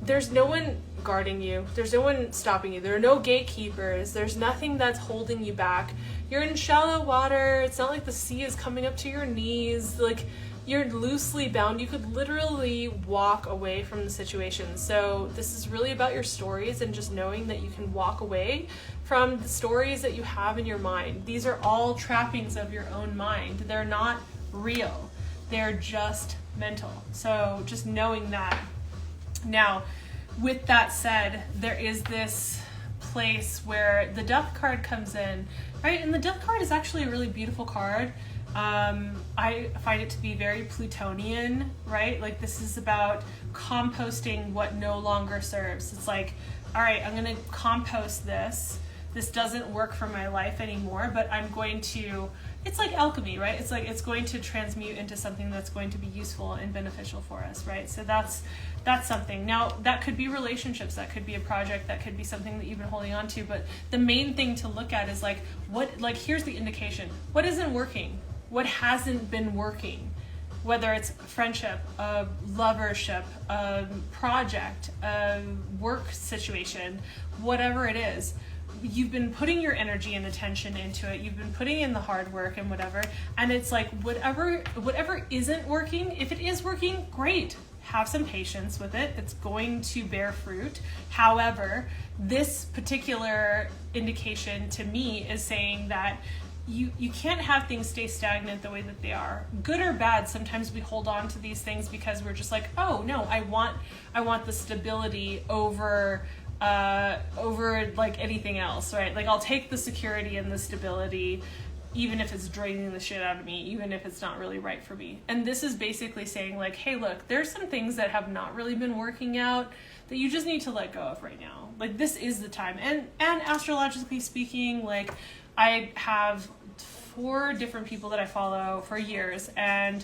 there's no one guarding you. There's no one stopping you. There are no gatekeepers. There's nothing that's holding you back. You're in shallow water. It's not like the sea is coming up to your knees. Like you're loosely bound. You could literally walk away from the situation. So this is really about your stories and just knowing that you can walk away from the stories that you have in your mind. These are all trappings of your own mind. They're not real. They're just mental. So just knowing that. Now, with that said, there is this place where the Death card comes in, right? And the Death card is actually a really beautiful card. I find it to be very Plutonian, right? Like this is about composting what no longer serves. It's like, all right, I'm going to compost this. This doesn't work for my life anymore, but I'm going to, it's like alchemy, right? It's like, it's going to transmute into something that's going to be useful and beneficial for us, right? So that's something. Now, that could be relationships, that could be a project, that could be something that you've been holding on to, but the main thing to look at is like, here's the indication. What isn't working? What hasn't been working? Whether it's friendship, a lovership, a project, a work situation, whatever it is, you've been putting your energy and attention into it. You've been putting in the hard work and whatever. And it's like, whatever isn't working, if it is working, great. Have some patience with it. It's going to bear fruit. However, this particular indication to me is saying that you can't have things stay stagnant the way that they are. Good or bad, sometimes we hold on to these things because we're just like, oh no, I want the stability over like anything else, right? Like I'll take the security and the stability even if it's draining the shit out of me, even if it's not really right for me. And this is basically saying like, hey, look, there's some things that have not really been working out that you just need to let go of right now. Like this is the time. And astrologically speaking, like I have 4 different people that I follow for years, and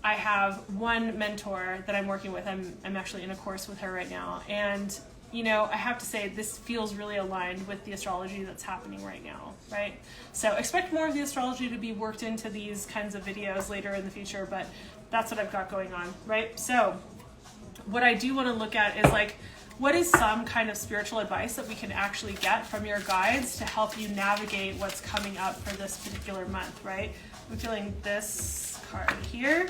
I have one mentor that I'm working with. I'm actually in a course with her right now, and you know, I have to say this feels really aligned with the astrology that's happening right now, right? So expect more of the astrology to be worked into these kinds of videos later in the future, but that's what I've got going on, right? So what I do want to look at is like, what is some kind of spiritual advice that we can actually get from your guides to help you navigate what's coming up for this particular month, right? I'm feeling this card here.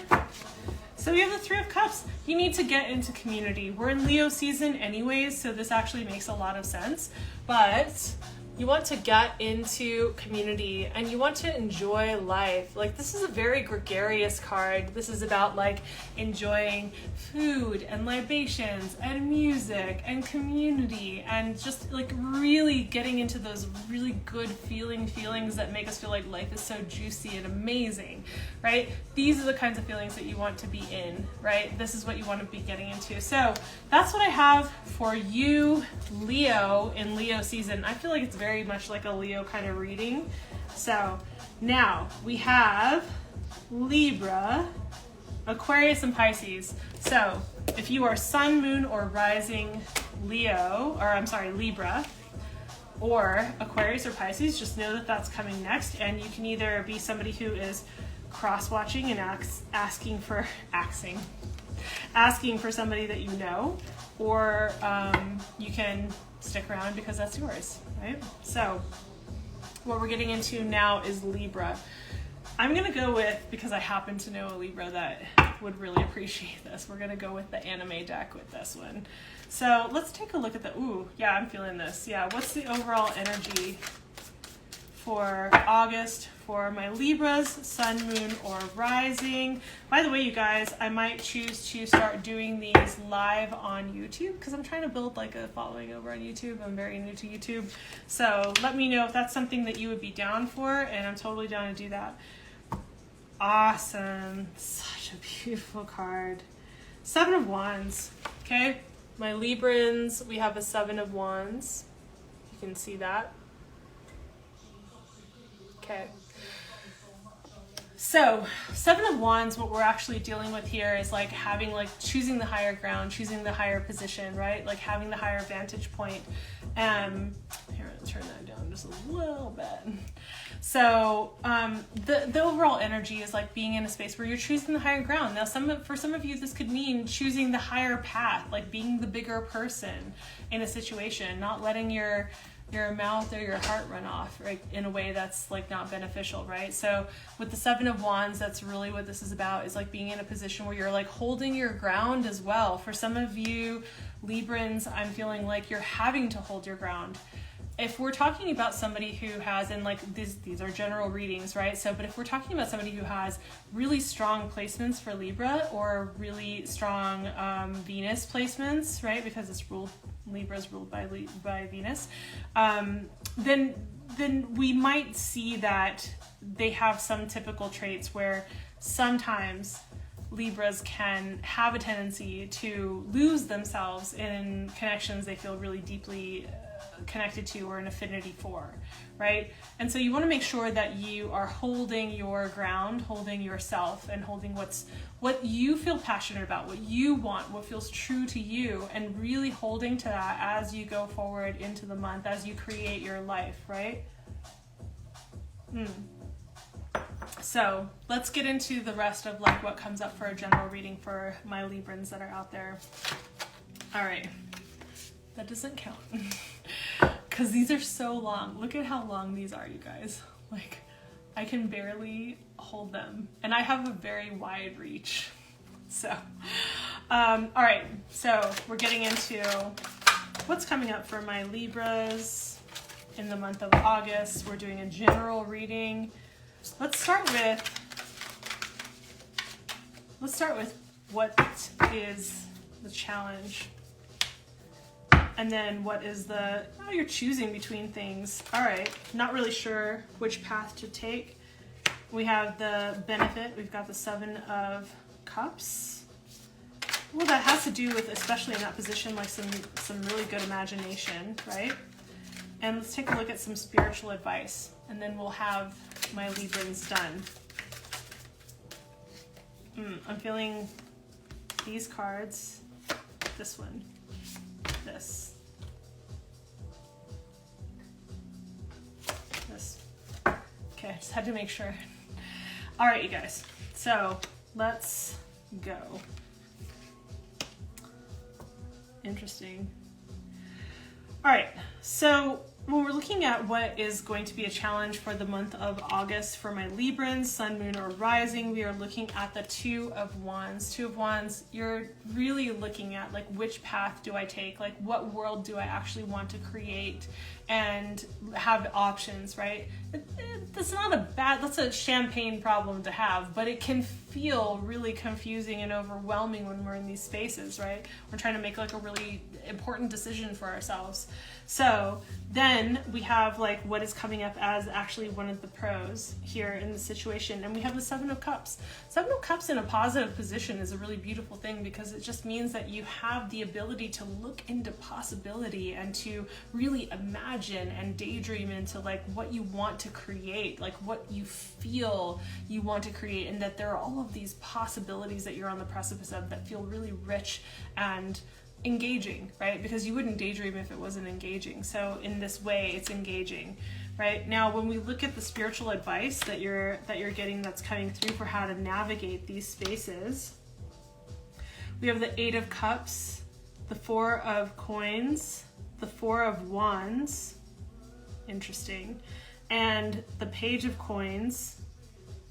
So we have the Three of Cups. You need to get into community. We're in Leo season anyways, so this actually makes a lot of sense. But you want to get into community and you want to enjoy life. Like, this is a very gregarious card. This is about like enjoying food and libations and music and community and just like really getting into those really good feelings that make us feel like life is so juicy and amazing, right? These are the kinds of feelings that you want to be in, right? This is what you want to be getting into. So that's what I have for you, Leo, in Leo season. I feel like it's very much like a Leo kind of reading. So now we have Libra, Aquarius, and Pisces. So if you are sun, moon, or rising Libra, or Aquarius or Pisces, just know that that's coming next. And you can either be somebody who is cross-watching and asking for somebody that you know, or you can stick around because that's yours, right? So what we're getting into now is Libra. I'm going to go with, because I happen to know a Libra that would really appreciate this, we're going to go with the anime deck with this one. So let's take a look at the, ooh, yeah, I'm feeling this. Yeah, what's the overall energy for August for my Libras, sun, moon, or rising? By the way, you guys, I might choose to start doing these live on YouTube because I'm trying to build like a following over on YouTube. I'm very new to YouTube. So let me know if that's something that you would be down for, and I'm totally down to do that. Awesome. Such a beautiful card. Seven of Wands. Okay, my Librans, we have a Seven of Wands. You can see that. Okay. So, Seven of Wands, what we're actually dealing with here is like having, like, choosing the higher ground, choosing the higher position, right? Like having the higher vantage point. Here, let's turn that down just a little bit. So, the overall energy is like being in a space where you're choosing the higher ground. Now, for some of you, this could mean choosing the higher path, like being the bigger person in a situation, not letting your mouth or your heart run off, right, in a way that's like not beneficial, right? So with the Seven of Wands, that's really what this is about, is like being in a position where you're like holding your ground as well. For some of you Librans, I'm feeling like you're having to hold your ground. If we're talking about somebody who has, and like these are general readings, right? So, but if we're talking about somebody who has really strong placements for Libra, or really strong Venus placements, right? Because Libra is ruled by Venus, then we might see that they have some typical traits where sometimes Libras can have a tendency to lose themselves in connections they feel really deeply connected to or an affinity for, right? And so you want to make sure that you are holding your ground, holding yourself, and holding what you feel passionate about, what you want, what feels true to you, and really holding to that as you go forward into the month, as you create your life, right? So let's get into the rest of like what comes up for a general reading for my Librans that are out there. All right, that doesn't count because these are so long. Look at how long these are, you guys. Like, I can barely hold them, and I have a very wide reach. So, all right, so we're getting into what's coming up for my Libras in the month of August. We're doing a general reading. Let's start with what is the challenge, and then what is you're choosing between things. All right, not really sure which path to take. We have the benefit. We've got the Seven of Cups. Well, that has to do with, especially in that position, like some really good imagination, right? And let's take a look at some spiritual advice, and then we'll have my Librans done. I'm feeling these cards, this one, this. Okay, I just had to make sure. All right, you guys. So let's go. Interesting. All right, so when we're looking at what is going to be a challenge for the month of August for my Librans, Sun, Moon, or Rising, we are looking at the Two of Wands. Two of Wands, you're really looking at like which path do I take? Like what world do I actually want to create and have options, right? That's not a bad, that's a champagne problem to have, but it can feel really confusing and overwhelming when we're in these spaces, right? We're trying to make like a really important decision for ourselves. So then we have like what is coming up as actually one of the pros here in the situation. And we have the Seven of Cups. Seven of Cups in a positive position is a really beautiful thing because it just means that you have the ability to look into possibility and to really imagine and daydream into like what you want to create, like what you feel you want to create, and that there are all of these possibilities that you're on the precipice of that feel really rich and engaging, right? Because you wouldn't daydream if it wasn't engaging. So in this way, it's engaging, right? Now, when we look at the spiritual advice that you're getting that's coming through for how to navigate these spaces, we have the Eight of Cups, the Four of Coins, the Four of Wands, interesting, and the Page of Coins,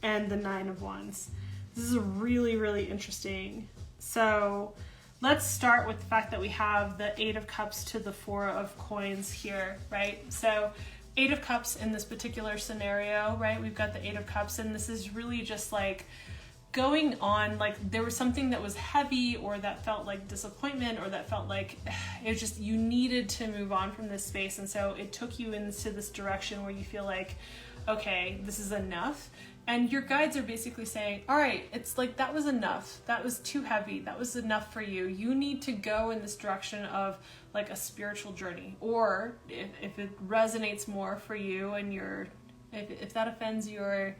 and the Nine of Wands. This is really, really interesting. So let's start with the fact that we have the Eight of Cups to the Four of Coins here, right? So Eight of Cups in this particular scenario, right? We've got the Eight of Cups, and this is really just like going on, like there was something that was heavy or that felt like disappointment or that felt like it was just, you needed to move on from this space. And so it took you into this direction where you feel like, okay, this is enough. And your guides are basically saying, all right, it's like, that was enough. That was too heavy. That was enough for you. You need to go in this direction of like a spiritual journey. Or if it resonates more for you and if that offends your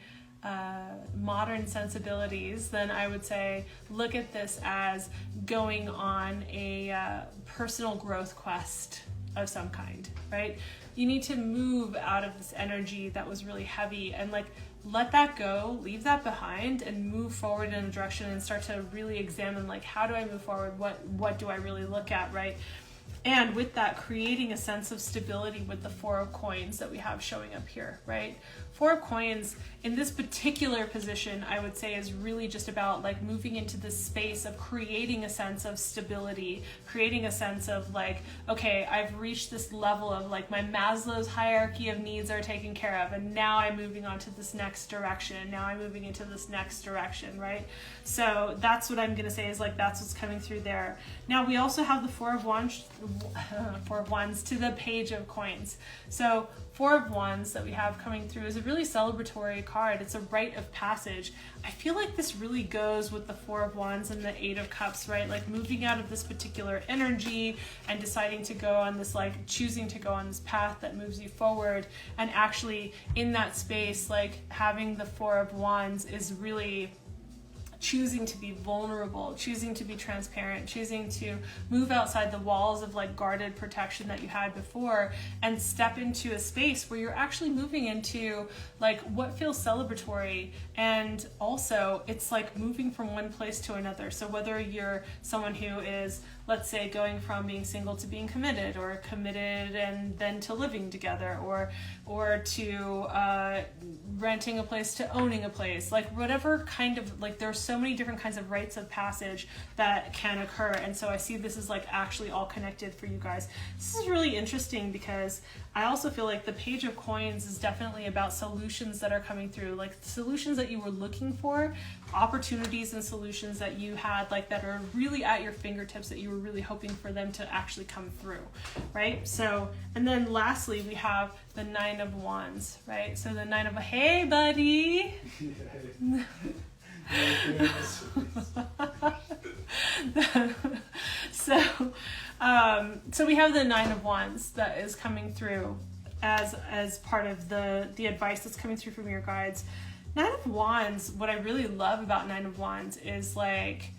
modern sensibilities, then I would say look at this as going on a personal growth quest of some kind, right? You need to move out of this energy that was really heavy and like let that go, leave that behind, and move forward in a direction and start to really examine like, how do I move forward? What do I really look at, right? And with that, creating a sense of stability with the Four of Coins that we have showing up here, right? Four of Coins in this particular position, I would say, is really just about like moving into this space of creating a sense of stability, creating a sense of like, okay, I've reached this level of like my Maslow's hierarchy of needs are taken care of, and now I'm moving on to this next direction. Now I'm moving into this next direction, right? So that's what I'm gonna say is like, that's what's coming through there. Now we also have the Four of Wands to the Page of Coins. So Four of Wands that we have coming through is a really celebratory card. It's a rite of passage. I feel like this really goes with the Four of Wands and the Eight of Cups, right? Like moving out of this particular energy and deciding to go on this, like choosing to go on this path that moves you forward. And actually in that space, like having the Four of Wands is really choosing to be vulnerable, choosing to be transparent, choosing to move outside the walls of like guarded protection that you had before and step into a space where you're actually moving into like what feels celebratory. And also it's like moving from one place to another. So whether you're someone who is, let's say, going from being single to being committed, or committed and then to living together, or to renting a place to owning a place, like whatever kind of, like there's so many different kinds of rites of passage that can occur. And so I see this is like actually all connected for you guys. This is really interesting because I also feel like the Page of Coins is definitely about solutions that are coming through, like solutions that you were looking for, opportunities and solutions that you had, like that are really at your fingertips that you were really hoping for them to actually come through, right? So, and then lastly, we have the Nine of Wands, right? So the Nine of, hey buddy. So we have the Nine of Wands that is coming through as part of the advice that's coming through from your guides. Nine of Wands, what I really love about Nine of Wands is like,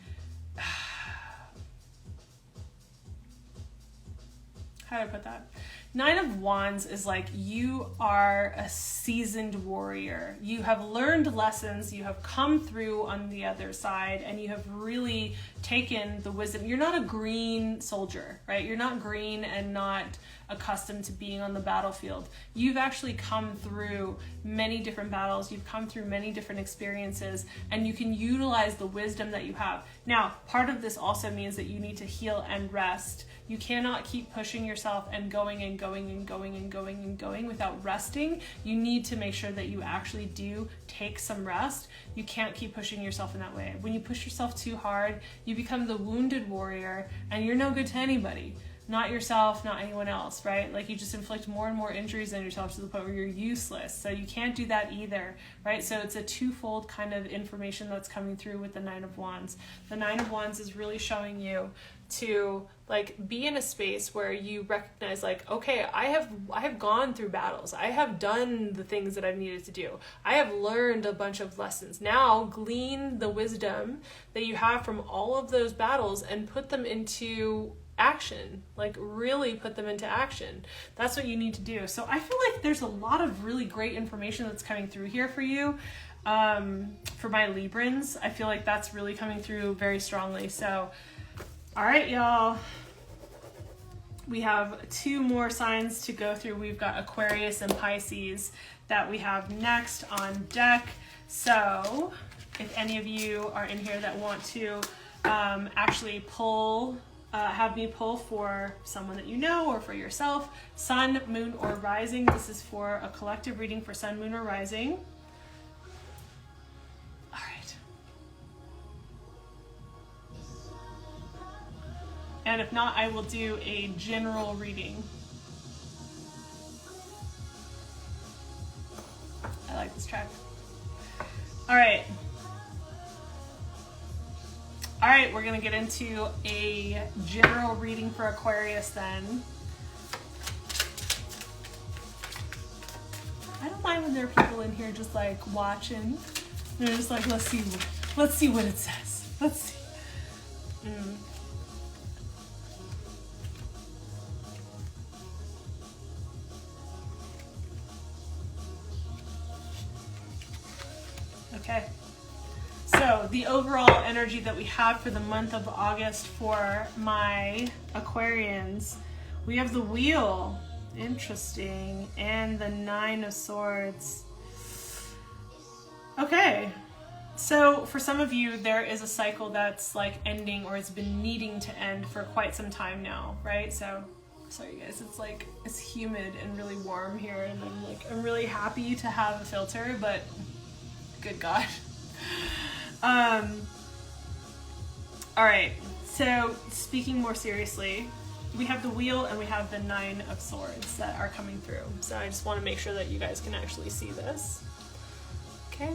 how how do I put that? Nine of Wands is like you are a seasoned warrior. You have learned lessons, you have come through on the other side, and you have really taken the wisdom. You're not a green soldier, right? You're not green and not accustomed to being on the battlefield. You've actually come through many different battles, you've come through many different experiences, and you can utilize the wisdom that you have. Now, part of this also means that you need to heal and rest. You cannot keep pushing yourself and going and going and going and going and going without resting. You need to make sure that you actually do take some rest. You can't keep pushing yourself in that way. When you push yourself too hard, you become the wounded warrior, and you're no good to anybody. Not yourself, not anyone else, right? Like you just inflict more and more injuries on yourself to the point where you're useless. So you can't do that either, right? So it's a twofold kind of information that's coming through with the Nine of Wands. The Nine of Wands is really showing you to like be in a space where you recognize like, okay, I have gone through battles. I have done the things that I've needed to do. I have learned a bunch of lessons. Now glean the wisdom that you have from all of those battles and put them into action, like really put them into action. That's what you need to do. So I feel like there's a lot of really great information that's coming through here for you. For my Librans, I feel like that's really coming through very strongly. So, all right, y'all. We have 2 more signs to go through. We've got Aquarius and Pisces that we have next on deck. So if any of you are in here that want to actually pull have me pull for someone that you know or for yourself, sun, moon, or rising. This is for a collective reading for sun, moon, or rising. All right. And if not, I will do a general reading. I like this track. All right. All right, we're gonna get into a general reading for Aquarius then. I don't mind when there are people in here just like watching. They're just like, let's see what it says. Let's see. Okay. So the overall energy that we have for the month of August for my Aquarians, we have the Wheel, interesting, and the Nine of Swords. Okay, so for some of you, there is a cycle that's like ending or it's been needing to end for quite some time now, right? So, sorry guys, it's humid and really warm here, and I'm really happy to have a filter, but good God. All right, so speaking more seriously, we have the Wheel and we have the Nine of Swords that are coming through. So I just want to make sure that you guys can actually see this. Okay.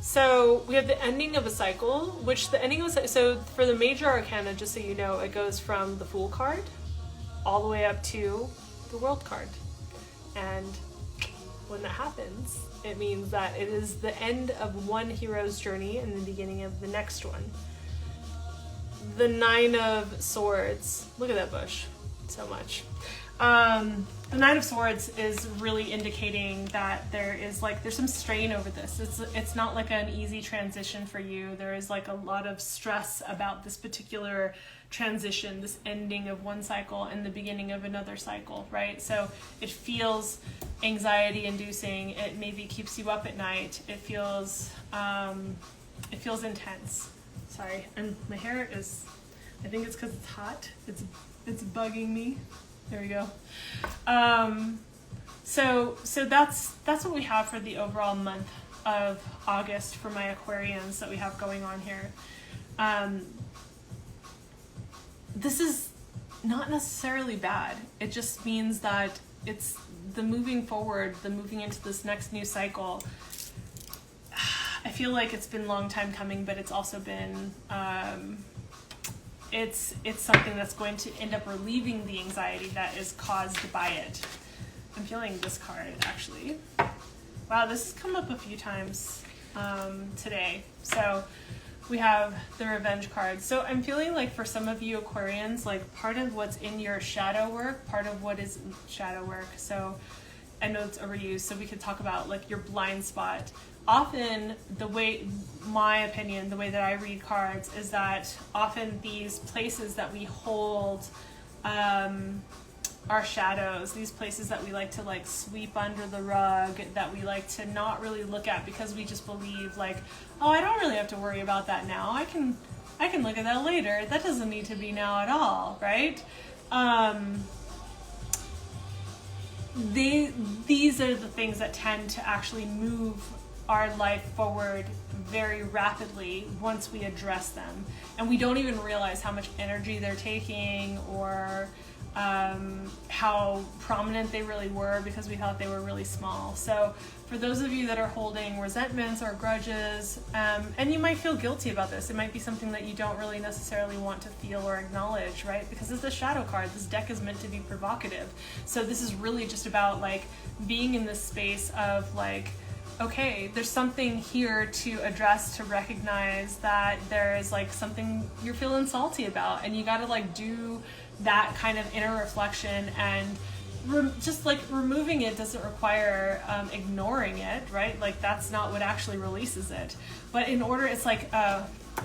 So we have the ending of a cycle, which the ending of a, so for the major arcana, just so you know, it goes from the Fool card all the way up to the World card. And when that happens, it means that it is the end of one hero's journey and the beginning of the next one. The Nine of Swords, look at that bush, so much. The Nine of Swords is really indicating that there's some strain over this. It's not like an easy transition for you. There is like a lot of stress about this particular transition, this ending of one cycle and the beginning of another cycle, right? So it feels anxiety inducing. It maybe keeps you up at night. It feels intense. Sorry, and my hair is, I think it's because it's hot. It's bugging me. There we go. So that's what we have for the overall month of August for my Aquarians that we have going on here. This is not necessarily bad. It just means that it's the moving forward, the moving into this next new cycle. I feel like it's been a long time coming, but it's also been, it's something that's going to end up relieving the anxiety that is caused by it. I'm feeling this card, actually. Wow, this has come up a few times today. So we have the Revenge card. So I'm feeling like for some of you Aquarians, like part of what's in your shadow work, part of what is shadow work. So I know it's overused, so we could talk about like your blind spot. Often the way, my opinion, the way that I read cards is that often these places that we hold our shadows, these places that we like to like sweep under the rug, that we like to not really look at because we just believe like, oh, I don't really have to worry about that now. I can look at that later. That doesn't need to be now at all, right? These are the things that tend to actually move our life forward very rapidly once we address them, and we don't even realize how much energy they're taking, or how prominent they really were because we thought they were really small. So for those of you that are holding resentments or grudges, and you might feel guilty about this, it might be something that you don't really necessarily want to feel or acknowledge, right? Because it's a shadow card. This deck is meant to be provocative. So this is really just about like being in this space of like, okay, there's something here to address, to recognize that there is like something you're feeling salty about, and you got to like do that kind of inner reflection. And just like removing it doesn't require ignoring it, right? Like that's not what actually releases it. But in order, it's like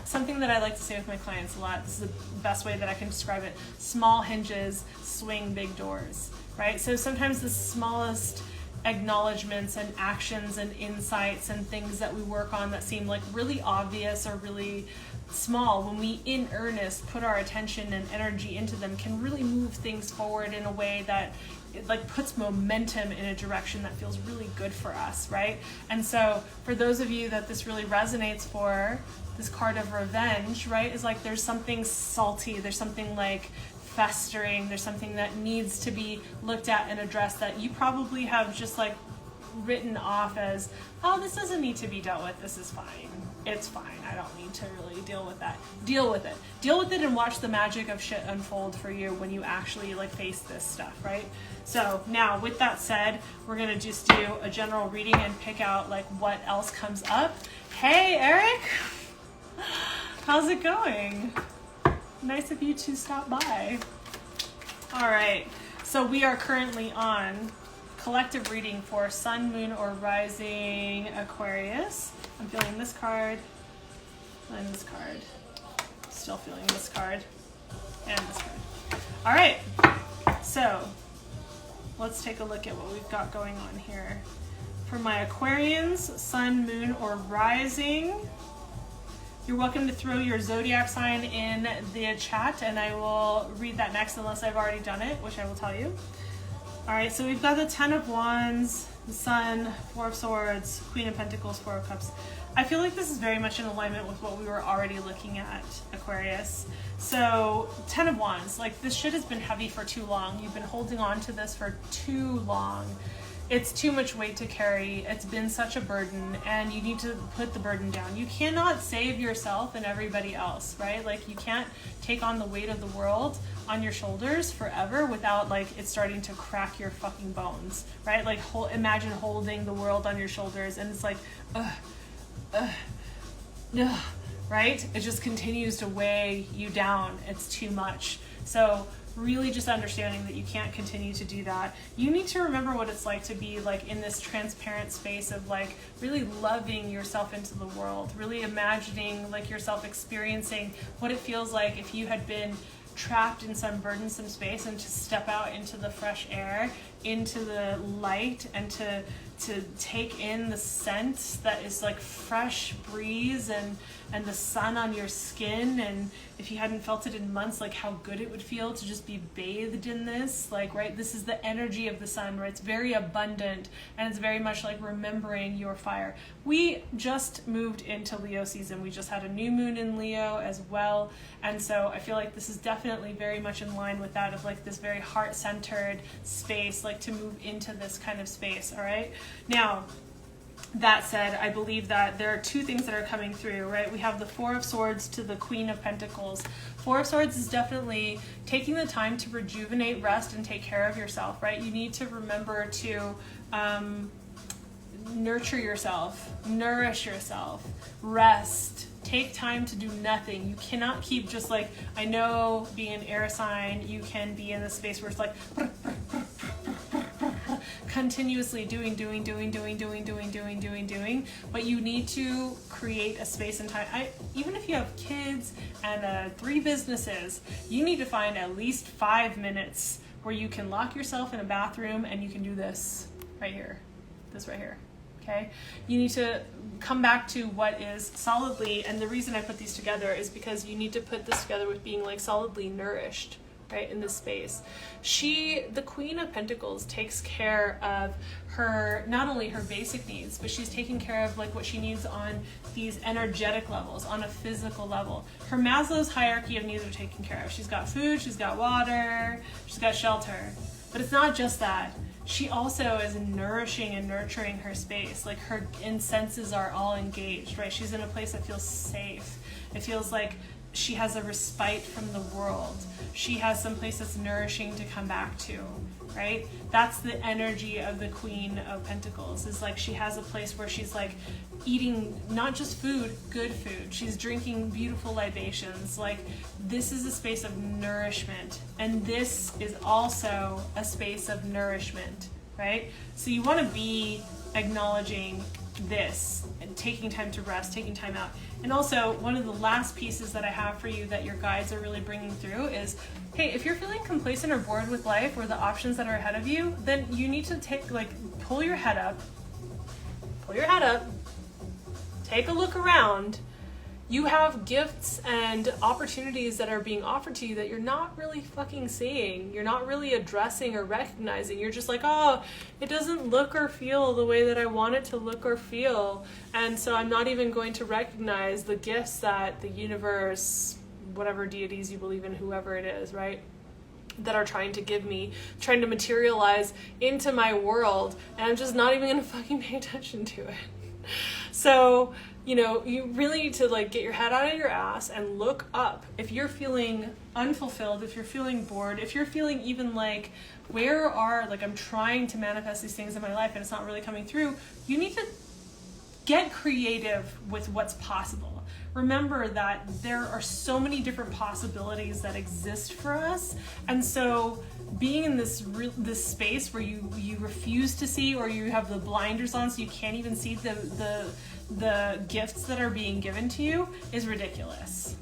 something that I like to say with my clients a lot, this is the best way that I can describe it: small hinges swing big doors, right? So sometimes the smallest acknowledgements and actions and insights and things that we work on that seem like really obvious or really small, when we in earnest put our attention and energy into them, can really move things forward in a way that it like puts momentum in a direction that feels really good for us, right? And so for those of you that this really resonates for, this card of Revenge, right, is like there's something salty, there's something like festering, there's something that needs to be looked at and addressed that you probably have just like written off as, oh, this doesn't need to be dealt with, this is fine, it's fine, I don't need to really deal with that. Deal with it and watch the magic of shit unfold for you when you actually like face this stuff, right? So now with that said, we're gonna just do a general reading and pick out like what else comes up. Hey Eric, how's it going? Nice of you to stop by. All right, so we are currently on collective reading for Sun, Moon, or Rising Aquarius. I'm feeling this card, and this card. Still feeling this card, and this card. All right, so let's take a look at what we've got going on here. For my Aquarians, Sun, Moon, or Rising, you're welcome to throw your zodiac sign in the chat, and I will read that next unless I've already done it, which I will tell you. All right, so we've got the Ten of Wands, the Sun, Four of Swords, Queen of Pentacles, Four of Cups. I feel like this is very much in alignment with what we were already looking at, Aquarius. So, Ten of Wands, like this shit has been heavy for too long. You've been holding on to this for too long. It's too much weight to carry. It's been such a burden, and you need to put the burden down. You cannot save yourself and everybody else, right? Like you can't take on the weight of the world on your shoulders forever without like it starting to crack your fucking bones, right? Like imagine holding the world on your shoulders and it's like, right? It just continues to weigh you down. It's too much. So really just understanding that you can't continue to do that. You need to remember what it's like to be like in this transparent space of like really loving yourself into the world, really imagining like yourself experiencing what it feels like if you had been trapped in some burdensome space and to step out into the fresh air, into the light, and to take in the scent that is like fresh breeze and the sun on your skin, and if you hadn't felt it in months, like how good it would feel to just be bathed in this, like, right, this is the energy of the sun, right? It's very abundant, and it's very much like remembering your fire. We just moved into Leo season. We just had a new moon in Leo as well, and so I feel like this is definitely very much in line with that of like this very heart-centered space, like to move into this kind of space. All right, now that said, I believe that there are two things that are coming through, right? We have the Four of Swords to the Queen of Pentacles. Four of Swords is definitely taking the time to rejuvenate, rest, and take care of yourself, right? You need to remember to nurture yourself, nourish yourself, rest, Take time to do nothing. You cannot keep just like, I know being an air sign, you can be in this space where it's like continuously doing, but you need to create a space and time. Even if you have kids and 3 businesses, you need to find at least 5 minutes where you can lock yourself in a bathroom and you can do this right here, okay? You need to come back to what is solidly, and the reason I put these together is because you need to put this together with being like solidly nourished, right, in this space. The Queen of Pentacles takes care of her, not only her basic needs, but she's taking care of like what she needs on these energetic levels, on a physical level. Her Maslow's hierarchy of needs are taken care of. She's got food, she's got water, she's got shelter. But it's not just that. She also is nourishing and nurturing her space. Like her senses are all engaged, right? She's in a place that feels safe. It feels like she has a respite from the world. She has some place that's nourishing to come back to, right? That's the energy of the Queen of Pentacles, is like she has a place where she's like eating not just food, good food. She's drinking beautiful libations. Like this is a space of nourishment, and this is also a space of nourishment, right? So you want to be acknowledging this and taking time to rest, taking time out. And also, one of the last pieces that I have for you that your guides are really bringing through is, hey, if you're feeling complacent or bored with life or the options that are ahead of you, then you need to pull your head up, take a look around. You have gifts and opportunities that are being offered to you that you're not really fucking seeing. You're not really addressing or recognizing. You're just like, oh, it doesn't look or feel the way that I want it to look or feel. And so I'm not even going to recognize the gifts that the universe, whatever deities you believe in, whoever it is, right, that are trying to give me, trying to materialize into my world. And I'm just not even going to fucking pay attention to it. So, you really need to like get your head out of your ass and look up. If you're feeling unfulfilled, if you're feeling bored, if you're feeling even like, I'm trying to manifest these things in my life and it's not really coming through, you need to get creative with what's possible. Remember that there are so many different possibilities that exist for us. And so being in this space where you refuse to see, or you have the blinders on so you can't even see the gifts that are being given to you, is ridiculous.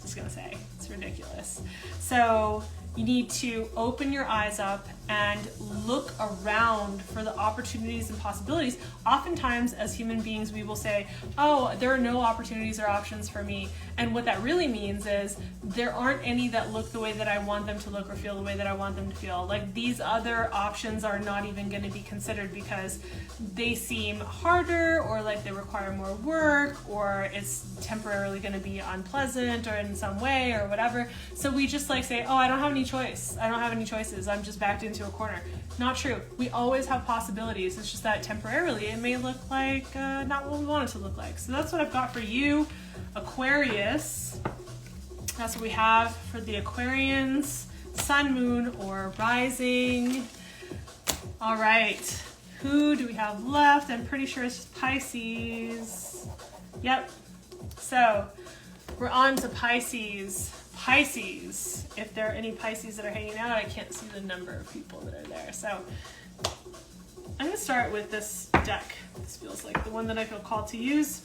Just gonna say, it's ridiculous. So you need to open your eyes up and look around for the opportunities and possibilities. Oftentimes, as human beings, we will say, oh, there are no opportunities or options for me. And what that really means is there aren't any that look the way that I want them to look or feel the way that I want them to feel. Like these other options are not even going to be considered because they seem harder, or like they require more work, or it's temporarily going to be unpleasant or in some way or whatever. So we just like say, oh, I don't have any choice. I don't have any choices. I'm just backed into a corner. Not true. We always have possibilities. It's just that temporarily it may look like not what we want it to look like. So that's what I've got for you, Aquarius. That's what we have for the Aquarians, sun, moon, or rising. All right. Who do we have left? I'm pretty sure it's just Pisces. Yep. So we're on to Pisces. Pisces, if there are any Pisces that are hanging out, I can't see the number of people that are there. So I'm going to start with this deck. This feels like the one that I feel called to use.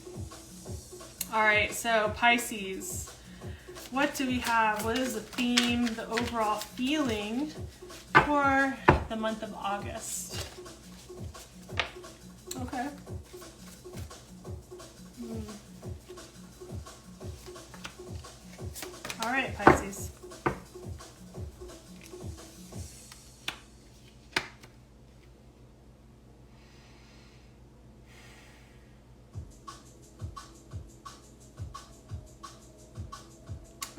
All right, so Pisces, what do we have? What is the theme, the overall feeling for the month of August? Okay. All right, Pisces.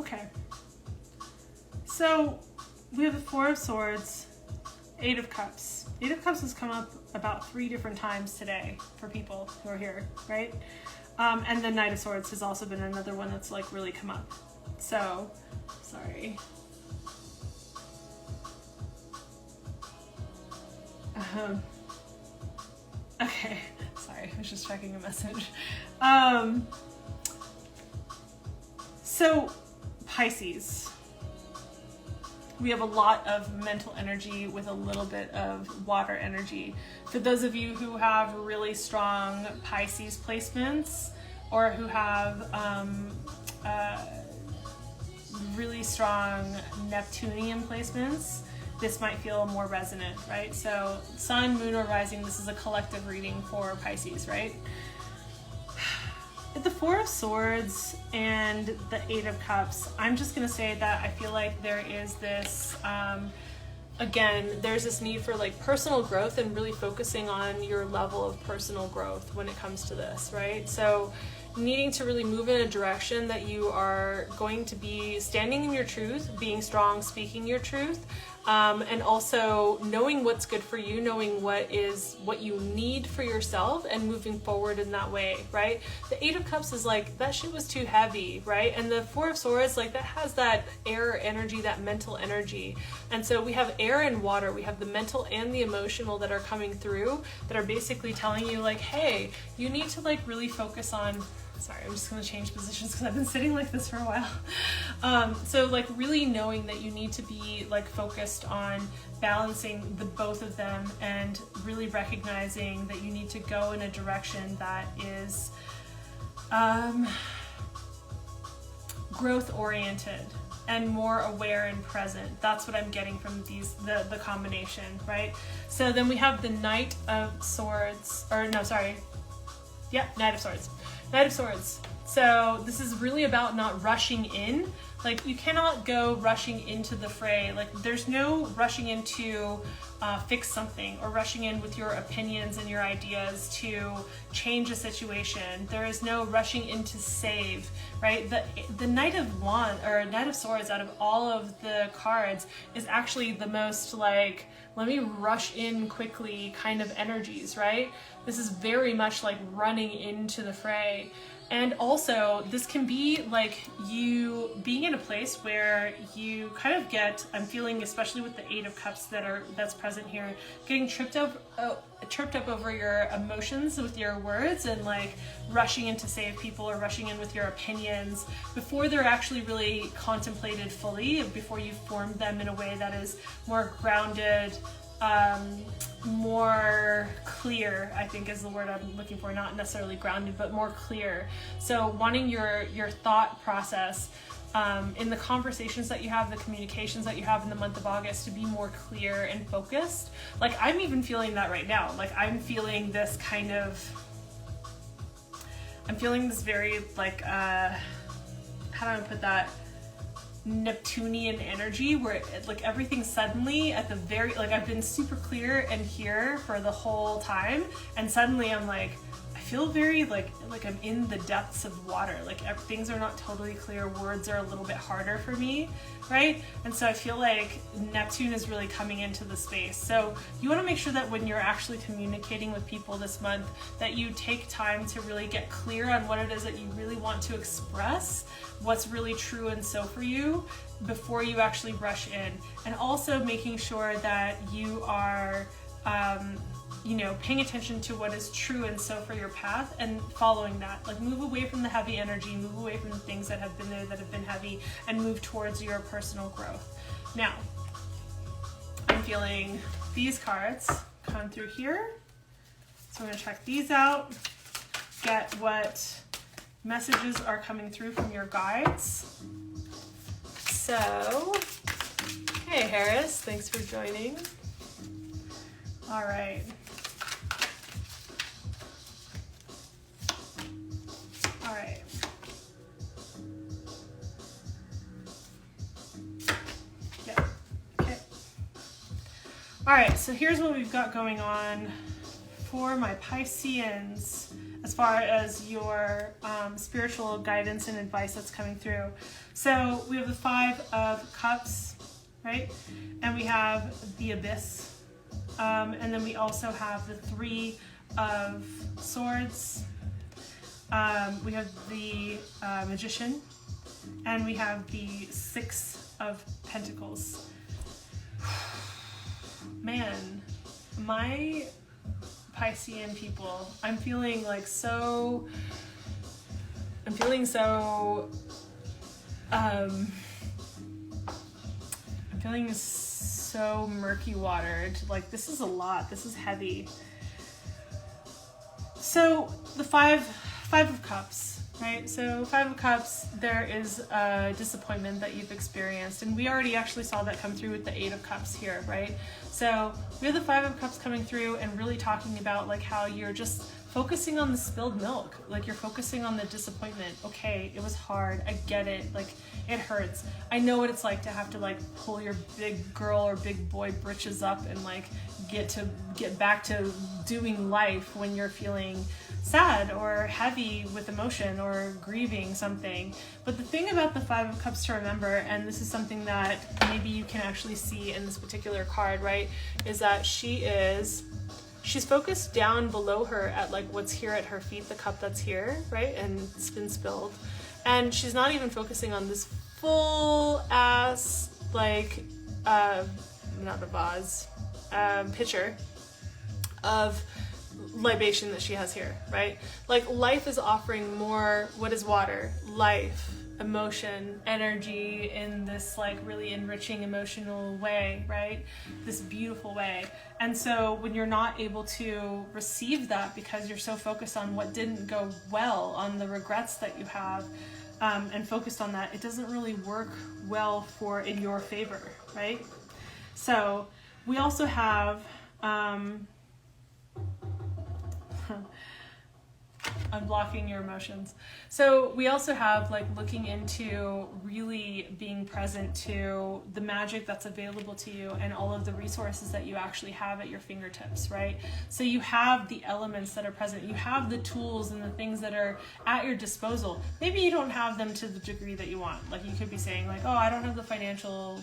Okay. So we have the Four of Swords, Eight of Cups. Eight of Cups has come up about 3 different times today for people who are here, right? And the Knight of Swords has also been another one that's like really come up. So, sorry. Okay, sorry, I was just checking a message. So Pisces, we have a lot of mental energy with a little bit of water energy. For those of you who have really strong Pisces placements, or who have really strong Neptunian placements, this might feel more resonant, right? So sun, moon, or rising, this is a collective reading for Pisces, right? The Four of Swords and the Eight of Cups, I'm just going to say that I feel like there is this, again, there's this need for like personal growth and really focusing on your level of personal growth when it comes to this, right? So needing to really move in a direction that you are going to be standing in your truth, being strong, speaking your truth, and also knowing what's good for you, knowing what you need for yourself, and moving forward in that way, right? The Eight of Cups is like, that shit was too heavy, right? And the Four of Swords, like, that has that air energy, that mental energy. And so we have air and water, we have the mental and the emotional that are coming through, that are basically telling you like, hey, you need to like really focus on, sorry, I'm just going to change positions because I've been sitting like this for a while. So like really knowing that you need to be like focused on balancing the both of them, and really recognizing that you need to go in a direction that is growth oriented and more aware and present. That's what I'm getting from the combination, right? So then we have the Knight of Swords, or no, sorry. Yeah, Knight of Swords. Knight of Swords. So this is really about not rushing in. Like, you cannot go rushing into the fray. Like, there's no rushing in to fix something, or rushing in with your opinions and your ideas to change a situation. There is no rushing in to save, right? The Knight of Wands, or Knight of Swords, out of all of the cards, is actually the most like, let me rush in quickly kind of energies, right? This is very much like running into the fray. And also, this can be like you being in a place where you kind of get, I'm feeling, especially with the Eight of Cups that's present here, getting tripped up over your emotions with your words, and like rushing in to save people, or rushing in with your opinions before they're actually really contemplated fully, before you formed them in a way that is more grounded, more clear, I think is the word I'm looking for, not necessarily grounded, but more clear. So wanting your thought process in the conversations that you have, the communications that you have in the month of August, to be more clear and focused. Like, I'm even feeling that right now. Like, I'm feeling this kind of, I'm feeling this very like, how do I put that? Neptunian energy, where like everything suddenly at the very, like, I've been super clear and here for the whole time, and suddenly I'm like, I feel very like I'm in the depths of water. Like, things are not totally clear, words are a little bit harder for me, right? And so I feel like Neptune is really coming into the space. So you want to make sure that when you're actually communicating with people this month, that you take time to really get clear on what it is that you really want to express, what's really true and so for you, before you actually rush in. And also making sure that you are paying attention to what is true and so for your path, and following that. Like, move away from the heavy energy, move away from the things that have been there that have been heavy, and move towards your personal growth. Now, I'm feeling these cards come through here. So I'm going to check these out, get what messages are coming through from your guides. So, hey Harris, thanks for joining. All right. All right. Yeah. Okay. All right, so here's what we've got going on for my Pisceans as far as your spiritual guidance and advice that's coming through. So we have the Five of Cups, right? And we have the Abyss. And then we also have the Three of Swords. We have the Magician. And we have the Six of Pentacles. Man, my Piscean people, I'm feeling so I'm feeling so murky watered. Like, this is a lot. This is heavy. So the five of cups, right? So Five of Cups, there is a disappointment that you've experienced, and we already actually saw that come through with the Eight of Cups here, right? So we have the Five of Cups coming through and really talking about like how you're just focusing on the spilled milk, like you're focusing on the disappointment. Okay, it was hard, I get it, like it hurts. I know what it's like to have to like pull your big girl or big boy britches up and like get back to doing life when you're feeling sad or heavy with emotion or grieving something. But the thing about the Five of Cups to remember, and this is something that maybe you can actually see in this particular card, right, is that she's focused down below her at like what's here at her feet, the cup that's here, right, and it's been spilled, and she's not even focusing on this full ass like not a vase, pitcher of libation that she has here, right? Like life is offering more. What is water? Life, emotion, energy in this like really enriching emotional way, right? This beautiful way. And so when you're not able to receive that because you're so focused on what didn't go well, on the regrets that you have, and focused on that, it doesn't really work well in your favor, right? So we also have unblocking your emotions. So we also have like looking into really being present to the magic that's available to you and all of the resources that you actually have at your fingertips, right? So you have the elements that are present, you have the tools and the things that are at your disposal. Maybe you don't have them to the degree that you want. Like you could be saying like, oh, I don't have the financial,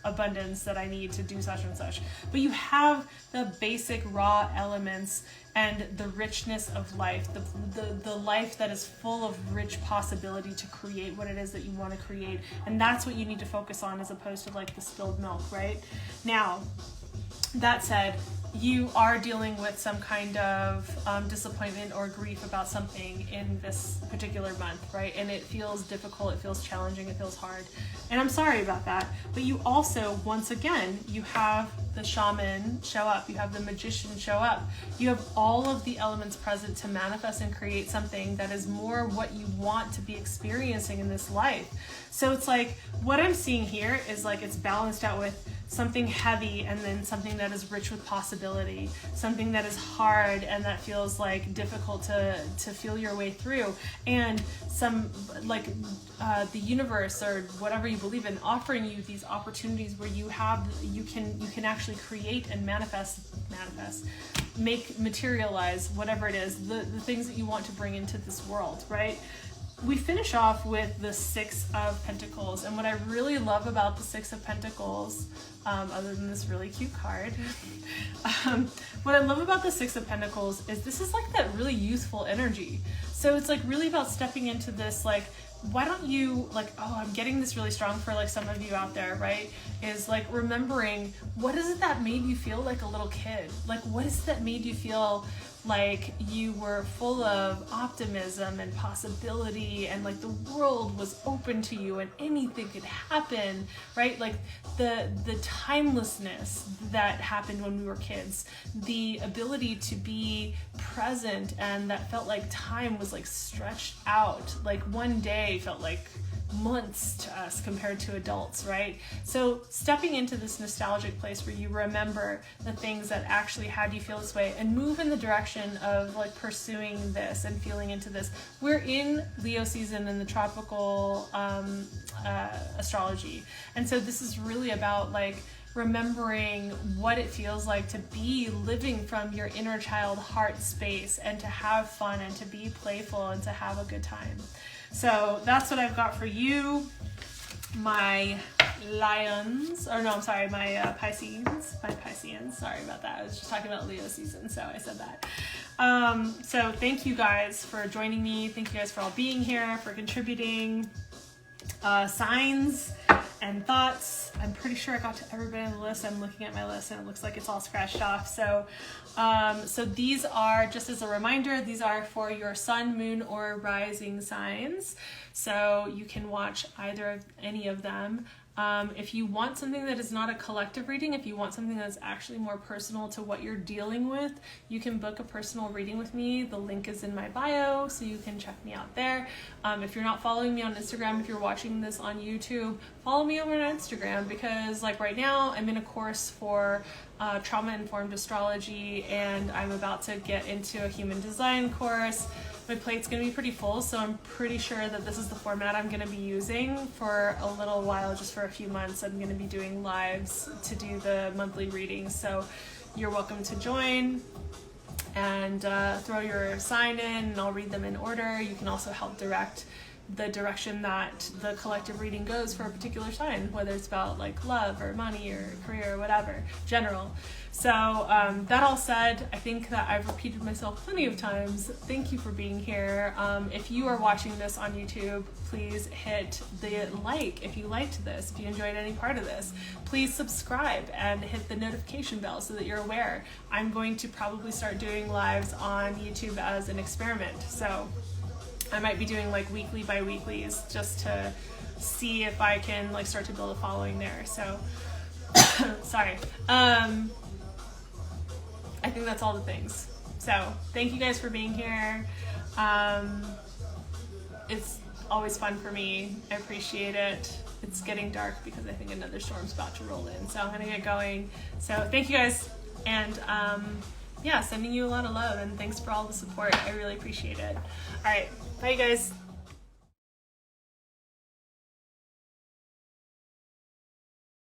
abundance that I need to do such and such. But you have the basic raw elements and the richness of life, the life that is full of rich possibility to create what it is that you want to create. And that's what you need to focus on as opposed to like the spilled milk, right? Now, that said, you are dealing with some kind of disappointment or grief about something in this particular month, right? And it feels difficult, it feels challenging, it feels hard. And I'm sorry about that. But you also, once again, you have the shaman show up, you have the magician show up. You have all of the elements present to manifest and create something that is more what you want to be experiencing in this life. So it's like, what I'm seeing here is like it's balanced out with something heavy and then something that is rich with possibility, something that is hard and that feels like difficult to feel your way through, and some like the universe or whatever you believe in offering you these opportunities where you can actually create and materialize whatever it is, the things that you want to bring into this world, right? We finish off with the Six of Pentacles, and what I really love about the Six of Pentacles, other than this really cute card, what I love about the Six of Pentacles is this is like that really youthful energy. So it's like really about stepping into this, like, why don't you, like, oh, I'm getting this really strong for like some of you out there, right? Is like remembering, what is it that made you feel like a little kid? Like, what is it that made you feel like you were full of optimism and possibility and like the world was open to you and anything could happen, right? Like the timelessness that happened when we were kids, the ability to be present, and that felt like time was like stretched out, like one day felt like months to us compared to adults, right? So stepping into this nostalgic place where you remember the things that actually had you feel this way and move in the direction of like pursuing this and feeling into this. We're in Leo season in the tropical astrology, and so this is really about like remembering what it feels like to be living from your inner child heart space and to have fun and to be playful and to have a good time. So that's what I've got for you, my lions, or no, I'm sorry, my Pisceans, sorry about that. I was just talking about Leo season, so I said that. So thank you guys for joining me. Thank you guys for all being here, for contributing signs and thoughts. I'm pretty sure I got to everybody on the list. I'm looking at my list and it looks like it's all scratched off. So, so these are, just as a reminder, these are for your sun, moon, or rising signs. So you can watch either of any of them. If you want something that is not a collective reading, if you want something that's actually more personal to what you're dealing with, you can book a personal reading with me. The link is in my bio, so you can check me out there. If you're not following me on Instagram, if you're watching this on YouTube, follow me over on Instagram, because like right now I'm in a course for trauma-informed astrology, and I'm about to get into a human design course. My plate's going to be pretty full, so I'm pretty sure that this is the format I'm going to be using for a little while, just for a few months. I'm going to be doing lives to do the monthly readings, so you're welcome to join and throw your sign in, and I'll read them in order. You can also help direct the direction that the collective reading goes for a particular sign, whether it's about like love or money or career or whatever, general. So that all said, I think that I've repeated myself plenty of times. Thank you for being here. If you are watching this on YouTube, please hit the like if you liked this, if you enjoyed any part of this. Please subscribe and hit the notification bell so that you're aware. I'm going to probably start doing lives on YouTube as an experiment. So I might be doing like weekly bi-weeklies just to see if I can like start to build a following there. So sorry. I think that's all the things. So thank you guys for being here. It's always fun for me. I appreciate it. It's getting dark because I think another storm's about to roll in. So I'm gonna get going. So thank you guys. And yeah, sending you a lot of love, and thanks for all the support. I really appreciate it. All right, bye you guys.